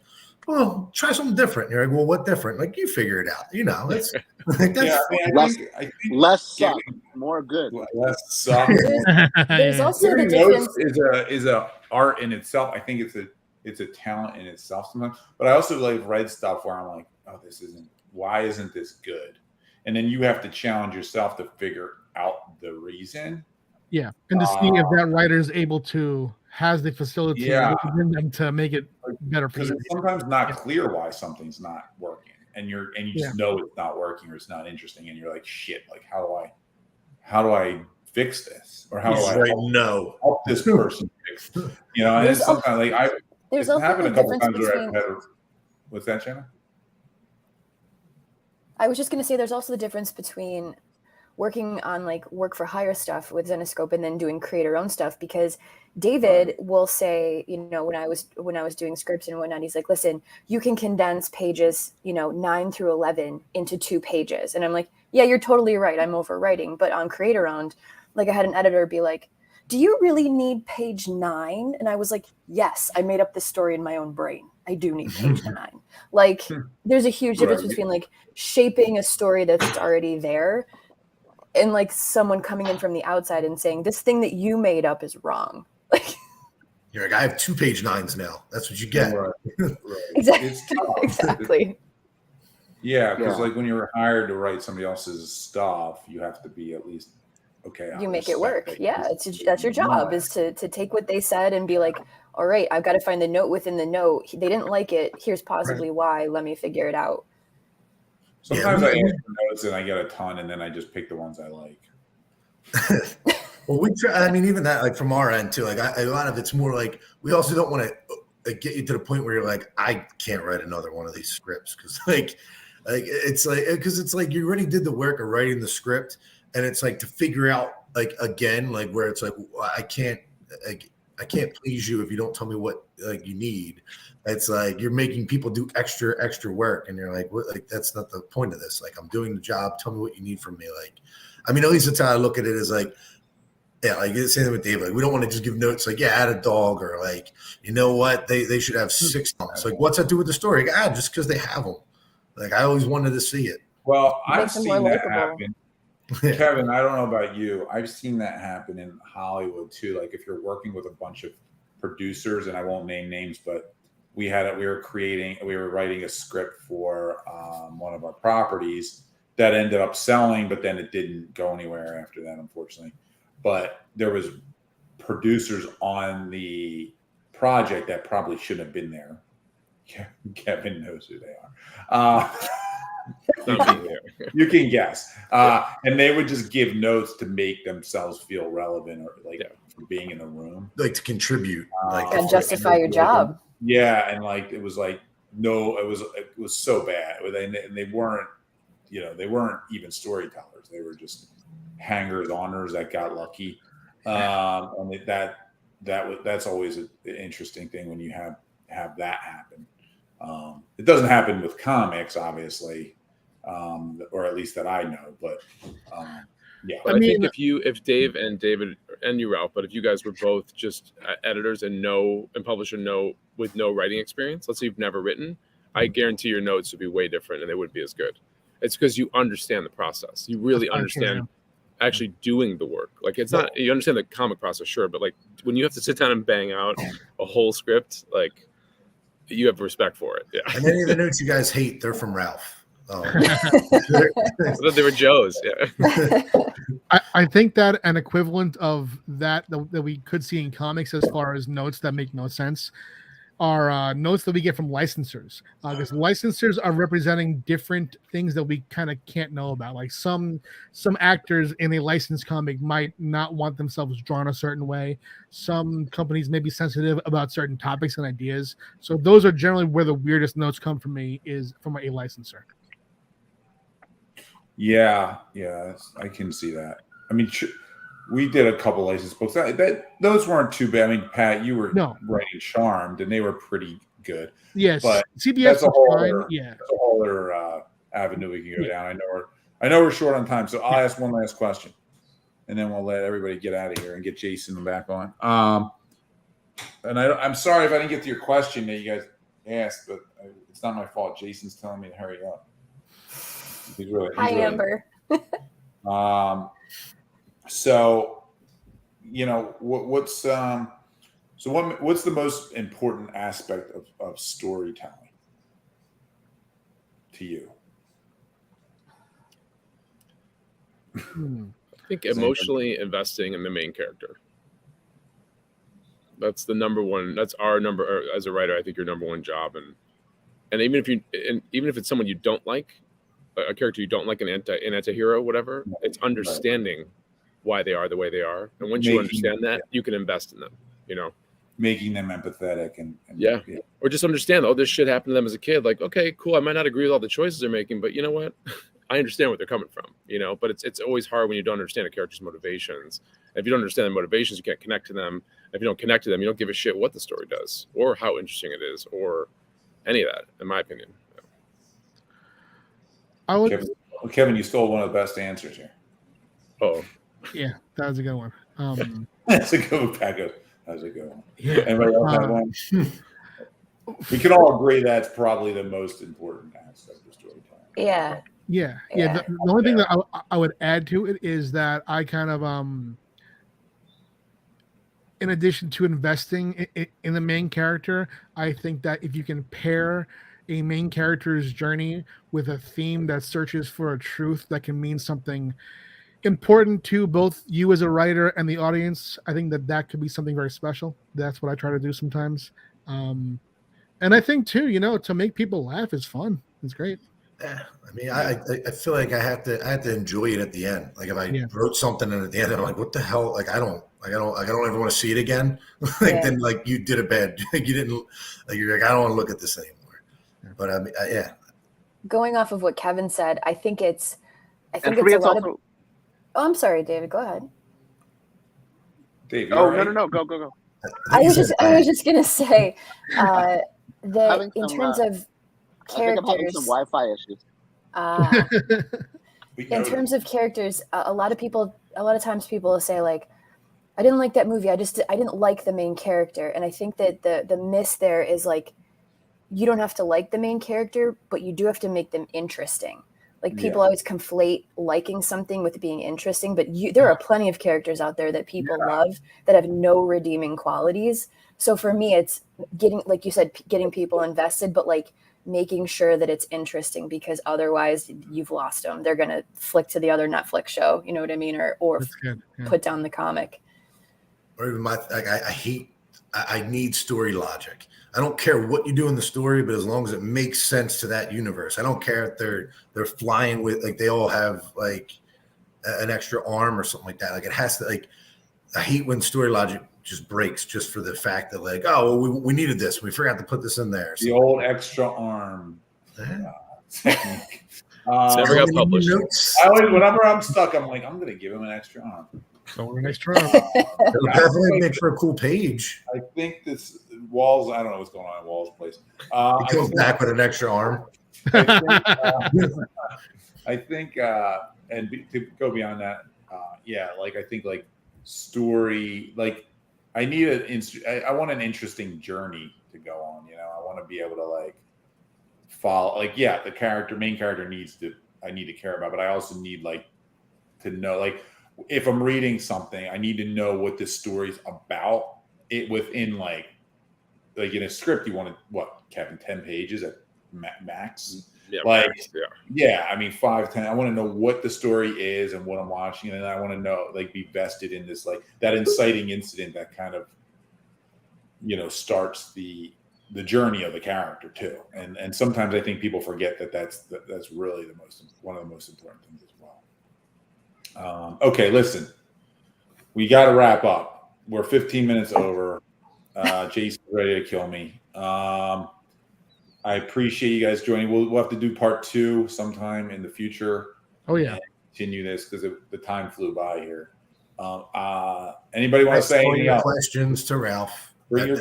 well, try something different. And you're like, well, what different? Like, you figure it out, it's like, that's I think Less suck, more good. less suck. There's also the Giving difference. notes is a art in itself. I think it's a talent in itself sometimes. But I also like read stuff where I'm like, oh, why isn't this good? And then you have to challenge yourself to figure out the reason. Yeah, and to see if that writer is able to has the facility within them to make it better for Because you. it's sometimes not clear why something's not working, and you just know it's not working or it's not interesting, and you're like, shit, like how do I fix this, or how do I help this person fix? And it's sometimes like it's happened a couple times where I've had. What's that, Shannon? I was just going to say there's also the difference between working on like work for hire stuff with Zenescope and then doing creator own stuff, because David will say, when I was doing scripts and whatnot, he's like, listen, you can condense pages, 9 through 11 into 2 pages. And I'm like, yeah, you're totally right. I'm overwriting. But on creator owned, like I had an editor be like, do you really need page 9? And I was like, yes, I made up this story in my own brain. I do need page 9. Like there's a huge difference between like shaping a story that's already there and like someone coming in from the outside and saying this thing that you made up is wrong. Like you're like, I have 2 page 9s now. That's what you get. Right. Exactly. Yeah, because like when you're hired to write somebody else's stuff, you have to be at least okay. You make it work. Yeah, that's your job is to take what they said and be like, all right, I've got to find the note within the note. They didn't like it. Here's possibly why. Let me figure it out. Sometimes I ask for notes and I get a ton, and then I just pick the ones I like. Well, we try. I mean, even that, like from our end too. Like a lot of it's more like we also don't want to get you to the point where you're like, I can't write another one of these scripts because it's like you already did the work of writing the script, and it's like to figure out like again, like where it's like I can't please you if you don't tell me what like you need. It's like you're making people do extra work, and you're like, what? Like that's not the point of this. Like I'm doing the job. Tell me what you need from me. Like, I mean, at least that's how I look at it. Is like, yeah, like it's same with David. Like we don't want to just give notes like, yeah, add a dog, or like, you know what, they should have 6 dogs. Like, what's that do with the story? Like, just because they have them. Like I always wanted to see it. Well, I've seen that happen. Kevin, I don't know about you. I've seen that happen in Hollywood too. Like if you're working with a bunch of producers, and I won't name names, but we were writing a script for one of our properties that ended up selling, but then it didn't go anywhere after that, unfortunately. But there was producers on the project that probably shouldn't have been there. Kevin knows who they are. You can guess. And they would just give notes to make themselves feel relevant, or like for being in the room, like to contribute, and justify your job. Yeah, and like it was like it was so bad, and they weren't, they weren't even storytellers. They were just hangers-oners that got lucky. And that's always an interesting thing when you have that happen. It doesn't happen with comics, obviously, or at least that I know. But yeah, but I think if Dave and David and you, Ralph, but if you guys were both just editors and publisher with no writing experience, let's say you've never written, I guarantee your notes would be way different and they wouldn't be as good. It's because you understand the process. You really understand actually doing the work. Like it's not, you understand the comic process, sure, but like when you have to sit down and bang out a whole script, like you have respect for it. Yeah. And any of the notes you guys hate, they're from Ralph. They were Joe's. Yeah. I think that an equivalent of that we could see in comics as far as notes that make no sense are notes that we get from licensors, because licensors are representing different things that we kind of can't know about. Like some actors in a licensed comic might not want themselves drawn a certain way. Some companies may be sensitive about certain topics and ideas. So those are generally where the weirdest notes come from me, is from a licensor. Yeah, I can see that. I mean, we did a couple licensed books. Those weren't too bad. I mean, Pat, you were No. writing Charmed, and they were pretty good. Yes, But CBS that's a was whole fine. other, Yeah. that's a whole other avenue we can go down. I know we're short on time, so I'll ask one last question, and then we'll let everybody get out of here and get Jason back on. And I'm sorry if I didn't get to your question that you guys asked, but it's not my fault. Jason's telling me to hurry up. Hi, Amber. So, what's the most important aspect of storytelling to you? I think emotionally investing in the main character. That's the number one. That's our number as a writer. I think your number one job, and even if it's someone you don't like, a character you don't like, an anti-hero, whatever, it's understanding why they are the way they are, and once you understand that, you can invest in them. Making them empathetic and or just understand. Oh, this shit happened to them as a kid. Like, okay, cool. I might not agree with all the choices they're making, but you know what? I understand where they're coming from. But it's always hard when you don't understand a character's motivations. If you don't understand their motivations, you can't connect to them. If you don't connect to them, you don't give a shit what the story does or how interesting it is or any of that, in my opinion. Kevin, you stole one of the best answers here. Oh, yeah, that was a good one. That's a good one, Paco. That was a good one. Yeah. Anybody else have one? We can all agree that's probably the most important aspect of storytelling. Yeah. Yeah. The only thing that I would add to it is that I kind of in addition to investing in the main character, I think that if you can pair a main character's journey with a theme that searches for a truth that can mean something important to both you as a writer and the audience, I think that could be something very special. That's what I try to do sometimes. And I think too, to make people laugh is fun. It's great. Yeah, I mean, I feel like I have to enjoy it at the end. Like if I wrote something and at the end I'm like, what the hell? Like I don't ever want to see it again. Then like you did a bad. You didn't. Like you're like I don't want to look at this anymore. But I mean, Going off of what Kevin said, I think it's a lot of. Oh, I'm sorry, David. Go ahead. Dave, no, go. I was just gonna say that in terms of characters, I think I'm having some Wi-Fi issues. In terms of characters, a lot of times people will say like, I didn't like that movie. I didn't like the main character. And I think that the miss there is like, you don't have to like the main character, but you do have to make them interesting. Like people always conflate liking something with being interesting, but there are plenty of characters out there that people love that have no redeeming qualities. So for me, it's getting, like you said, getting people invested, but like making sure that it's interesting, because otherwise you've lost them. They're going to flick to the other Netflix show, you know what I mean? Or put down the comic. Or even I need story logic. I don't care what you do in the story, but as long as it makes sense to that universe. I don't care if they're flying with, like, they all have like an extra arm or something like that. Like it has to, like, I hate when story logic just breaks just for the fact that like, oh, well, we needed this. We forgot to put this in there. The old extra arm. Never got published. Whenever I'm stuck, I'm like, I'm going to give him an extra arm. So an extra arm. It'll definitely make for a cool page. I think this Walls, I don't know what's going on in Walls' place. He comes back with an extra arm. I think to go beyond that, like I think like story, like I want an interesting journey to go on. I want to be able to like follow. Like the main character I need to care about, but I also need like to know, like if I'm reading something, I need to know what this story's about. It within like in a script, you want to Kevin, 10 pages at max. Yeah, like max, I mean 5, 10. I want to know what the story is and what I'm watching, and then I want to know, like, be vested in this, like that inciting incident that kind of starts the journey of the character too. And sometimes I think people forget that's really one of the most important things as well. Okay, listen, we got to wrap up. We're 15 minutes over. Jason's ready to kill me. I appreciate you guys joining. We'll have to do part 2 sometime in the future. Oh yeah. Continue this because the time flew by here. Anybody want to say All anything your else? questions to Ralph. Bring your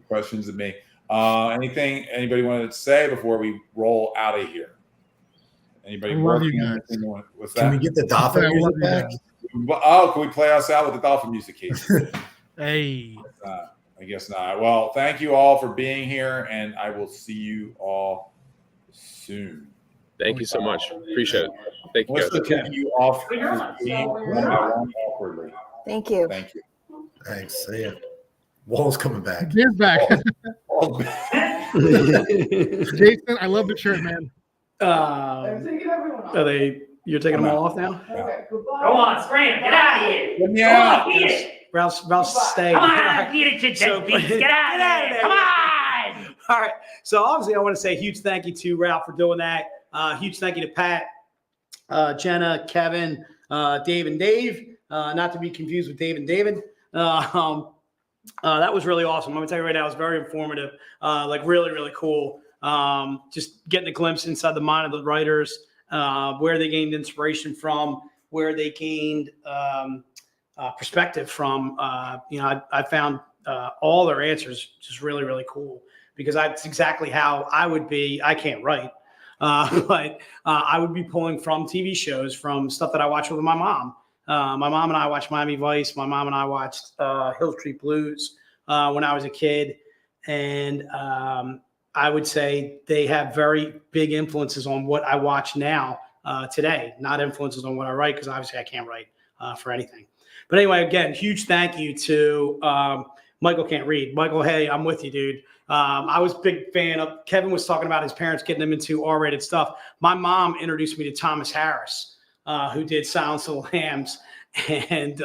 questions to me. Anything anybody wanted to say before we roll out of here? Anybody I love you working on guys. anything? What's Can we that? get the dolphin I love music you back? guys. Oh, can we play us out with the dolphin music, Casey? Hey. I guess not. Well, thank you all for being here, and I will see you all soon. Thank you so much. Appreciate it. Thank you, guys. Melissa, thank you all for You're on. being along awkwardly. Thank you. Thank you. Thanks. See ya. Wall's coming back. Beard's back. All- Jason, I love the shirt, man. I'm taking everyone off. You're taking them all off now? Okay, goodbye. Go on, scram. Get out of here. Let me Go out. on, eat it. Ralph's staying. Come on, eat it, you deadbeats. Get out of here. Come on. All right. So obviously, I want to say a huge thank you to Ralph for doing that. Huge thank you to Pat, Jenna, Kevin, Dave, and Dave. Not to be confused with Dave and David. That was really awesome. I'm gonna tell you right now, it was very informative. Like really, really cool. Just getting a glimpse inside the mind of the writers, where they gained inspiration from, where they gained perspective from. I found all their answers just really, really cool because that's exactly how I would be. I can't write, but I would be pulling from TV shows, from stuff that I watched with my mom. My mom and I watched Miami Vice. My mom and I watched Hill Street Blues when I was a kid. And I would say they have very big influences on what I watch now today, not influences on what I write, because obviously I can't write for anything. But anyway, again, huge thank you to Michael Can't Read. Michael, hey, I'm with you, dude. I was a big fan of, Kevin was talking about his parents getting him into R-rated stuff. My mom introduced me to Thomas Harris, who did Silence of the Lambs and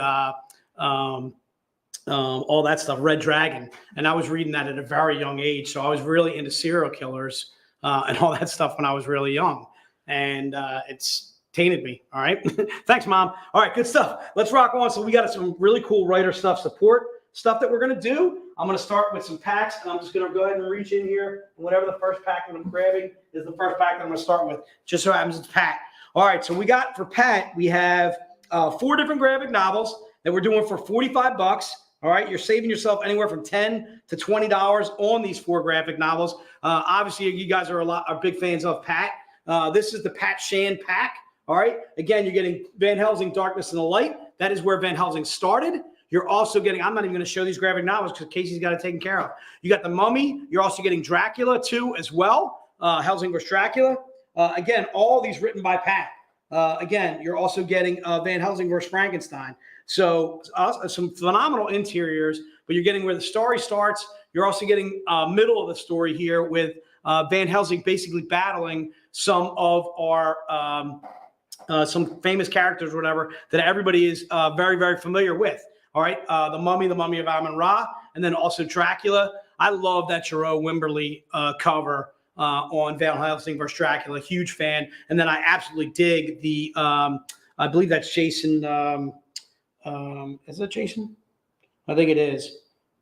all that stuff, Red Dragon. And I was reading that at a very young age. So I was really into serial killers and all that stuff when I was really young. And it's tainted me. All right. Thanks, Mom. All right, good stuff. Let's rock on. So we got some really cool writer stuff, support stuff that we're going to do. I'm going to start with some packs, and I'm just going to go ahead and reach in here. And whatever the first pack that I'm grabbing is the first pack that I'm going to start with. Just so happens it's Pat. All right, so we got for Pat, we have 4 different graphic novels that we're doing for $45. All right, you're saving yourself anywhere from $10 to $20 on these 4 graphic novels. Obviously, you guys are big fans of Pat. This is the Pat Shan pack. All right, again, you're getting Van Helsing, Darkness and the Light. That is where Van Helsing started. You're also getting, I'm not even going to show these graphic novels because Casey's got it taken care of. You got The Mummy. You're also getting Dracula too as well. Helsing vs. Dracula. Again, all these written by Pat. Again, you're also getting Van Helsing vs. Frankenstein. So some phenomenal interiors, but you're getting where the story starts. You're also getting middle of the story here with Van Helsing basically battling some of our some famous characters or whatever that everybody is very, very familiar with. All right, the Mummy of Amun-Ra, and then also Dracula. I love that Jerome Wimberly cover on Van Helsing vs. Dracula. Huge fan. And then I absolutely dig the, I believe that's Jason. Is that Jason? I think it is.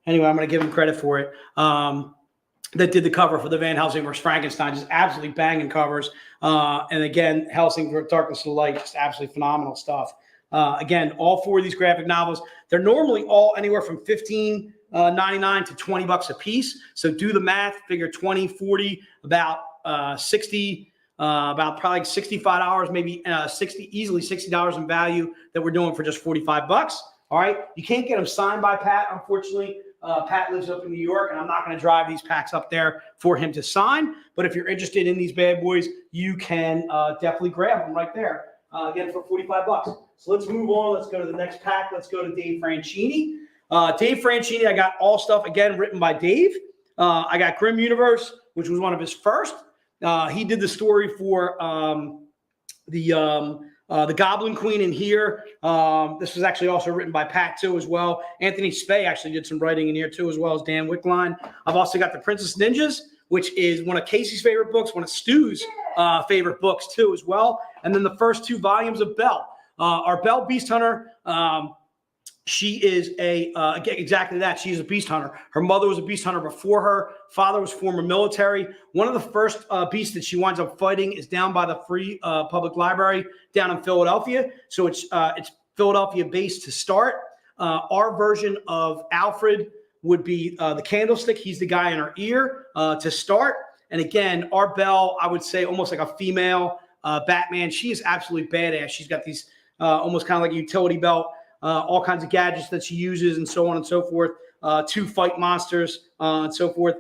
Anyway, I'm going to give him credit for it. That did the cover for the Van Helsing vs. Frankenstein. Just absolutely banging covers. And again, Helsing vs. Darkness and the Light, just absolutely phenomenal stuff. Again, all 4 of these graphic novels, they're normally all anywhere from $15.99 to $20 a piece. So do the math, figure 20, 40, about 60, about probably $65, maybe easily $60 in value that we're doing for just $45. All right. You can't get them signed by Pat, unfortunately. Pat lives up in New York, and I'm not going to drive these packs up there for him to sign. But if you're interested in these bad boys, you can definitely grab them right there. Again, for $45. So let's move on. Let's go to the next pack. Let's go to Dave Franchini. Dave Franchini, I got all stuff, again, written by Dave. I got Grim Universe, which was one of his first. He did the story for the Goblin Queen in here. This was actually also written by Pat, too, as well. Anthony Spey actually did some writing in here, too, as well as Dan Wickline. I've also got The Princess Ninjas, which is one of Casey's favorite books, one of Stu's favorite books, too, as well. And then the first 2 volumes of Belle. Our Belle Beast Hunter, she is exactly that. She is a beast hunter. Her mother was a beast hunter before her. Father was former military. One of the first beasts that she winds up fighting is down by the Free Public Library down in Philadelphia. So it's Philadelphia base to start. Our version of Alfred would be the candlestick. He's the guy in our ear to start. And again, our Belle, I would say almost like a female Batman. She is absolutely badass. She's got these almost kind of like a utility belt, all kinds of gadgets that she uses and so on and so forth to fight monsters and so forth.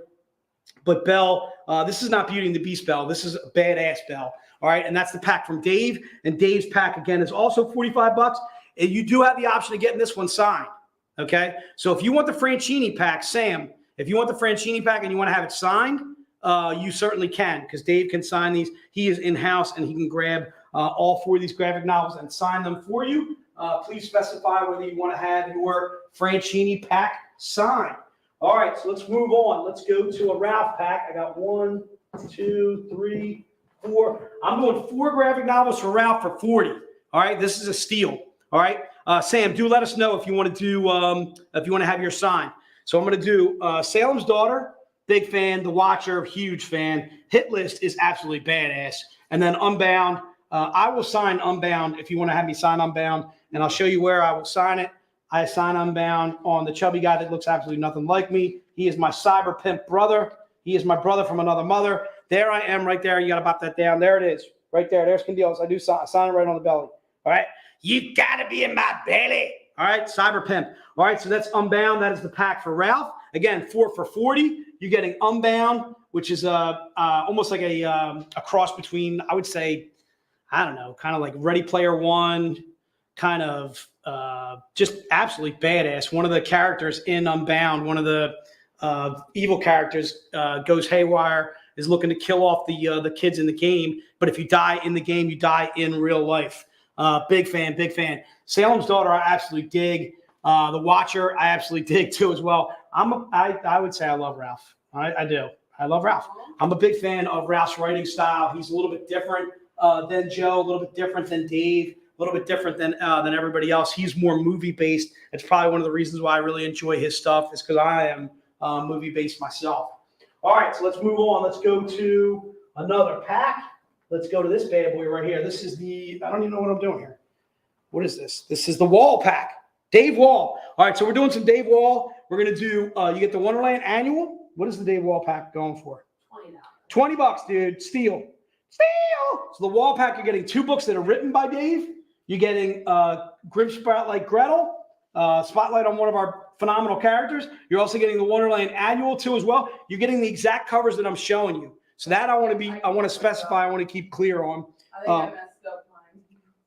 But Belle, this is not Beauty and the Beast Belle. This is a badass Belle. All right. And that's the pack from Dave. And Dave's pack, again, is also $45. And you do have the option of getting this one signed. Okay. So if you want the Franchini pack, Sam, if you want the Franchini pack and you want to have it signed, you certainly can, because Dave can sign these. He is in-house and he can grab all 4 of these graphic novels and sign them for you. Please specify whether you want to have your Franchini pack signed. All right, so let's move on. Let's go to a Ralph pack. I got 1, 2, 3, 4. I'm doing 4 graphic novels for Ralph for 40. All right, this is a steal. All right, Sam, do let us know if you want to do if you want to have your sign. So I'm going to do Salem's Daughter. Big fan. The Watcher, huge fan. Hit List is absolutely badass. And then Unbound. I will sign Unbound if you want to have me sign Unbound, and I'll show you where I will sign it. I sign Unbound on the chubby guy that looks absolutely nothing like me. He is my cyber pimp brother. He is my brother from another mother. There I am right there. You got to bop that down. There it is. Right there. There's Candiles. I do sign it right on the belly. All right. You got to be in my belly. All right. Cyber pimp. All right. So that's Unbound. That is the pack for Ralph. Again, 4 for 40. You're getting Unbound, which is almost like a cross between, I would say, I don't know, kind of like Ready Player One, kind of just absolutely badass. One of the characters in Unbound, one of the evil characters goes haywire, is looking to kill off the kids in the game. But if you die in the game, you die in real life. Big fan, big fan. Salem's Daughter, I absolutely dig. The Watcher, I absolutely dig too as well. I would say I love Ralph. I do. I love Ralph. I'm a big fan of Ralph's writing style. He's a little bit different than Joe, a little bit different than Dave, a little bit different than everybody else. He's more movie based. It's probably one of the reasons why I really enjoy his stuff, is because I am movie based myself. All right, so let's move on. Let's go to another pack. Let's go to this bad boy right here. This is I don't even know what I'm doing here. What is this? This is the Wall pack. Dave Wall. All right, so we're doing some Dave Wall. We're going to do, you get the Wonderland Annual. What is the Dave Wall pack going for? $20. $20, dude. Steal. So the Wall pack, you're getting 2 books that are written by Dave. You're getting Grim Spotlight Gretel, spotlight on one of our phenomenal characters. You're also getting the Wonderland Annual too as well. You're getting the exact covers that I'm showing you. So that I want to specify, I want to keep clear on. I think I messed up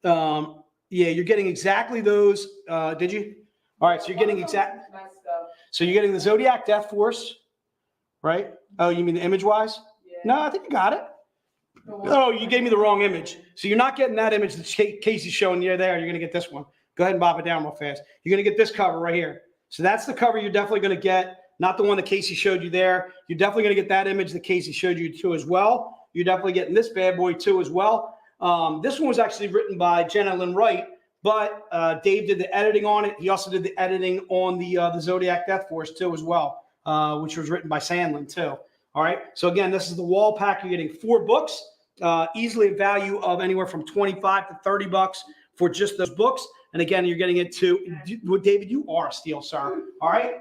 mine. Yeah, you're getting exactly those. Did you? All right, so you're getting exact. Messed up. So you're getting the Zodiac Death Force, right? Oh, you mean the image-wise? Yeah. No, I think you got it. Oh, you gave me the wrong image. So you're not getting that image that Casey's showing you there. You're going to get this one. Go ahead and bop it down real fast. You're going to get this cover right here. So that's the cover you're definitely going to get, not the one that Casey showed you there. You're definitely going to get that image that Casey showed you too as well. You're definitely getting this bad boy too as well. This one was actually written by Jenna Lynn Wright, but Dave did the editing on it. He also did the editing on the Zodiac Death Force too as well, which was written by Sandlin too. All right. So again, this is the Wall pack. You're getting 4 books. Easily a value of anywhere from $25 to $30 for just those books. And again, you're getting it David, you are a steal, sir. All right.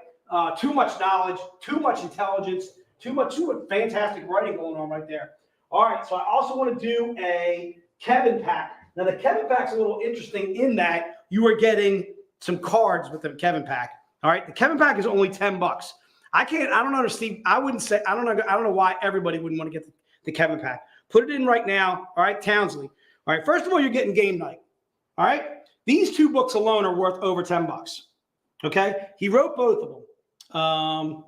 Too much knowledge, too much intelligence, too much fantastic writing going on right there. All right. So I also want to do a Kevin pack. Now the Kevin pack's a little interesting in that you are getting some cards with the Kevin pack. All right. The Kevin pack is only $10. I don't understand. I don't know why everybody wouldn't want to get the Kevin pack. Put it in right now. All right, Townsley. All right, first of all, you're getting Game Night. All right, these 2 books alone are worth over $10. Okay, he wrote both of them.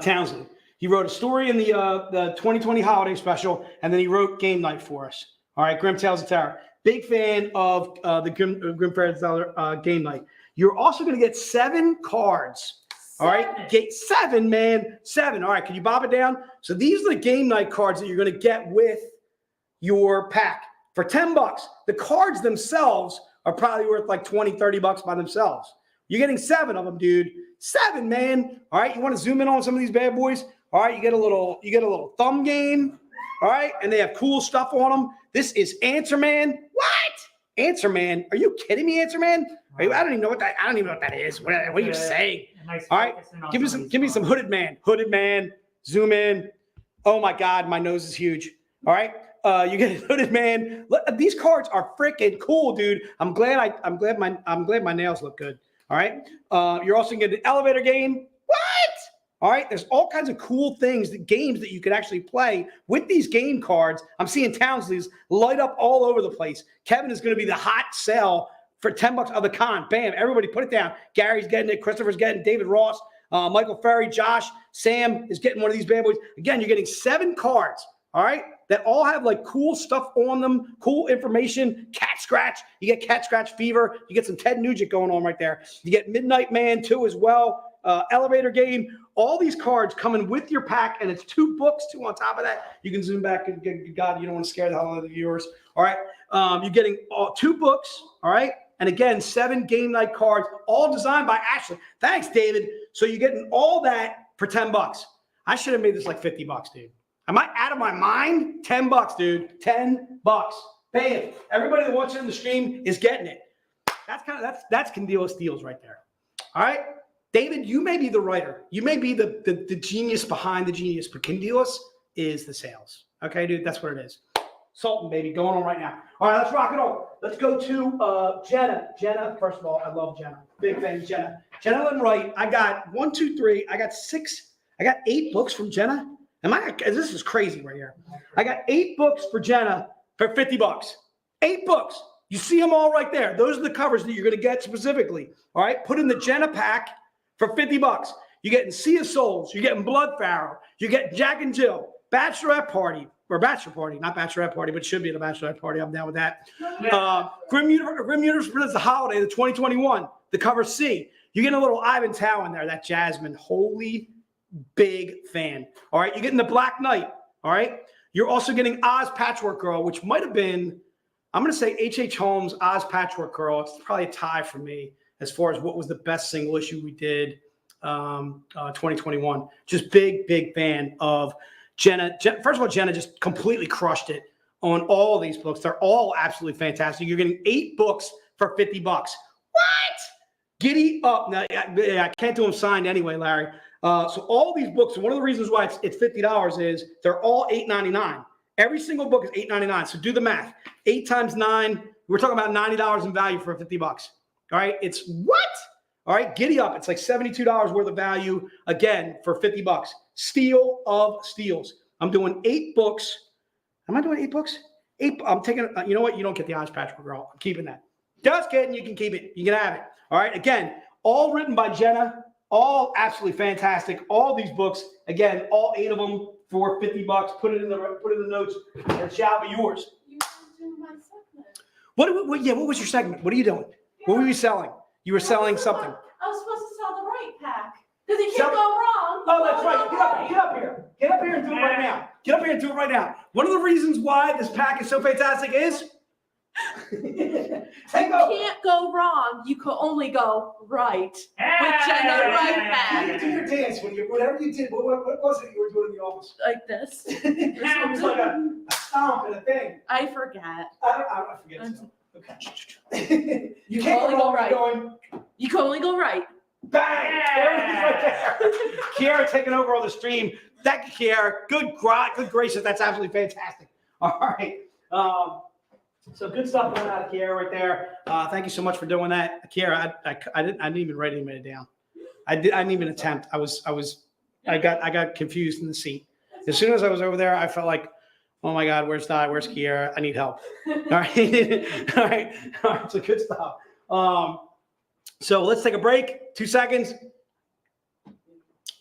Townsley. He wrote a story in the 2020 holiday special, and then he wrote Game Night for us. All right, Grim Tales of Terror. Big fan of the Grim Tales of Terror Game Night. You're also going to get 7 cards. All right, get 7, man. 7. All right, can you bob it down? So these are the Game Night cards that you're going to get with your pack for $10. The cards themselves are probably worth like $20, $30 by themselves. You're getting 7 of them, dude. 7, man. All right, you want to zoom in on some of these bad boys? All right, you get a little thumb game. All right, and they have cool stuff on them. This is Answer Man. What? Answer Man. Are you kidding me, Answer Man? I don't even know what that. I don't even know what that is. What are you saying? Nice All right, focusing on give me some some. of Give me these some cards. Hooded Man. Hooded Man. Zoom in. Oh my God, my nose is huge. All right, you get Hooded Man. These cards are freaking cool, dude. I'm glad my nails look good. All right. You're also getting an elevator game. What? All right. There's all kinds of cool games that you can actually play with these game cards. I'm seeing Townsley's light up all over the place. Kevin is going to be the hot sell for $10 of the con. Bam. Everybody put it down. Gary's getting it. Christopher's getting it. David Ross, Michael Ferry, Josh, Sam is getting one of these bad boys. Again, you're getting 7 cards. All right. That all have like cool stuff on them, cool information, cat scratch. You get cat scratch fever. You get some Ted Nugent going on right there. You get Midnight Man too as well. Elevator game. All these cards coming with your pack, and it's 2 books too on top of that. You can zoom back. God, you don't want to scare the hell out of the viewers. All right. You're getting 2 books. All right. And again, 7 game night cards, all designed by Ashley. Thanks, David. So you're getting all that for $10. I should have made this like $50, dude. Am I out of my mind? $10, dude. $10. Bam. Everybody that watches in the stream is getting it. That's Candelas Steals right there. All right. David, you may be the writer. You may be the genius behind the genius, but Candelas is the sales. Okay, dude, that's what it is. Sultan, baby, going on right now. All right, let's rock it on. Let's go to Jenna. Jenna, first of all, I love Jenna. Big fan of Jenna. Jenna and Wright. I got 1, 2, 3. I got 6. I got 8 books from Jenna. This is crazy right here. I got 8 books for Jenna for $50. 8 books. You see them all right there. Those are the covers that you're going to get specifically. All right. Put in the Jenna pack for $50. You're getting Sea of Souls. You're getting Blood Pharaoh. You're getting Jack and Jill, Bachelorette Party, or Bachelor Party, not Bachelorette Party, but it should be the Bachelorette Party. I'm down with that. Grim Universe Presents the Holiday, the 2021, the cover C. You're getting a little Ivan Tao in there, that Jasmine. Holy big fan. All right. You're getting the Black Knight. All right. You're also getting Oz Patchwork Girl, which might have been, I'm going to say H.H. Holmes, Oz Patchwork Girl. It's probably a tie for me as far as what was the best single issue we did 2021. Just big fan of Jenna. First of all, Jenna just completely crushed it on all of these books. They're all absolutely fantastic. You're getting 8 books for $50. What? Giddy up. Now, I can't do them signed anyway, Larry. So all these books, and one of the reasons why it's $50 is they're all $8.99. Every single book is $8.99. So do the math. 8 times 9, we're talking about $90 in value for $50. All right. It's what? All right. Giddy up. It's like $72 worth of value again for $50. Steal of steals. I'm doing 8 books. Am I doing 8 books? 8. I'm taking, you know what? You don't get the Oz Patchwork Girl. I'm keeping that. Just kidding. You can keep it. You can have it. All right. Again, all written by Jenna. All absolutely fantastic. All these books, again, all 8 of them for $50. Put it in the notes. It shall be yours. You do my segment. What was your segment? What are you doing? What were you selling? You were selling something. I was supposed to sell the Wright pack because it can't go wrong. Oh, that's right. Get up here. Get up here and do it right now. Get up here and do it right now. One of the reasons why this pack is so fantastic is Can't go wrong. You could only go right with Jenna Wright pack. Do your dance whatever you did. What was it you were doing in the office? Like this. It was like a stomp and a thing. I forget. I forget. Okay. You can't only go right. Going, You can only go right. bang! Everything's right there. Kiara taking over on the stream. Thank you, Kiara. Good gracious. That's absolutely fantastic. All right. So good stuff going out of Kiara right there. Thank you so much for doing that, Kiara. I didn't even write anybody down. I didn't even attempt. I got confused in the seat. As soon as I was over there, I felt like, oh my God, where's Di? Where's Kiara? I need help. All right, all right. So good stuff. So let's take a break. 2 seconds,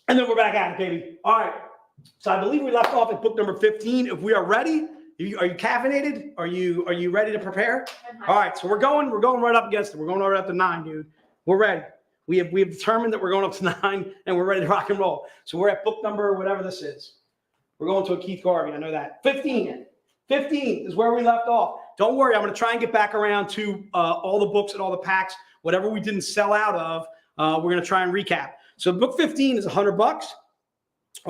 and then we're back at it, baby. All right. So I believe we left off at book number 15. If we are ready. Are you caffeinated? Are you ready to prepare? All right, so we're going right up against it. We're going right up to 9, dude. We're ready. We have determined that we're going up to 9 and we're ready to rock and roll. So we're at book number whatever this is. We're going to a Keith Garvey. I know that. 15 is where we left off. Don't worry, I'm going to try and get back around to all the books and all the packs. Whatever we didn't sell out of, we're going to try and recap. So book 15 is $100. All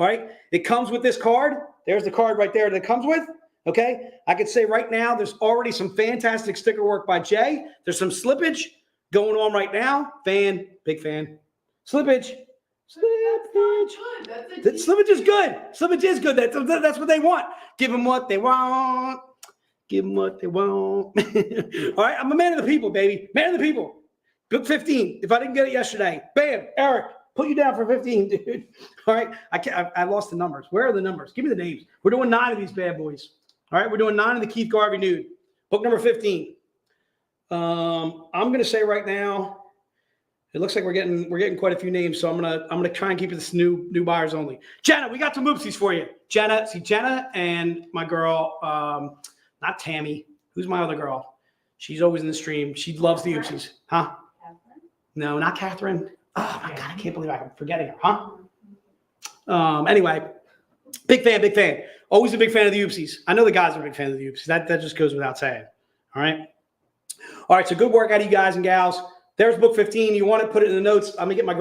right, it comes with this card. There's the card right there that it comes with. Okay, I could say right now there's already some fantastic sticker work by Jay. There's some slippage going on right now. Big fan. Slippage. Slippage is good. Slippage is good. That's what they want. Give them what they want. Give them what they want. All right, I'm a man of the people, baby. Man of the people. Book 15. If I didn't get it yesterday, bam, Eric, put you down for 15, dude. All right, I lost the numbers. Where are the numbers? Give me the names. We're doing 9 of these bad boys. All right, we're doing 9 of the Keith Garvey nude. Book number 15. I'm gonna say right now, it looks like we're getting quite a few names, so I'm gonna try and keep this new buyers only. Jenna, we got some oopsies for you. Jenna and my girl, not Tammy. Who's my other girl? She's always in the stream. She loves the oopsies, huh? Catherine? No, not Catherine. Oh my God, I can't believe I'm forgetting her, huh? Anyway, big fan. Always a big fan of the oopsies. I know the guys are a big fan of the oopsies. That just goes without saying. All right. So good work out of you guys and gals. There's book 15. You want to put it in the notes. Let me get my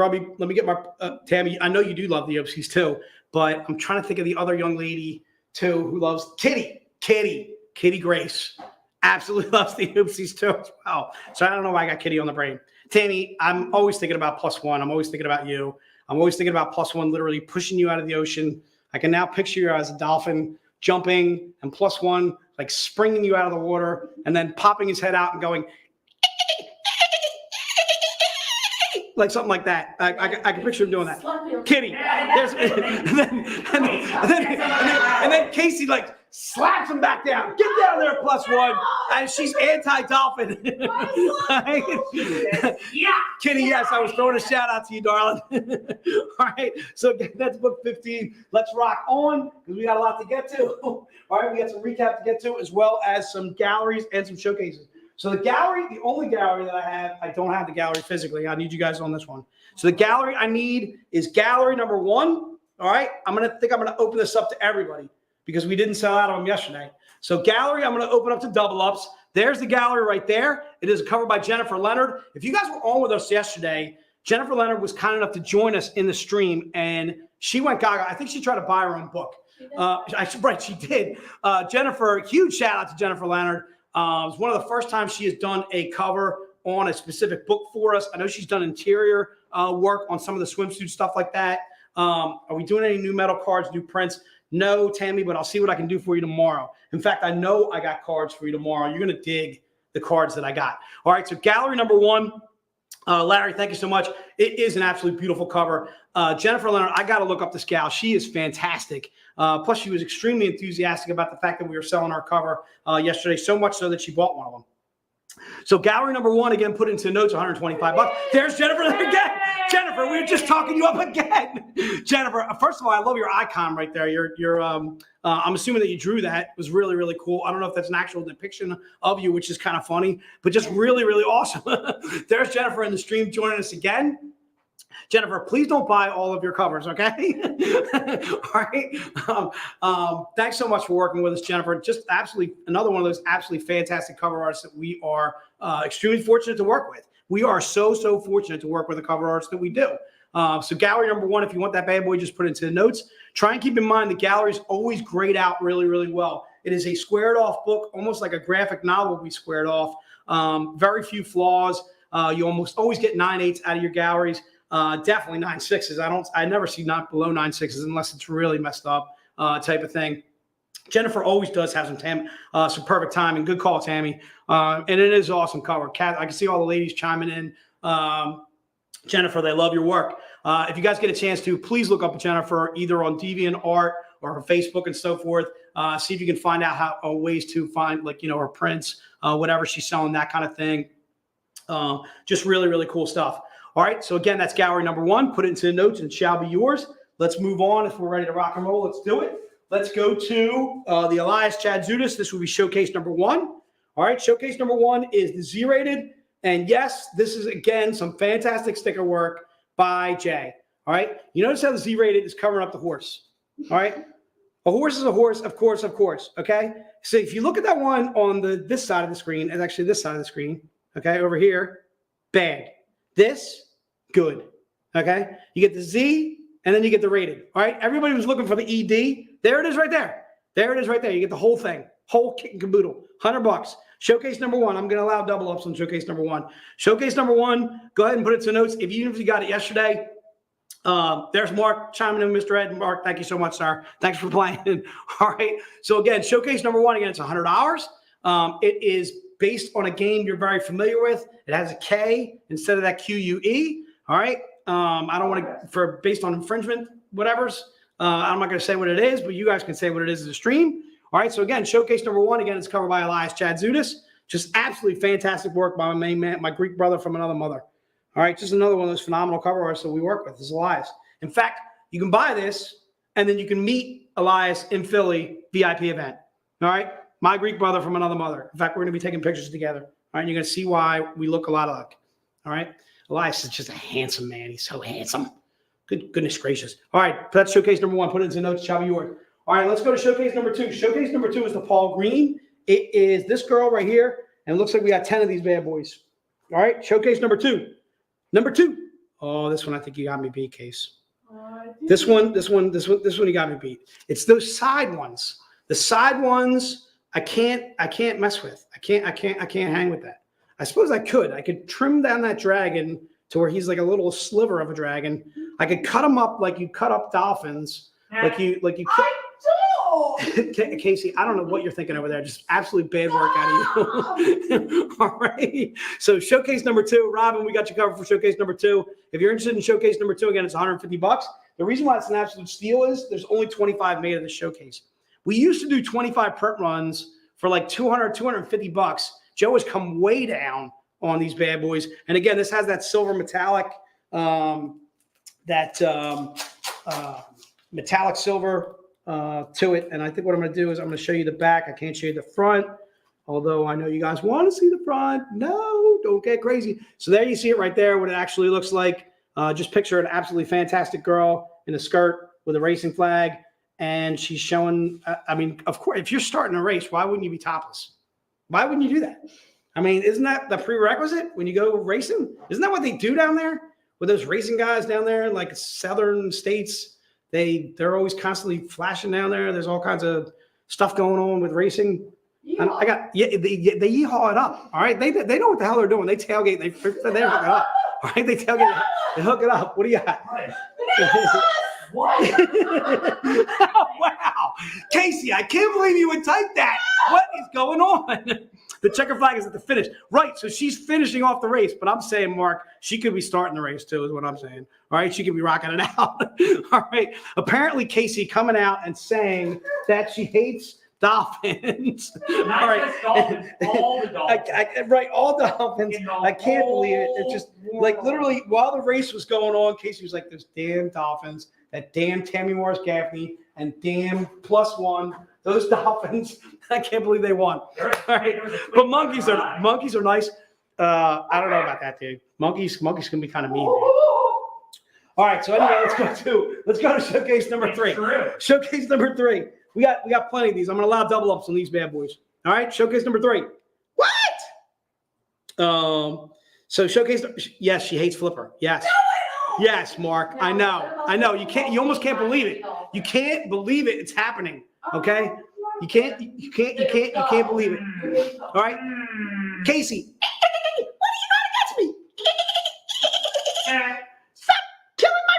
Tammy. I know you do love the oopsies too, but I'm trying to think of the other young lady too who loves Kitty Grace. Absolutely loves the oopsies too as well. So I don't know why I got Kitty on the brain. Tammy, I'm always thinking about +1. I'm always thinking about you. I'm always thinking about +1 literally pushing you out of the ocean. I can now picture you as a dolphin jumping and +1 like springing you out of the water and then popping his head out and going like something like that. I can picture him doing that. Kitty. And then Casey like slaps him back down. Get down there, +1. And she's anti-dolphin. Yeah. Kitty, yes, I was throwing a shout out to you, darling. All right. So that's book 15. Let's rock on because we got a lot to get to. All right. We got some recap to get to as well as some galleries and some showcases. So the gallery, the only gallery that I don't have the gallery physically. I need you guys on this one. So the gallery I need is gallery number 1. All right. I'm going to open this up to everybody because we didn't sell out of them yesterday. So gallery, I'm going to open up to double ups. There's the gallery right there. It is a cover by Jennifer Leonard. If you guys were on with us yesterday, Jennifer Leonard was kind enough to join us in the stream and she went gaga. I think she tried to buy her own book. She did. Jennifer, huge shout out to Jennifer Leonard. It was one of the first times she has done a cover on a specific book for us. I know she's done interior work on some of the swimsuit stuff like that. Are we doing any new metal cards, new prints? No, Tammy, but I'll see what I can do for you tomorrow. In fact, I know I got cards for you tomorrow. You're going to dig the cards that I got. All right, so gallery number 1. Larry, thank you so much. It is an absolutely beautiful cover. Jennifer Leonard, I got to look up this gal. She is fantastic. Plus, she was extremely enthusiastic about the fact that we were selling our cover yesterday, so much so that she bought one of them. So gallery number 1, again, put into notes, $125. There's Jennifer Leonard again. Jennifer, we were just talking you up again. Jennifer, first of all, I love your icon right there. I'm assuming that you drew that. It was really, really cool. I don't know if that's an actual depiction of you, which is kind of funny, but just really, really awesome. There's Jennifer in the stream joining us again. Jennifer, please don't buy all of your covers, okay? All right. Thanks so much for working with us, Jennifer. Just absolutely another one of those absolutely fantastic cover artists that we are extremely fortunate to work with. We are so fortunate to work with the cover artists that we do. So gallery number 1, if you want that bad boy, just put it into the notes. Try and keep in mind the galleries always grade out really, really well. It is a squared off book, almost like a graphic novel we squared off. Very few flaws. You almost always get 9/8 out of your galleries. Definitely 9/6s. I never see not below 9/6s unless it's really messed up type of thing. Jennifer always does have some perfect timing. Good call, Tammy. And it is awesome cover. Kat, I can see all the ladies chiming in. Jennifer, they love your work. If you guys get a chance to, please look up Jennifer either on DeviantArt or her Facebook and so forth. See if you can find out ways to find her prints, whatever she's selling, that kind of thing. Just really, really cool stuff. All right. So again, that's gallery number 1. Put it into the notes and it shall be yours. Let's move on. If we're ready to rock and roll, let's do it. Let's go to the Elias Chad Zudas. This will be showcase number 1. All right. Showcase number 1 is the Z-rated. And yes, this is, again, some fantastic sticker work by Jay. All right. You notice how the Z-rated is covering up the horse. All right. A horse is a horse, of course. Okay. So if you look at that one on this side of the screen, and actually this side of the screen, okay, over here, bad. This, good. Okay. You get the Z and then you get the rated. All right. Everybody was looking for the ED. There it is right there. There it is right there. You get the whole thing. Whole kit and caboodle, $100. Showcase number one. I'm going to allow double ups on showcase number one. Showcase number one, go ahead and put it to notes. Even if you got it yesterday, there's Mark chiming in, Mr. Ed. Mark, thank you so much, sir. Thanks for playing. All right. So again, showcase number one, again, it's $100. It is based on a game you're very familiar with. It has a K instead of that QUE. All right. I don't want to, based on infringement, whatever's. I'm not going to say what it is, but you guys can say what it is in the stream. All right. So again, showcase number one, again, it's covered by Elias Chadzutis. Just absolutely fantastic work by my main man, my Greek brother from another mother. All right. Just another one of those phenomenal cover artists that we work with. This is Elias. In fact, you can buy this and then you can meet Elias in Philly VIP event. All right. My Greek brother from another mother. In fact, we're going to be taking pictures together. All right. You're going to see why we look a lot alike. All right. Elias is just a handsome man. He's so handsome. Goodness gracious. All right. That's showcase number one. Put it into notes. Shall be yours. All right. Let's go to showcase number two. Showcase number two is the Paul Green. It is this girl right here. And it looks like we got 10 of these bad boys. All right. Showcase number two. Number two. Oh, this one I think you got me beat, Case. This one you got me beat. It's those side ones. The side ones I can't mess with. I can't hang with that. I suppose I could trim down that dragon to where he's like a little sliver of a dragon. I could cut him up like you cut up dolphins. Like you Casey, I don't know what you're thinking over there. Just absolutely bad work out of you. All right. So showcase number two, Robin, we got you covered for showcase number two. If you're interested in showcase number two, again, it's $150. The reason why it's an absolute steal is there's only 25 made of this showcase. We used to do 25 print runs for like $250. Joe has come way down on these bad boys. And again, this has that silver metallic, metallic silver to it. And I think what I'm going to do is I'm going to show you the back. I can't show you the front, although I know you guys want to see the front. No, don't get crazy. So there you see it right there, what it actually looks like. Just picture an absolutely fantastic girl in a skirt with a racing flag. And she's showing, I mean, of course, if you're starting a race, why wouldn't you be topless? Why wouldn't you do that? I mean, isn't that the prerequisite when you go racing? Isn't that what they do down there with those racing guys down there in like southern states? They're always constantly flashing down there. There's all kinds of stuff going on with racing. And they yeehaw it up. All right. They know what the hell they're doing. They tailgate. They hook it up. All right. They tailgate. They hook it up. What do you got? What? Oh, wow. Casey, I can't believe you would type that. What is going on? The checker flag is at the finish. Right. So she's finishing off the race. But I'm saying, Mark, she could be starting the race too, is what I'm saying. All right. She could be rocking it out. All right. Apparently, Casey coming out and saying that she hates dolphins. All right. Dolphins, all the dolphins. Right. All dolphins. I can't believe it. It's just like literally while the race was going on, Casey was like, those damn dolphins, that damn Tammy Morris Gaffney, and damn +1. Those dolphins, I can't believe they won. All right. But monkeys are nice. I don't know about that, dude. Monkeys can be kind of mean. Man. All right. So anyway, let's go to showcase number three. Showcase number three. We got plenty of these. I'm gonna allow double ups on these bad boys. All right. Showcase number three. What? So showcase. Yes, she hates Flipper. Yes. Yes, Mark. I know. You almost can't believe it. You can't believe it. It's happening. Okay. You can't believe it. All right. Casey. What are you going against me? Stop killing my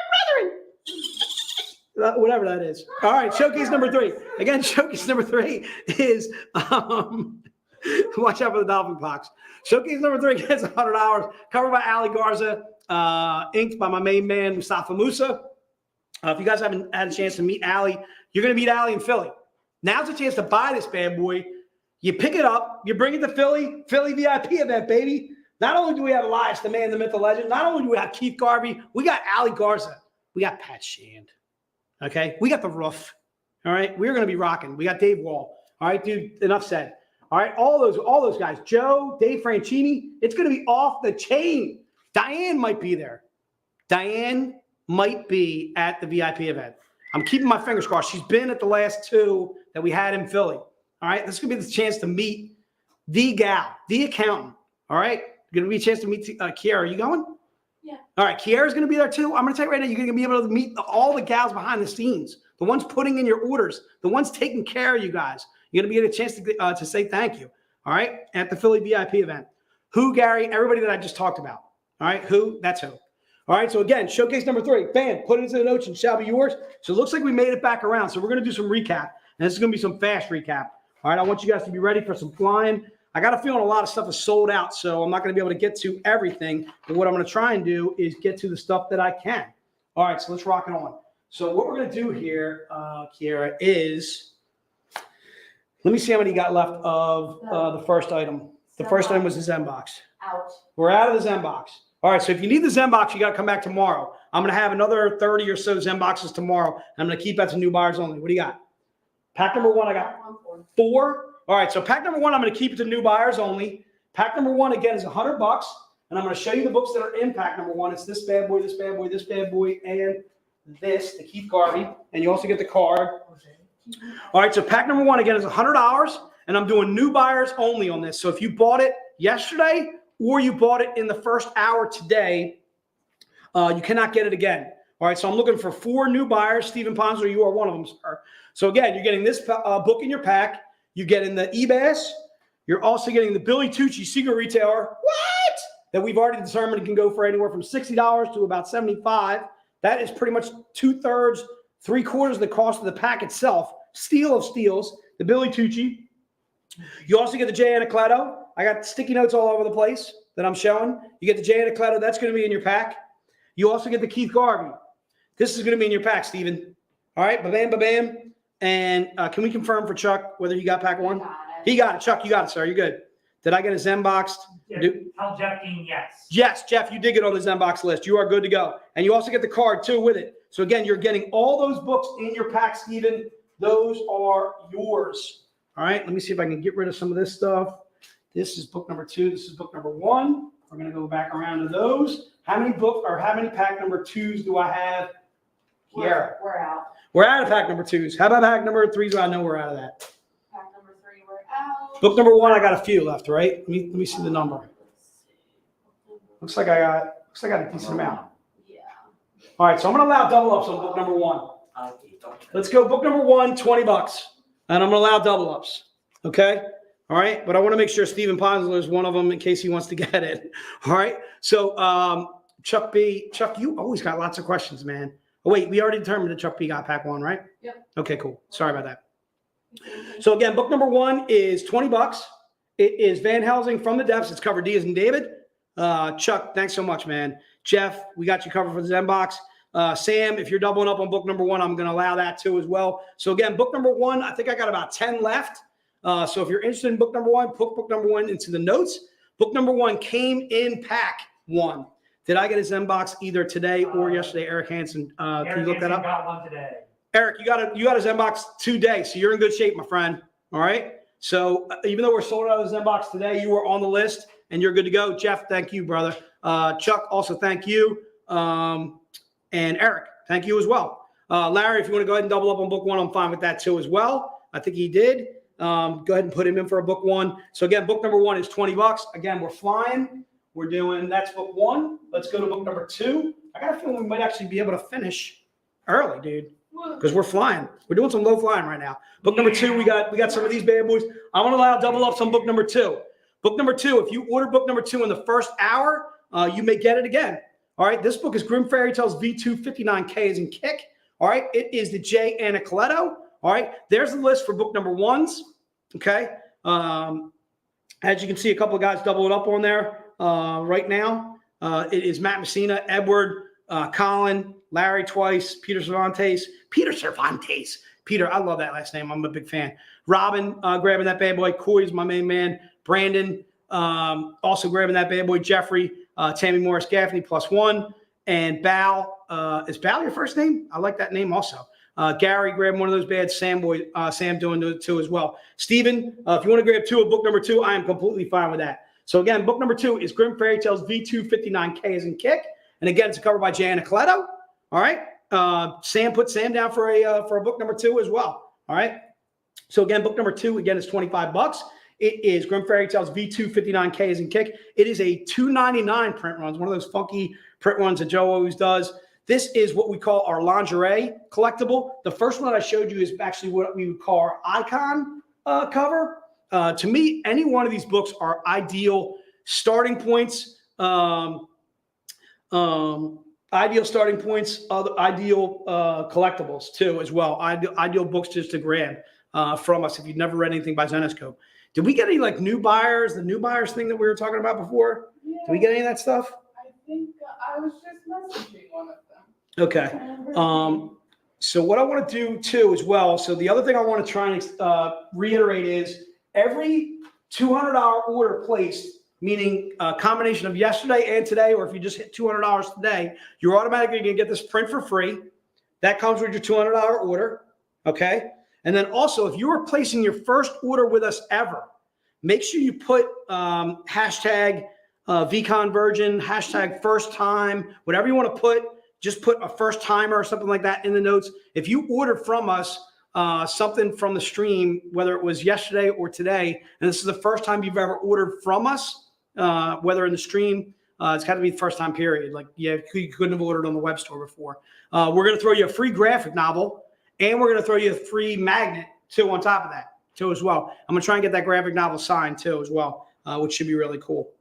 brethren. Whatever that is. All right. Showcase number three. Again, showcase number three is watch out for the dolphin pox. Showcase number three gets $100. Covered by Ali Garza. Inked by my main man, Mustafa Musa. If you guys haven't had a chance to meet Ali, you're going to meet Ali in Philly. Now's the chance to buy this bad boy. You pick it up. You bring it to Philly VIP event, baby. Not only do we have Elias, the man, the myth, the legend. Not only do we have Keith Garvey, we got Ali Garza. We got Pat Shand. Okay? We got the roof. All right? We're going to be rocking. We got Dave Wall. All right, dude, enough said. All right, all those guys. Joe, Dave Franchini. It's going to be off the chain. Diane might be there. Diane might be at the VIP event. I'm keeping my fingers crossed. She's been at the last two that we had in Philly. All right. This is going to be the chance to meet the gal, the accountant. All right. Going to be a chance to meet Kiara. Are you going? Yeah. All right. Kiara's going to be there too. I'm going to tell you right now, you're going to be able to meet all the gals behind the scenes, the ones putting in your orders, the ones taking care of you guys. You're going to get a chance to say thank you. All right. At the Philly VIP event. Who, Gary? Everybody that I just talked about. All right. Who? That's who. All right. So again, showcase number 3. Bam. Put it into the notes and shall be yours. So it looks like we made it back around. So we're going to do some recap. And this is going to be some fast recap. All right. I want you guys to be ready for some flying. I got a feeling a lot of stuff is sold out. So I'm not going to be able to get to everything. But what I'm going to try and do is get to the stuff that I can. All right. So let's rock it on. So what we're going to do here, Kiera, is let me see how many you got left of the first item. The first item was the Zen box. Out. We're out of the Zen box. All right, so if you need the Zen box, you got to come back tomorrow. I'm going to have another 30 or so Zen boxes tomorrow. I'm going to keep that to new buyers only. What do you got? Pack number 1, I got 4. All right, so pack number 1, I'm going to keep it to new buyers only. Pack number 1, again, is $100. And I'm going to show you the books that are in pack number 1. It's this bad boy, this bad boy, this bad boy, and this, the Keith Garvey. And you also get the card. All right, so pack number 1, again, is $100. And I'm doing new buyers only on this. So if you bought it yesterday or you bought it in the first hour today, you cannot get it again. All right, so I'm looking for 4 new buyers. Stephen Ponsler, you are one of them, sir. So again, you're getting this book in your pack. You're getting the eBass. You're also getting the Billy Tucci Secret Retailer. What? That we've already determined can go for anywhere from $60 to about $75. That is pretty much 2/3, 3/4 of the cost of the pack itself. Steal of steals, the Billy Tucci. You also get the J. Anacleto. I got sticky notes all over the place that I'm showing. You get the J. Anacleto. That's going to be in your pack. You also get the Keith Garvey. This is going to be in your pack, Steven. All right, ba-bam, ba-bam. And can we confirm for Chuck whether he got pack 1? He got it. Chuck, you got it, sir. You're good. Did I get a Zen boxed? Tell Jeff Dean yes. Yes, Jeff, you did get on the Zen box list. You are good to go. And you also get the card, too, with it. So, again, you're getting all those books in your pack, Steven. Those are yours. All right, let me see if I can get rid of some of this stuff. This is book number 2. This is book number 1. We're going to go back around to those. How many pack number 2s do I have here? We're out. We're out of pack number 2s. How about pack number 3s? I know we're out of that. Pack number 3, we're out. Book number 1, I got a few left, right? Let me see the number. Looks like I got a decent amount. Yeah. All right, so I'm going to allow double ups on book number 1. Let's go book number 1, $20. And I'm going to allow double ups. Okay? All right? But I want to make sure Stephen Ponsler is one of them in case he wants to get it. All right? So, Chuck B. Chuck, you always got lots of questions, man. Oh, wait, we already determined that Chuck B got pack 1, right? Yep. Okay, cool. Sorry about that. So, again, book number 1 is $20. It is Van Helsing From the Depths. It's cover D as in David. Chuck, thanks so much, man. Jeff, we got you covered for the Zen box. Sam, if you're doubling up on book number 1, I'm going to allow that too as well. So again, book number 1, I think I got about 10 left. So if you're interested in book number 1, put book number 1 into the notes. Book number 1 came in pack 1. Did I get a Zen box either today or yesterday? Eric Hansen, can you look that up? Got one today. Eric, you got a Zen box today, so you're in good shape, my friend. All right. So even though we're sold out of the Zen box today, you were on the list and you're good to go. Jeff, thank you, brother. Chuck, also thank you. And Eric, thank you as well. Larry, if you want to go ahead and double up on book 1, I'm fine with that too as well. I think he did. Go ahead and put him in for a book 1. So again, book number 1 is $20. Again, we're flying. We're doing, that's book 1. Let's go to book number 2. I got a feeling we might actually be able to finish early, dude, because we're flying. We're doing some low flying right now. Book number 2, we got some of these bad boys. I'm going to allow double ups on book number 2. Book number 2, if you order book number 2 in the first hour, you may get it again. All right, this book is Grim Fairy Tales V2 59K as in kick. All right, it is the J. Anacleto. All right, there's the list for book number 1s. Okay, as you can see, a couple of guys doubling up on there right now. It is Matt Messina, Edward, Colin, Larry twice, Peter, I love that last name. I'm a big fan. Robin grabbing that bad boy. Coy's my main man. Brandon also grabbing that bad boy. Jeffrey. Tammy Morris Gaffney +1, and Bal. Is Bal your first name? I like that name also. Gary grabbing one of those bad. Sam doing those 2 as well. Steven, if you want to grab 2 of book number 2, I am completely fine with that. So again, book number 2 is Grim Fairy Tales V2 59K as in kick, and again, it's covered by J. Anacleto. All right, Sam put Sam down for a book number 2 as well. All right, so again, book number 2 again is $25. It is Grim Fairy Tales V2 59K as in kick. It is a $2.99 print run. It's one of those funky print runs that Joe always does. This is what we call our lingerie collectible. The first one that I showed you is actually what we would call our icon cover. To me, any one of these books are ideal starting points. Ideal starting points, ideal collectibles too, as well. Ideal books just to grab from us if you've never read anything by Zenescope. Did we get any like new buyers? The new buyers thing that we were talking about before? Yeah, Did we get any of that stuff? I think I was just messaging one of them. Okay. So what I want to do too as well. So the other thing I want to try and reiterate is every $200 order placed, meaning a combination of yesterday and today, or if you just hit $200 today, you're automatically going to get this print for free. That comes with your $200 order. Okay. And then also, if you are placing your first order with us ever, make sure you put hashtag VCon Virgin, hashtag first time, whatever you want to put, just put a first timer or something like that in the notes. If you order from us something from the stream, whether it was yesterday or today, and this is the first time you've ever ordered from us, whether in the stream, it's got to be the first time period. Like, yeah, you couldn't have ordered on the web store before. We're going to throw you a free graphic novel, and we're going to throw you a free magnet too on top of that too as well. I'm going to try and get that graphic novel signed too as well, which should be really cool.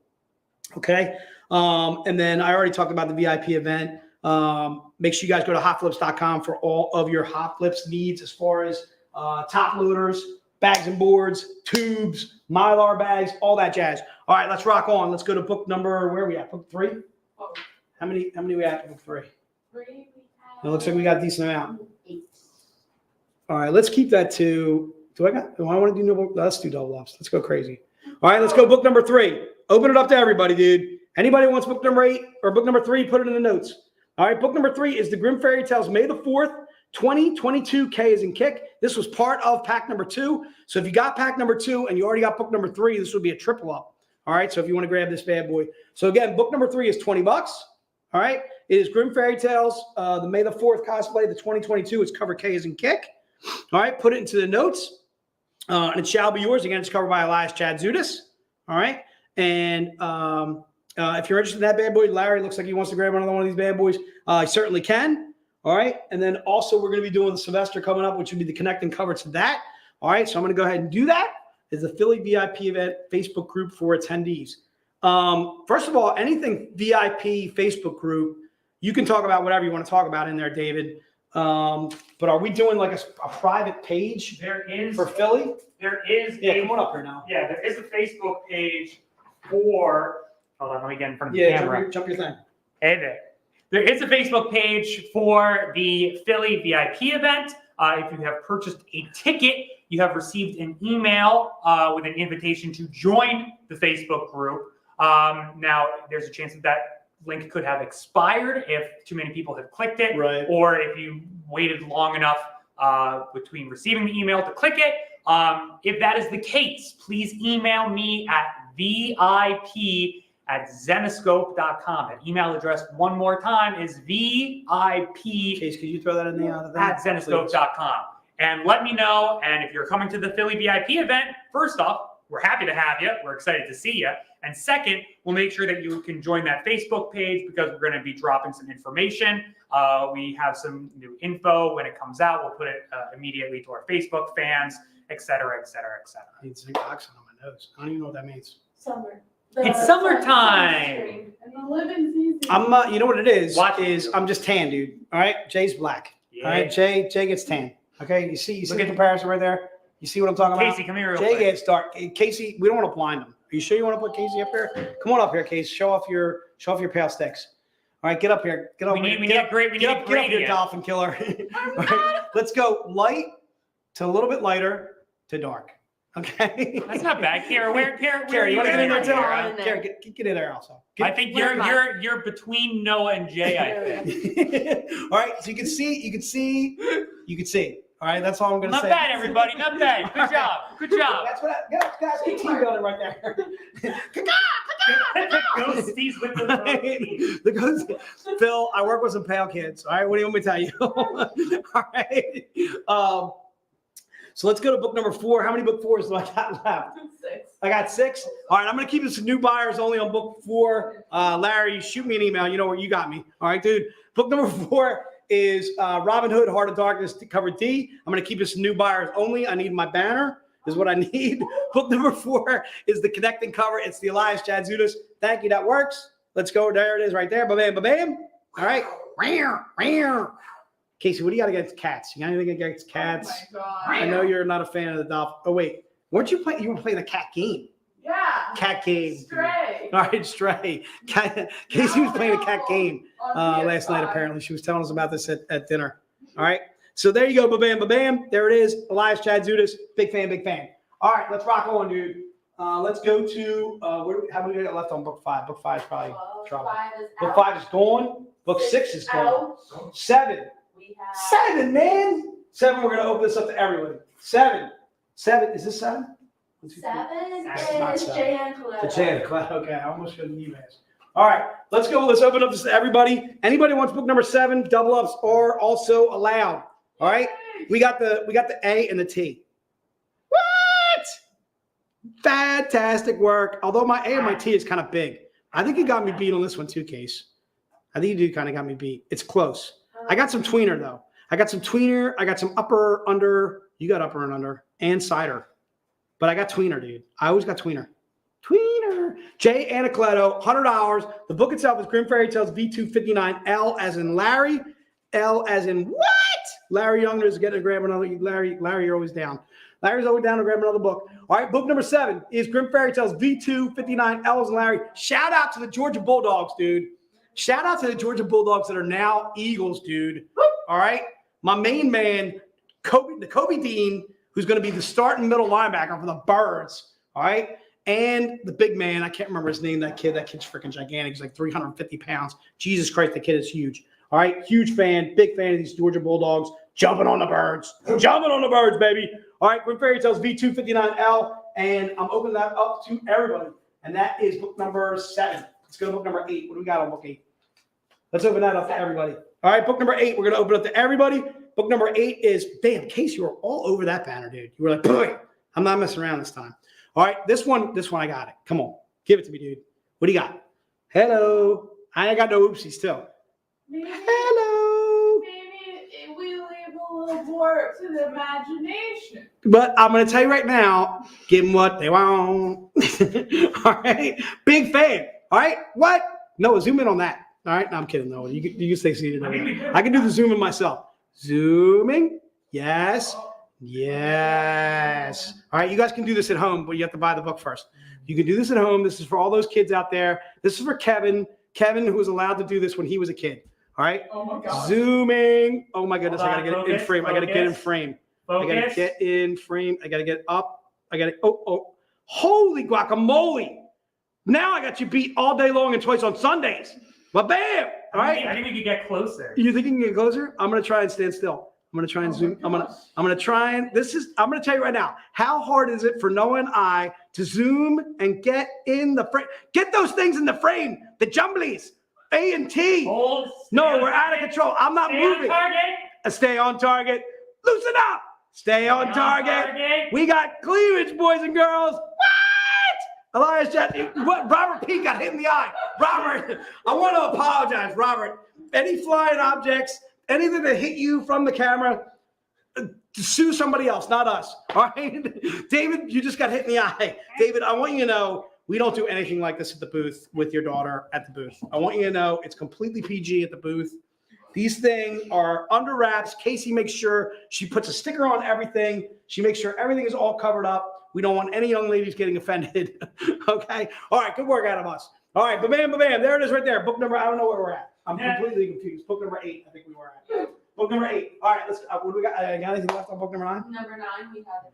Okay. And then I already talked about the VIP event. Make sure you guys go to hotflips.com for all of your Hot Flips needs as far as top loaders, bags and boards, tubes, Mylar bags, all that jazz. All right, let's rock on. Let's go to book number, where are we at? Book 3? Oh. How many we at book 3? 3. It looks like we got a decent amount. 8. All right, let's keep that to, do I want to do no, let's do double ups. Let's go crazy. All right, let's go book number 3. Open it up to everybody, dude. Anybody wants book number 8 or book number 3, put it in the notes. All right, book number 3 is The Grimm Fairy Tales, May the 4th, 2022. K is in kick. This was part of pack number 2. So if you got pack number 2 and you already got book number 3, this would be a triple up. All right, so if you want to grab this bad boy. So again, book number 3 is $20. All right, it is Grimm Fairy Tales, the May the 4th cosplay, the 2022. It's cover K is in kick. All right, put it into the notes, and it shall be yours. Again, it's covered by Elias Chad Zudas. All right, and if you're interested in that bad boy, Larry looks like he wants to grab another one of these bad boys. He certainly can. All right, and then also we're going to be doing the Sylvester coming up, which would be the connecting cover to that. All right, so I'm going to go ahead and do that. It's the Philly VIP event Facebook group for attendees. First of all, anything VIP Facebook group, you can talk about whatever you want to talk about in there, David. But are we doing like a private page There is for Philly? There is Come on up here now. Yeah, there is a Facebook page for. Hold on, let me get in front of the camera. Jump your thing. Hey there. There is a Facebook page for the Philly VIP event. If you have purchased a ticket, you have received an email with an invitation to join the Facebook group. Now, there's a chance that link could have expired if too many people have clicked it, Right. or if you waited long enough between receiving the email to click it. If that is the case, please email me at vip@zenescope.com. That email address, one more time, is vip Case, could you throw that in the at zenescope.com. And let me know. And if you're coming to the Philly VIP event, first off, we're happy to have you. We're excited to see you. And second, we'll make sure that you can join that Facebook page because we're going to be dropping some information. We have some new info when it comes out. We'll put it immediately to our Facebook fans, et cetera, et cetera, et cetera. I need some oxygen on my nose. I don't even know what that means. Summer. It's summertime. And the living season. I'm you know what it is? Watch is I'm just tan, dude. All right, Jay's black. Yeah. All right, Jay gets tan. Okay, you see Look the at- comparison right there. You see what I'm talking about? Casey, come here real Jay quick. gets dark. Casey, we don't want to blind him. Are you sure you want to put Casey up here? Come on up here, Casey. Show off your pale sticks. All right, get up here. Get up. We need a Get up here, gradient. dolphin killer. All right, let's go light to a little bit lighter to dark. Okay. That's not bad. Kara, Carrie, you want to get in there too? Yeah. Carrie, get in there also. I think you're between Noah and Jay, I think. All right, so you can see. All right, that's all I'm going to Not say. bad, everybody. Not bad. Good job. Good job. That's what guys, good team building right there. Ghosties with the The ghost, Phil, I work with some pale kids. All right, what do you want me to tell you? All right. So let's go to book number 4. How many book 4s do I got left? 6. I got 6. All right, I'm going to keep this to new buyers only on book 4. Larry, shoot me an email. You know where you got me. All right, dude. Book number 4 is Robin Hood, Heart of Darkness, cover D. I'm going to keep this to new buyers only. I need my banner. is what I need. Book number 4 is the connecting cover. It's the Elias Chadzudas. Thank you. That works. Let's go. There it is right there. Ba-bam, ba-bam. All right. Casey, what do you got against cats? You got anything against cats? Oh my God. I know you're not a fan of the dolphin. Oh, wait. Weren't you playing? You were playing the cat game. Yeah. Cat game. Stray. All right, Stray. Casey was playing a cat game last night, apparently. She was telling us about this at dinner. All right. So there you go. Ba-bam, ba-bam. There it is. Elias Chadzudas. Big fan, big fan. All right, let's rock on, dude. Let's go to, how many we got left on book 5? Book 5 is probably trouble. Book 5 is gone. Book 6 is gone. 7. 7, man. 7, we're going to open this up to everybody. 7. Is this 7? 7 not is seven. Jay and Colette. The Jan. Okay, I almost shouldn't leave this. All right, let's go. Let's open up this to everybody. Anybody wants book number 7? Double ups are also allowed. All right, we got the A and the T. What? Fantastic work. Although my A and my T is kind of big. I think you got me beat on this one too, Case. I think you do kind of got me beat. It's close. I got some tweener though. I got some tweener. I got some upper, under. You got upper and under and cider. But I got tweener, dude. I always got tweener. Tweener. Jay Anacleto, $100. The book itself is Grim Fairy Tales V259. L as in Larry. L as in what? Larry Younger is getting to grab another. Larry, you're always down. Larry's always down to grab another book. All right, book number 7 is Grim Fairy Tales V259. L as in Larry. Shout out to the Georgia Bulldogs, dude. Shout out to the Georgia Bulldogs that are now Eagles, dude. All right. My main man, Kobe Dean, who's going to be the starting middle linebacker for the Birds. All right. And the big man, I can't remember his name, that kid's freaking gigantic. He's like 350 pounds. Jesus Christ, the kid is huge. All right. Huge fan, big fan of these Georgia Bulldogs. Jumping on the Birds. Jumping on the Birds, baby. All right. Grim Fairy Tales V259L. And I'm opening that up to everybody. And that is book number 7. Let's go to book number 8. What do we got on book 8? Let's open that up to everybody. All right. Book number 8. We're going to open up to everybody. Book number 8 is, damn, Case, you were all over that banner, dude. You were like, boy, I'm not messing around this time. All right, this one, I got it. Come on, give it to me, dude. What do you got? Hello. I ain't got no oopsies, too. Hello. Maybe we leave a little more to the imagination. But I'm going to tell you right now, give them what they want. All right, big fan. All right, what? No, zoom in on that. All right, no, I'm kidding. No, you can stay seated. I can do the zooming myself. Zooming. Yes. Yes. All right. You guys can do this at home, but you have to buy the book first. You can do this at home. This is for all those kids out there. This is for Kevin, who was allowed to do this when he was a kid. All right. Oh my God. Zooming. Oh my goodness. I got to get it in frame. Focus. I got to get in frame. I got to get in frame. I got to get up. I got to, oh. Holy guacamole. Now I got you beat all day long and twice on Sundays. But bam. All right. I think we could get closer. You think you can get closer? I'm going to try and stand still. I'm going to try and zoom. I'm going to try and I'm going to tell you right now, how hard is it for Noah and I to zoom and get in the frame? Get those things in the frame. The jumblies, A and T. Hold. No, we're out of control. I'm not moving. Stay on target. Loosen up. Stay on target. We got cleavage, boys and girls. What? Elias what? Robert P got hit in the eye. Robert, I want to apologize, Robert. Any flying objects, anything that hit you from the camera, sue somebody else, not us. All right? David, you just got hit in the eye. David, I want you to know we don't do anything like this at the booth with your daughter at the booth. I want you to know it's completely PG at the booth. These things are under wraps. Casey makes sure she puts a sticker on everything. She makes sure everything is all covered up. We don't want any young ladies getting offended. Okay? All right, good work out of us. All right, ba-bam, ba-bam. There it is right there. Book number, I don't know where we're at. I'm completely confused. Book number 8, I think we were at. Book number 8. All right, let's. What do we got? Got anything left on book number 9? Number 9, we have it.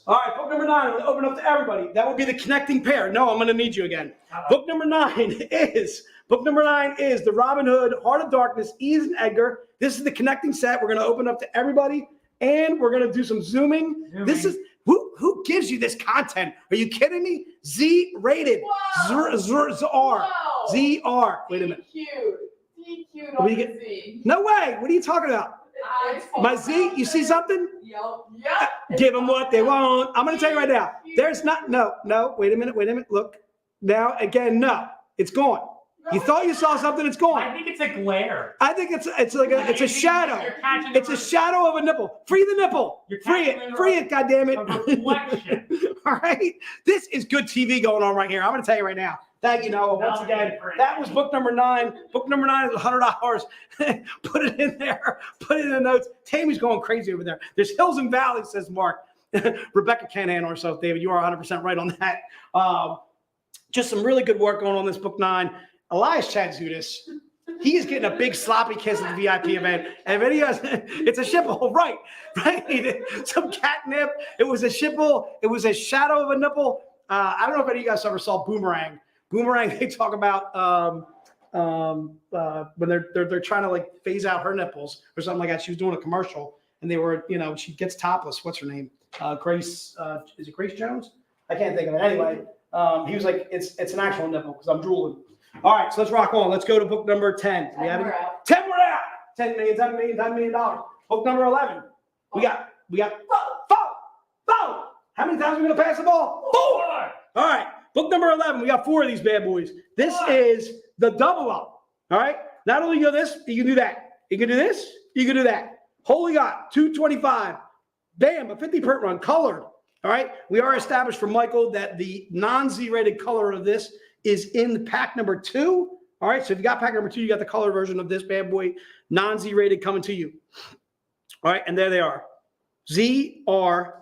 All right, book number 9. I'm going to open up to everybody. That would be the connecting pair. No, I'm going to need you again. Book number 9 is the Robin Hood Heart of Darkness, Ethan Edgar. This is the connecting set. We're going to open up to everybody, and we're going to do some zooming. This is who gives you this content? Are you kidding me? Z rated. ZR. Wait a minute. DQ on the Z. No way. What are you talking about? My Z, you see something? Yep. Give them what they want. I'm going to tell you right now. There's not, no, wait a minute. Look, now, again, no, it's gone. You thought you saw something, it's I gone. think it's a glare. I think it's a shadow. You're catching a It's a shadow of a nipple. Free the nipple. You're Free catching it. Free it, goddammit. a reflection. All right. This is good TV going on right here. I'm going to tell you right now. Thank you, Noah. Once again, that was book number 9. Book number 9 is $100. Put it in there. Put it in the notes. Tammy's going crazy over there. There's hills and valleys, says Mark. Rebecca can't handle herself, David. You are 100% right on that. Just some really good work going on this book 9. Elias Chadzudis, he is getting a big sloppy kiss at the VIP event. And if he has, it's a shipple, right? Some catnip. It was a shipple. It was a shadow of a nipple. I don't know if any of you guys ever saw Boomerang. Boomerang, they talk about when they're trying to like phase out her nipples or something like that. She was doing a commercial and they were, she gets topless. What's her name? Grace, is it Grace Jones? I can't think of it. Anyway, he was like, it's an actual nipple because I'm drooling. All right, so let's rock on. Let's go to book number 10. We have it? 10, we're out. $10 million, $10 million, $10 million. Book number 11. We got four. How many times are we going to pass the ball? 4. All right, book number 11. We got 4 of these bad boys. This is the double up. All right, not only you do this, you can do that. You can do this, you can do that. Holy God, 225. Bam, a 50 print run, colored. All right, we are established for Michael that the non-Z-rated color of this is in pack number 2. All right, so if you got pack number 2, you got the color version of this bad boy, non-Z-rated coming to you. All right, and there they are. Z-R-A-T.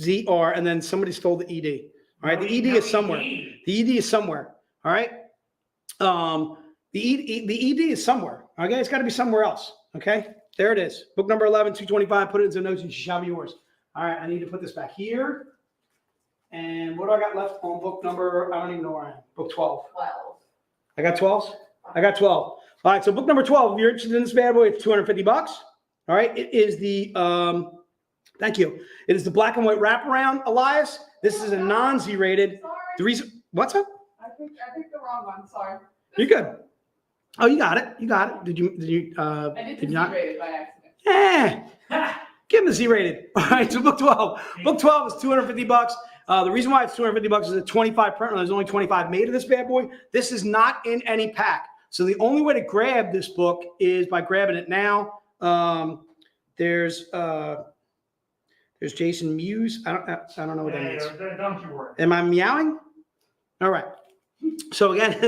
Z-R, and then somebody stole the ED. All right, the ED is somewhere. The ED is somewhere. All right. The ED is somewhere. Okay, it's got to be somewhere else. Okay, there it is. Book number 11, 225. Put it into notes and she shall be yours. All right, I need to put this back here. And what do I got left on book number? I don't even know where I am. Book 12. 12. I got 12. I got 12. All right, so book number 12. If you're interested in this bad boy, it's $250. All right, it is the thank you. It is the black and white wraparound, Elias. This is a non-Z-rated. Sorry. The reason, what's up? I picked the wrong one. Sorry. You're good. Oh, you got it. You got it. Did you? I did you not? Z-rated by accident. Yeah. Give him the Z-rated. All right. So book 12. Book 12 is $250. The reason why it's $250 is a 25 print. There's only 25 made of this bad boy. This is not in any pack. So the only way to grab this book is by grabbing it now. There's Jason Mewes. I don't know what that means. Don't you worry. Am I meowing? All right. So again,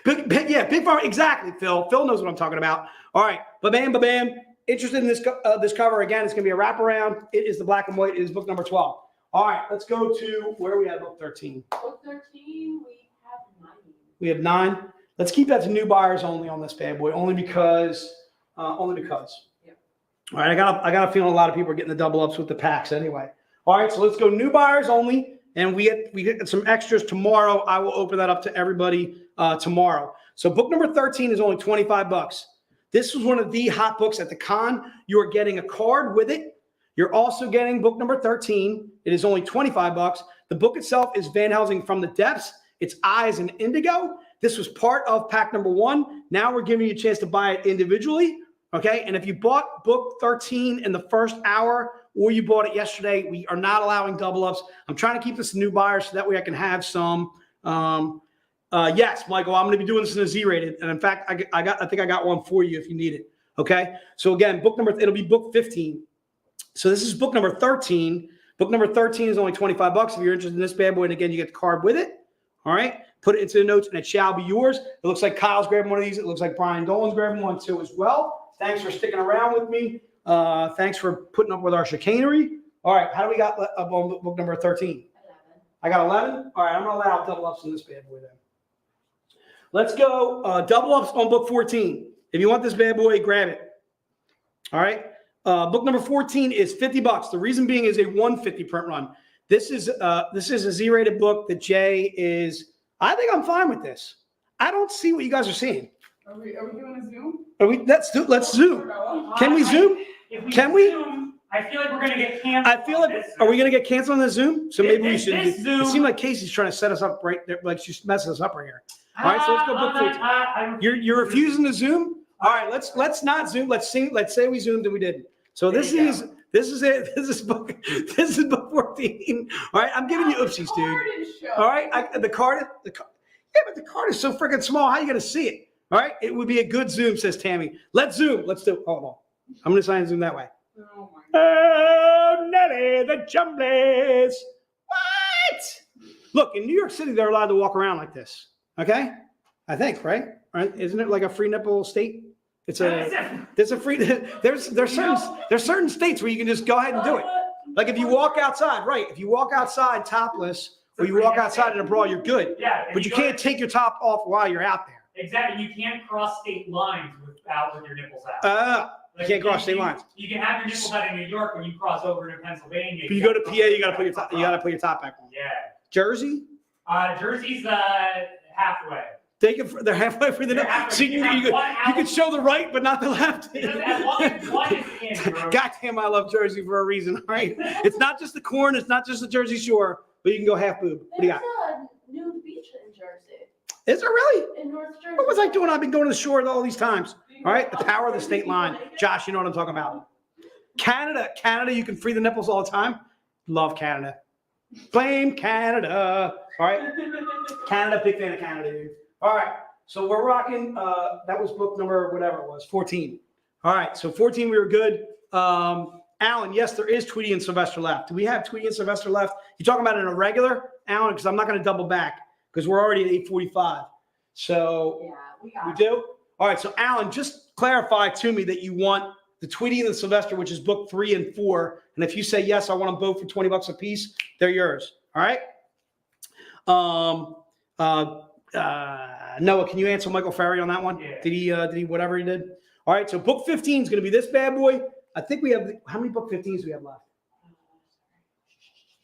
big farm. Exactly, Phil. Phil knows what I'm talking about. All right. Ba-bam. Interested in this cover again? It's going to be a wraparound. It is the black and white. It is book number 12. All right. Let's go to where are we at? Book 13. Book 13, we have 9. We have 9. Let's keep that to new buyers only on this bad boy. Only because. Yep. All right. I got a feeling a lot of people are getting the double ups with the packs anyway. All right. So let's go new buyers only. And we get some extras tomorrow. I will open that up to everybody tomorrow. So book number 13 is only $25. This was one of the hot books at the con. You are getting a card with it. You're also getting book number 13. It is only $25. The book itself is Van Helsing from the Depths. It's Eyes and Indigo. This was part of pack number 1. Now we're giving you a chance to buy it individually. Okay. And if you bought book 13 in the first hour, or you bought it yesterday, we are not allowing double ups. I'm trying to keep this a new buyer so that way I can have some. Yes, Michael, I'm going to be doing this in a Z-rated. And in fact, I think I got one for you if you need it. Okay. So again, it'll be book 15. So this is book number 13. Book number 13 is only $25 if you're interested in this bad boy. And again, you get the card with it. All right. Put it into the notes and it shall be yours. It looks like Kyle's grabbing one of these. It looks like Brian Dolan's grabbing one too as well. Thanks for sticking around with me. Thanks for putting up with our chicanery. All right, how do we got up on book number 13? 11. I got 11. All right, I'm gonna allow double ups on this bad boy then. Let's go double ups on book 14. If you want this bad boy, grab it. All right. Book number 14 is $50. The reason being is a 150 print run. This is a Z-rated book that Jay is. I think I'm fine with this. I don't see what you guys are seeing. Are we doing a Zoom? Let's zoom. Can we zoom? Can we? Zoom, I feel like we're going to get canceled. I feel like, are we going to get canceled on the Zoom? So maybe we should. This Zoom, it seemed like Casey's trying to set us up right there, like she's messing us up right here. All right, so let's go book 14. You're refusing to Zoom? All right, let's not Zoom. Let's say we zoomed and we didn't. So this is it. This is book 14. All right, I'm giving you oopsies, dude. All right, the card. Yeah, but the card is so freaking small. How you going to see it? All right. It would be a good zoom, says Tammy. Let's zoom. Let's do it. Hold on. I'm going to sign zoom that way. Oh, Nelly, the Jumblies. What? Look, in New York City, they're allowed to walk around like this. Okay? I think, right? Isn't it like a free nipple state? There's a free, there's certain states where you can just go ahead and do it. Like if you walk outside, right? If you walk outside topless or you walk outside in a bra, you're good. Yeah. But you can't take your top off while you're out there. Exactly. You can't cross state lines with your nipples out. You can't cross state lines. You can have your nipples out in New York when you cross over to Pennsylvania. If you go to PA, you gotta put your top back on. Yeah. Jersey? Jersey's halfway. They're halfway for the nipple. So you can show the right, but not the left. As long as one is in, bro. Goddamn, I love Jersey for a reason. All right. It's not just the corn. It's not just the Jersey Shore, but you can go half boob. What do you got? There's a nude beach in Jersey. Is there really? In North Jersey. What was I doing? I've been going to the shore all these times. All right. The power of the state line. Josh, you know what I'm talking about. Canada, you can free the nipples all the time. Love Canada. Blame Canada. All right. Canada, big fan of Canada, dude. All right. So we're rocking. That was book number, whatever it was, 14. All right. So 14, we were good. Alan, yes, there is Tweety and Sylvester left. Do we have Tweety and Sylvester left? You talking about an irregular, Alan? Because I'm not going to double back because we're already at 8:45. So Yeah, we do? All right. So Alan, just clarify to me that you want the Tweety and the Sylvester, which is book 3 and 4. And if you say yes, I want them both for $20 a piece. They're yours. All right. Noah, can you answer Michael Ferry on that one? Yeah. Did he whatever he did? All right, so book 15 is going to be this bad boy. I think we have, how many book 15s do we have left?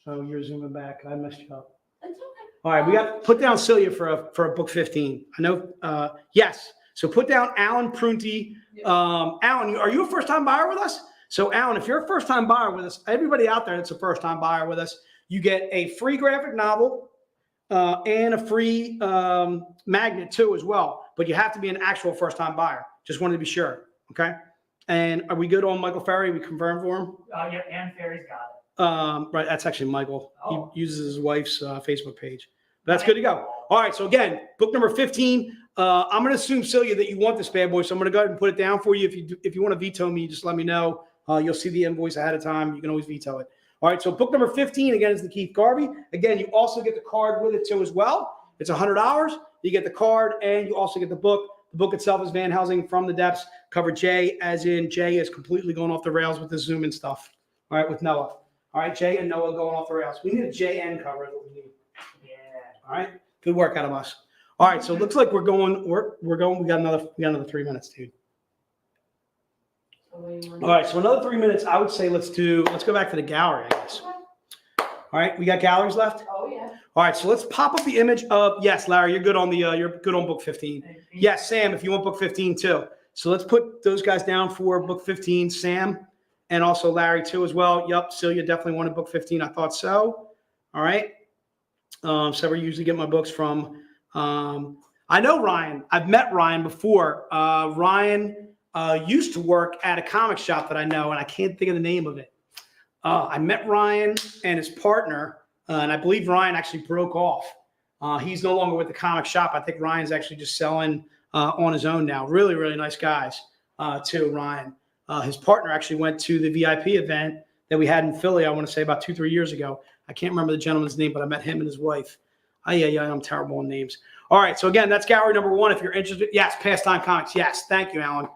Oh, you're zooming back. I messed you up. It's okay. All right, we got put down Celia for a book 15. I know. Yes. So put down Alan Prunty. Alan, are you a first-time buyer with us? So Alan, if you're a first-time buyer with us, everybody out there that's a first-time buyer with us, you get a free graphic novel. And a free magnet too as well. But you have to be an actual first-time buyer. Just wanted to be sure. Okay. And are we good on Michael Ferry? We confirmed for him? Yeah, and Ferry's got it. Right. That's actually Michael. Oh. He uses his wife's Facebook page. But that's good to go. All right. So again, book number 15. I'm going to assume, Celia, that you want this bad boy. So I'm going to go ahead and put it down for you. If you want to veto me, just let me know. You'll see the invoice ahead of time. You can always veto it. All right, so book number 15, again, is the Keith Garvey. Again, you also get the card with it, too, as well. It's $100. You get the card, and you also get the book. The book itself is Van Helsing from the Depths, cover J, as in Jay is completely going off the rails with the Zoom and stuff. All right, with Noah. All right, Jay and Noah going off the rails. We need a JN cover that we need. Yeah. All right, good work out of us. All right, so it looks like we're going. We got another 3 minutes, dude. All right, so another 3 minutes. I would say let's go back to the gallery, I guess. All right, we got galleries left. Oh yeah. All right, so let's pop up the image of, yes, Larry, you're good on book 15. Yes, Sam, if you want book 15 too. So let's put those guys down for book 15, Sam, and also Larry too as well. Yep, Celia definitely wanted book 15. I thought so. All right. So we usually get my books from. I know Ryan. I've met Ryan before. Ryan used to work at a comic shop that I know, and I can't think of the name of it. I met Ryan and his partner, and I believe Ryan actually broke off. He's no longer with the comic shop. I think Ryan's actually just selling on his own now. Really, really nice guys, too, Ryan. His partner actually went to the VIP event that we had in Philly, I want to say about 2-3 years ago. I can't remember the gentleman's name, but I met him and his wife. I'm terrible on names. All right, so again, that's gallery number 1. If you're interested, yes, Pastime Comics. Yes, thank you, Alan.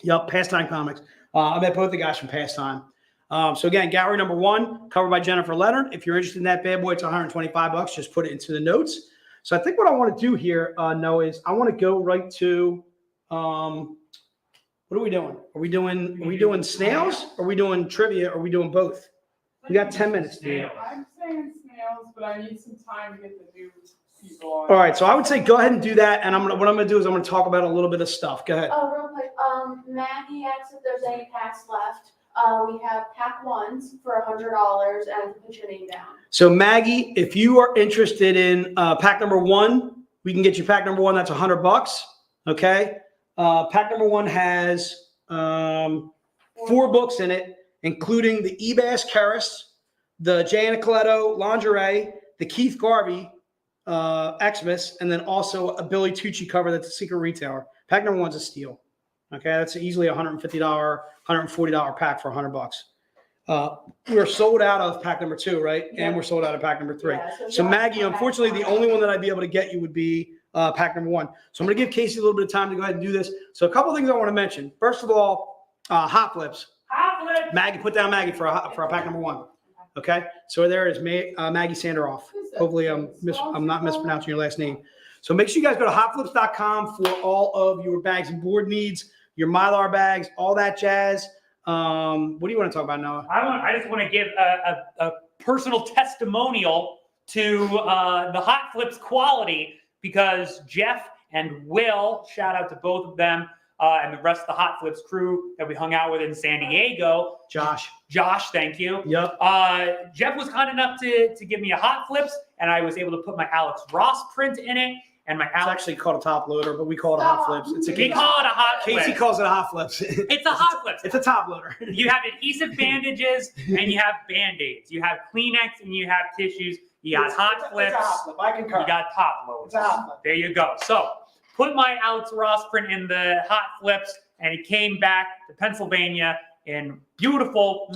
Yep, Pastime Comics. I met both the guys from Pastime. So again, gallery number 1, covered by Jennifer Leonard. If you're interested in that bad boy, it's $125. Just put it into the notes. So I think what I want to do here, Noah, is I want to go right to what are we doing? Are we doing snails? Are we doing trivia? Are we doing both? We got 10 minutes, dude. I'm saying snails, but I need some time to get the new people on. All right, so I would say go ahead and do that. And what I'm gonna do is I'm gonna talk about a little bit of stuff. Go ahead. Oh, real quick. Maggie asks if there's any packs left. We have pack 1s for $100 and put your name down. So Maggie, if you are interested in pack number 1, we can get you pack number 1. That's $100. Okay. Pack number 1 has 4 books in it, including the Ebass Karis, the Jay Anacoletto lingerie, the Keith Garvey, Xmas, and then also a Billy Tucci cover that's a secret retailer. Pack number 1's a steal. Okay, that's easily $150, $140 pack for $100. We're sold out of pack number 2, right? Yeah. And we're sold out of pack number 3. Yeah, So Maggie, unfortunately, the only one that I'd be able to get you would be pack number 1. So I'm going to give Casey a little bit of time to go ahead and do this. So a couple of things I want to mention. First of all, hot flips. Hot flip. Maggie, put down Maggie for a pack number 1. Okay, so there is Maggie Sanderoff. Hopefully, I'm not mispronouncing your last name. So make sure you guys go to hotflips.com for all of your bags and board needs, your Mylar bags, all that jazz. What do you want to talk about, Noah? I just want to give a personal testimonial to the Hot Flips quality, because Jeff and Will, shout out to both of them, and the rest of the Hot Flips crew that we hung out with in San Diego. Josh, thank you. Yep. Jeff was kind enough to give me a Hot Flips, and I was able to put my Alex Ross print in it. And my It's Alex, actually called a top loader, but we call it a hot flips. we call it a Hot Flip. Casey calls it a hot flips. It's a Hot Flips. It's a top loader. You have adhesive bandages and you have Band-Aids. You have Kleenex and you have tissues. You got Hot Flips. It's a hot flip. I concur. You got top loads. It's a hot flip. There you go. So put my Alex Ross print in the Hot Flips, and it came back to Pennsylvania in beautiful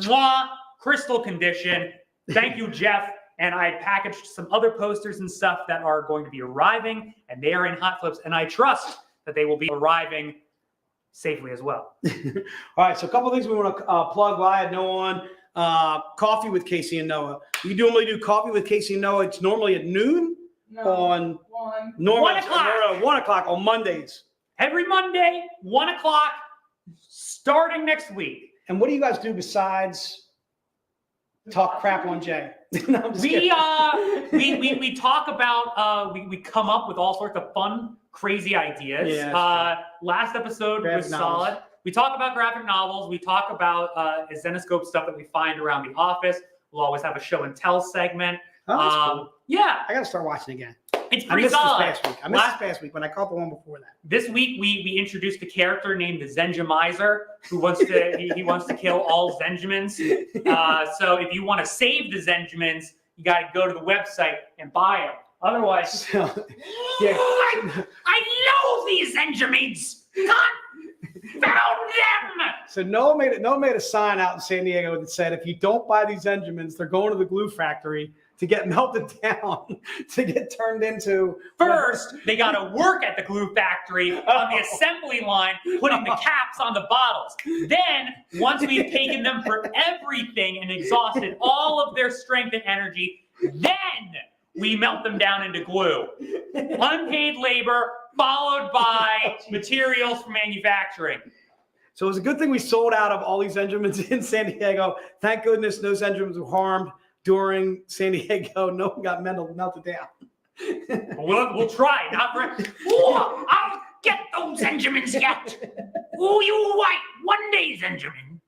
crystal condition. Thank you, Jeff. And I packaged some other posters and stuff that are going to be arriving, and they are in Hot Flips, and I trust that they will be arriving safely as well. All right, so a couple of things we want to plug while I had Noah on. Coffee with Casey and Noah. We normally do coffee with Casey and Noah. It's normally at noon on 1 o'clock. 1 o'clock on Mondays. Every Monday, 1 o'clock, starting next week. And what do you guys do besides talk crap on Jay? No, I'm just We kidding. we talk about we come up with all sorts of fun, crazy ideas. Yeah, Last episode Graphic was novels. solid. We talk about graphic novels. We talk about Zenescope stuff that we find around the office. We'll always have a show and tell segment. Oh, that's cool. Yeah, I got to start watching again. it's I pretty missed solid. this past week. I missed this past week, but I caught the one before that. This week we introduced a character named the Zengemizer, who wants to he wants to kill all Zengemins. So if you want to save the Zengemins, you got to go to the website and buy them. Otherwise, So, yeah. I loathe these Zengemins. Confound them! So Noah made a sign out in San Diego that said, if you don't buy these Benjamins, they're going to the glue factory to get melted down, to get turned into. First, they got to work at the glue factory on the assembly line, putting the caps on the bottles. Then, once we've taken them for everything and exhausted all of their strength and energy, then we melt them down into glue. Unpaid labor followed by materials for manufacturing. So it was a good thing we sold out of all these Benjamins in San Diego. Thank goodness those Benjamins were harmed during San Diego. No one got melted down. We'll try. Not for. Ooh, I'll get those Benjamins yet. Ooh, you white one day, Benjamin.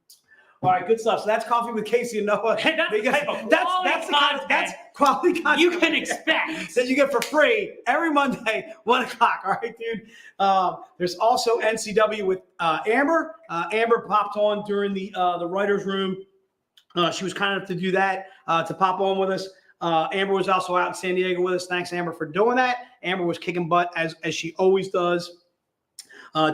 All right, good stuff. So that's Coffee with Casey and Noah. That's the type of That's quality content you can expect. that you get for free every Monday, 1 o'clock. All right, dude. There's also NCW with Amber. Amber popped on during the writer's room. She was kind enough to do that, to pop on with us. Amber was also out in San Diego with us. Thanks, Amber, for doing that. Amber was kicking butt as she always does.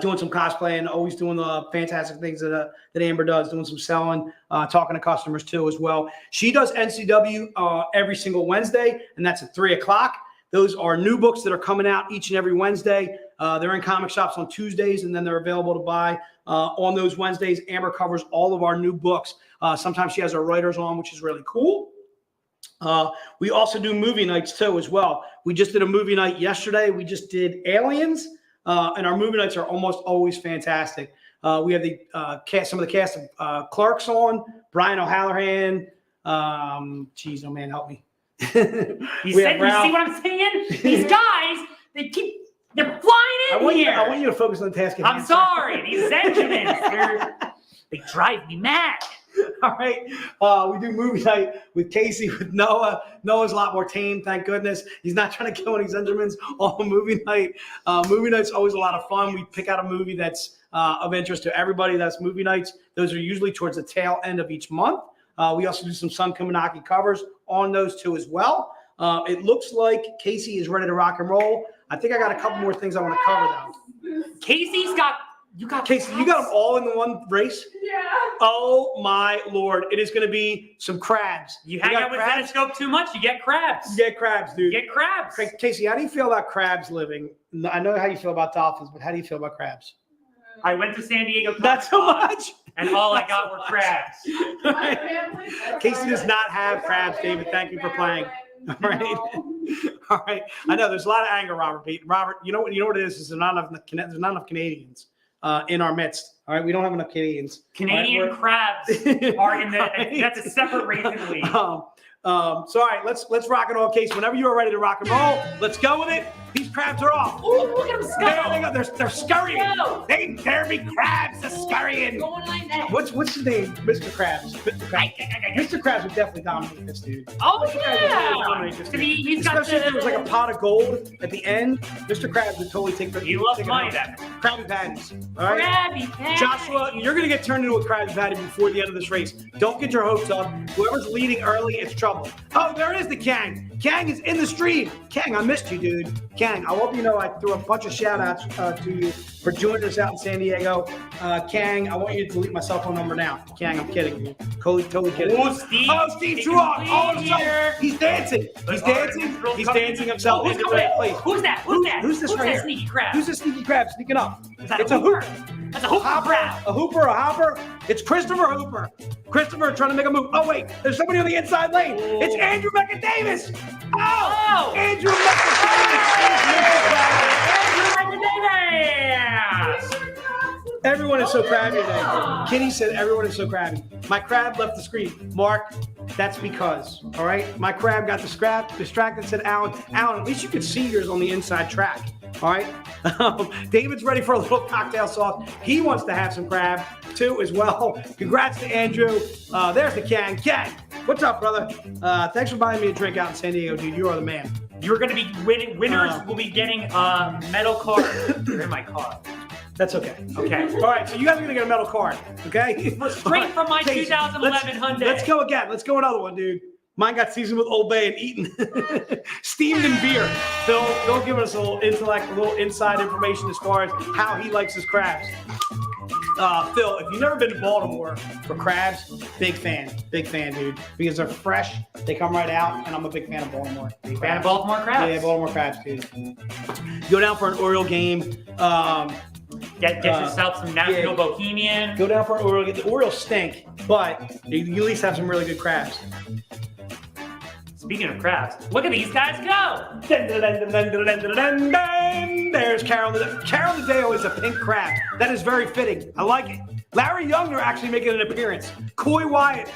Doing some cosplay and always doing the fantastic things that Amber does, doing some selling, talking to customers too as well. She does NCW every single Wednesday, and that's at 3 o'clock. Those are new books that are coming out each and every Wednesday. They're in comic shops on Tuesdays, and then they're available to buy on those Wednesdays. Amber covers all of our new books. Sometimes she has our writers on, which is really cool. We also do movie nights too as well. We just did a movie night yesterday. We just did Aliens. And our movie nights are almost always fantastic. We have the some of the cast of Clerks on, Brian O'Halloran. Geez, oh man, help me. You see what I'm saying? These guys, they're flying in here. I want you to focus on the task at hand. I'm sorry, these Benjamins, they drive me mad. All right. We do movie night with Casey, with Noah. Noah's a lot more tame, thank goodness. He's not trying to kill any Benjamins on movie night. Movie night's always a lot of fun. We pick out a movie that's of interest to everybody. That's movie nights. Those are usually towards the tail end of each month. We also do some Sun Kumanaki covers on those two as well. It looks like Casey is ready to rock and roll. I think I got a couple more things I want to cover though. Casey's got, you got Casey, you got them all in the one race? Yeah. Oh my Lord. It is going to be some crabs. You hang got out with crabs? Zenescope too much, you get crabs. You get crabs, dude. You get crabs. Casey, how do you feel about crabs living? I know how you feel about dolphins, but how do you feel about crabs? I went to San Diego. Not so much. And all I got were crabs. My family. Casey does not have crabs, David. Thank you for playing. All right. All right. I know there's a lot of anger, Robert. Robert, you know what it is? There's not enough Canadians in our midst. All right. We don't have enough Canadians. Canadian crabs are in the, that's a separate race in the league. So all right, let's rock it all, Casey. Whenever you are ready to rock and roll, let's go with it. These crabs are off. Ooh, look at them There they scuttle. go. They're scurrying. Go. There be crabs are scurrying. Going like that. What's his name? Mr. Krabs. Mr. Krabs. Mr. Krabs would definitely dominate this, dude. Oh, Mr. Krabs would definitely yeah. dominate this, dude. He's got Especially if there was like a pot of gold at the end. Mr. Krabs would totally take the. He loves take it money, home. that Krabby Patties. All right. Krabby Patty. Joshua, you're going to get turned into a Krabby Patty before the end of this race. Don't get your hopes up. Whoever's leading early, it's trouble. Oh, there is the Kang. Kang is in the stream. Kang, I missed you, dude. Kang, I hope you know I threw a bunch of shout outs to you for joining us out in San Diego. Kang, I want you to delete my cell phone number now. Kang, I'm kidding you. Totally kidding. Oh, Steve. Steve Truon. All of a sudden, he's dancing. He's dancing. He's dancing himself Who's into coming that in? place. Who's that? Who's this right that here? sneaky crab? Who's this sneaky crab sneaking up? Is that It's a hooper. That's a hooper crab. A hooper, a hopper. It's Christopher Hooper. Christopher trying to make a move. Oh, wait. There's somebody on the inside lane. It's Andrew Davis. Oh! Andrew Davis. Everyone is so crabby today. Kitty said everyone is so crabby. My crab left the screen. Mark, that's because, all right? My crab got distracted, said Alan. Alan, at least you could see yours on the inside track. All right. David's ready for a little cocktail sauce. He wants to have some crab too as well. Congrats to Andrew. There's the Kang. Kang, what's up, brother? Thanks for buying me a drink out in San Diego, dude. You are the man. You're going to be winning. Winners will be getting a metal card. They're in my car. That's okay. Okay. All right. So you guys are going to get a metal card. Okay. Straight from my Okay, 2011 Hyundai. Let's go again. Let's go another one, dude. Mine got seasoned with Old Bay and eaten. Steamed in beer. Phil giving us a little intellect, a little inside information as far as how he likes his crabs. Phil, if you've never been to Baltimore for crabs, big fan, dude. Because they're fresh, they come right out, and I'm a big fan of Baltimore. Big fan of Baltimore crabs. Yeah, Baltimore crabs, dude. Go down for an Oriole game. Get yourself some Nashville Bohemian. Go down for an Oriole game. The Orioles stink, but you at least have some really good crabs. Speaking of crabs, look at these guys go. There's Carol. Carol Nadeo is a pink crab. That is very fitting. I like it. Larry Younger actually making an appearance. Coy Wyatt.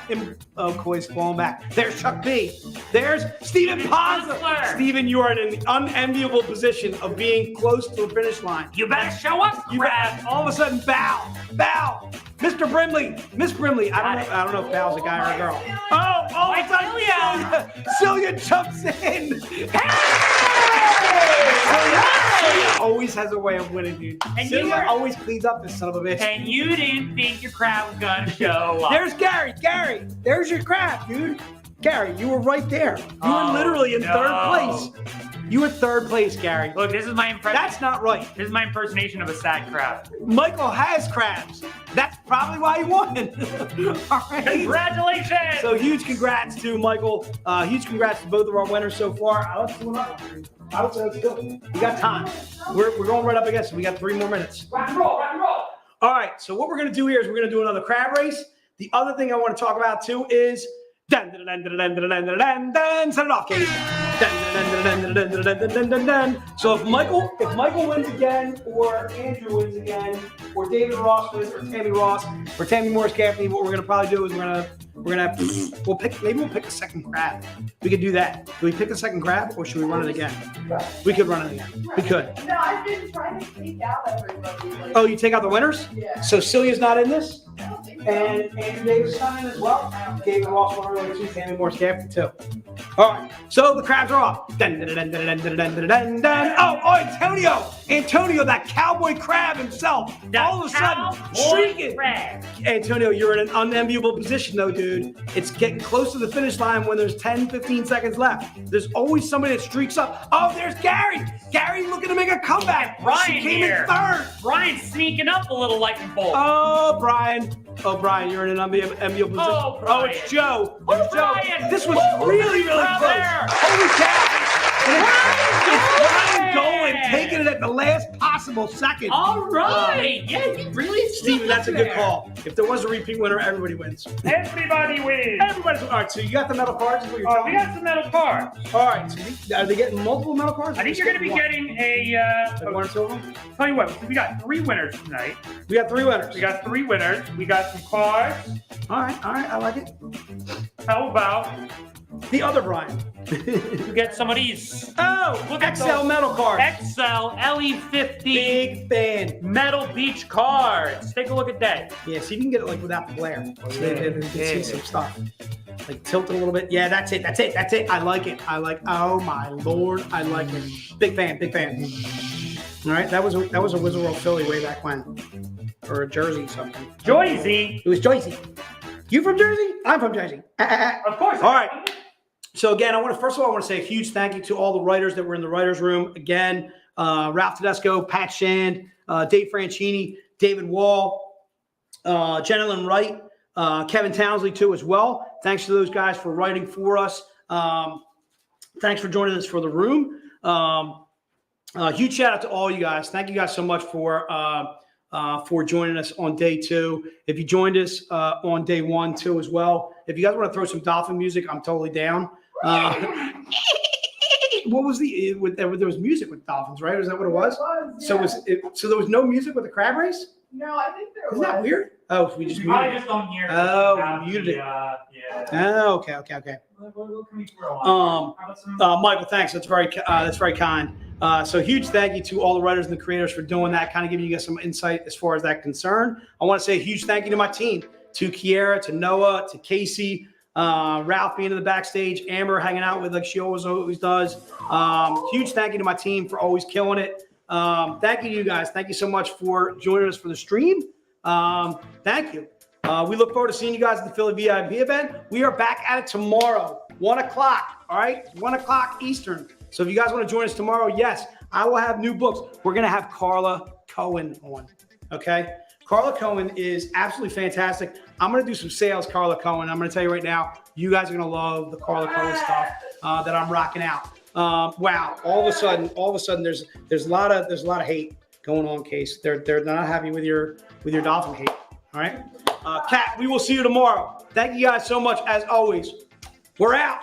Coy's falling back. There's Chuck B. There's Stephen Ponza. Stephen, you are in an unenviable position of being close to the finish line. You better show up, crab. All of a sudden, bow. Mr. Brimley. Miss Brimley. I don't know if Bow's a guy or a girl. All of a sudden, Celia jumps in. Celia always has a way of winning, dude. And Celia always cleans up, this son of a bitch. And you didn't think your crab was gonna show up. There's Gary. Gary, there's your crab, dude. Gary, you were right there. You were literally in third place. You were third place, Gary. Look, this is my impression. That's not right. This is my impersonation of a sad crab. Michael has crabs. That's probably why he won. All right. Congratulations. So huge congrats to Michael. Huge congrats to both of our winners so far. Let's do another one. I would say let's go. We got time. We're going right up against it. We got 3 more minutes. Rock and roll. All right. So what we're going to do here is we're going to do another crab race. The other thing I want to talk about too is send it off, Katie. So if Michael wins again, or Andrew wins again, or David Ross wins, or Tammy Ross, or Tammy Morris Gaffney, what we're gonna probably do is we'll pick a second crab. We could do that. Do we pick a second crab, or should we run it again? We could run it again. We could. No, I've been trying to take out everybody. Oh, you take out the winners? Yeah. So Celia's not in this? I don't think And Andrew Davis coming as well. David Ross won earlier too. Tammy Moore's captain too. All right, so the crabs are off. Dun, dun, dun, dun, dun, dun, dun, dun, dun, dun. Oh, Antonio, that cowboy crab himself. All of a sudden, streaking. Antonio, you're in an unenviable position though, dude. It's getting close to the finish line when there's 10, 15 seconds left. There's always somebody that streaks up. Oh, there's Gary. Gary looking to make a comeback. Brian She came here. in third. Brian's sneaking up a little like a bolt. Oh, Brian, you're in an enviable position. Oh, Brian. It's Joe. Oh, There's Joe. Brian. This was Oh, really close. brother. Holy cow. And it's Brian Brian. Dolan taking it at the last possible second. All right. Yeah, you really Steven, that's a good call. If there was a repeat winner, everybody wins. Everybody wins. Everybody's all right. So you got the metal cards? Is what you're Oh, telling we me? got some metal cards. All right. So are they getting multiple metal cards? I think you're going to be getting a. Like one or two of them? Tell you what, we got 3 winners tonight. We got 3 winners. We got 3 winners. We got some cards. All right. I like it. How about The other Brian. we get some of these? Oh, Look at XL those. metal cards. XL LE50 Big fan. metal beach cards. Take a look at that. Yeah, so you can get it like without the glare. You can see some stuff. Like tilt it a little bit. Yeah, that's it. I like it. Oh my Lord, I like it. Big fan. All right, that was a Wizard World Philly way back when. Or a Jersey something. Joyzy. It was Joycey. You from Jersey? I'm from Jersey. Of course. All right. So again, first of all, I want to say a huge thank you to all the writers that were in the writers' room. Again, Ralph Tedesco, Pat Shand, Dave Franchini, David Wall, Jenilyn Wright, Kevin Townsley too as well. Thanks to those guys for writing for us. Thanks for joining us for the room. Huge shout out to all you guys. Thank you guys so much for joining us on day 2. If you joined us on day 1 too as well. If you guys want to throw some dolphin music, I'm totally down. What was there was music with dolphins, right? Was that what it was? So there was no music with the crab race? No, I think there was. Isn't that weird? Oh, we just You muted probably it. just don't hear. Oh, we muted it. Yeah. Oh, okay. What can we throw on? How about some- Michael, thanks. That's very kind. So huge thank you to all the writers and the creators for doing that, kind of giving you guys some insight as far as that concerned. I want to say a huge thank you to my team, to Kiera, to Noah, to Casey, Ralph being in the backstage, Amber hanging out with like she always does. Huge thank you to my team for always killing it. Thank you to you guys. Thank you so much for joining us for the stream. Thank you. We look forward to seeing you guys at the Philly VIP event. We are back at it tomorrow, 1 o'clock. All right, 1 o'clock Eastern. So if you guys want to join us tomorrow, yes, I will have new books. We're going to have Carla Cohen on, okay? Carla Cohen is absolutely fantastic. I'm going to do some sales, Carla Cohen. I'm going to tell you right now, you guys are going to love the Carla Cohen stuff that I'm rocking out. Wow, all of a sudden, there's a lot of hate going on, Case. They're not happy with your dolphin hate. All right, Kat, we will see you tomorrow. Thank you guys so much as always. We're out.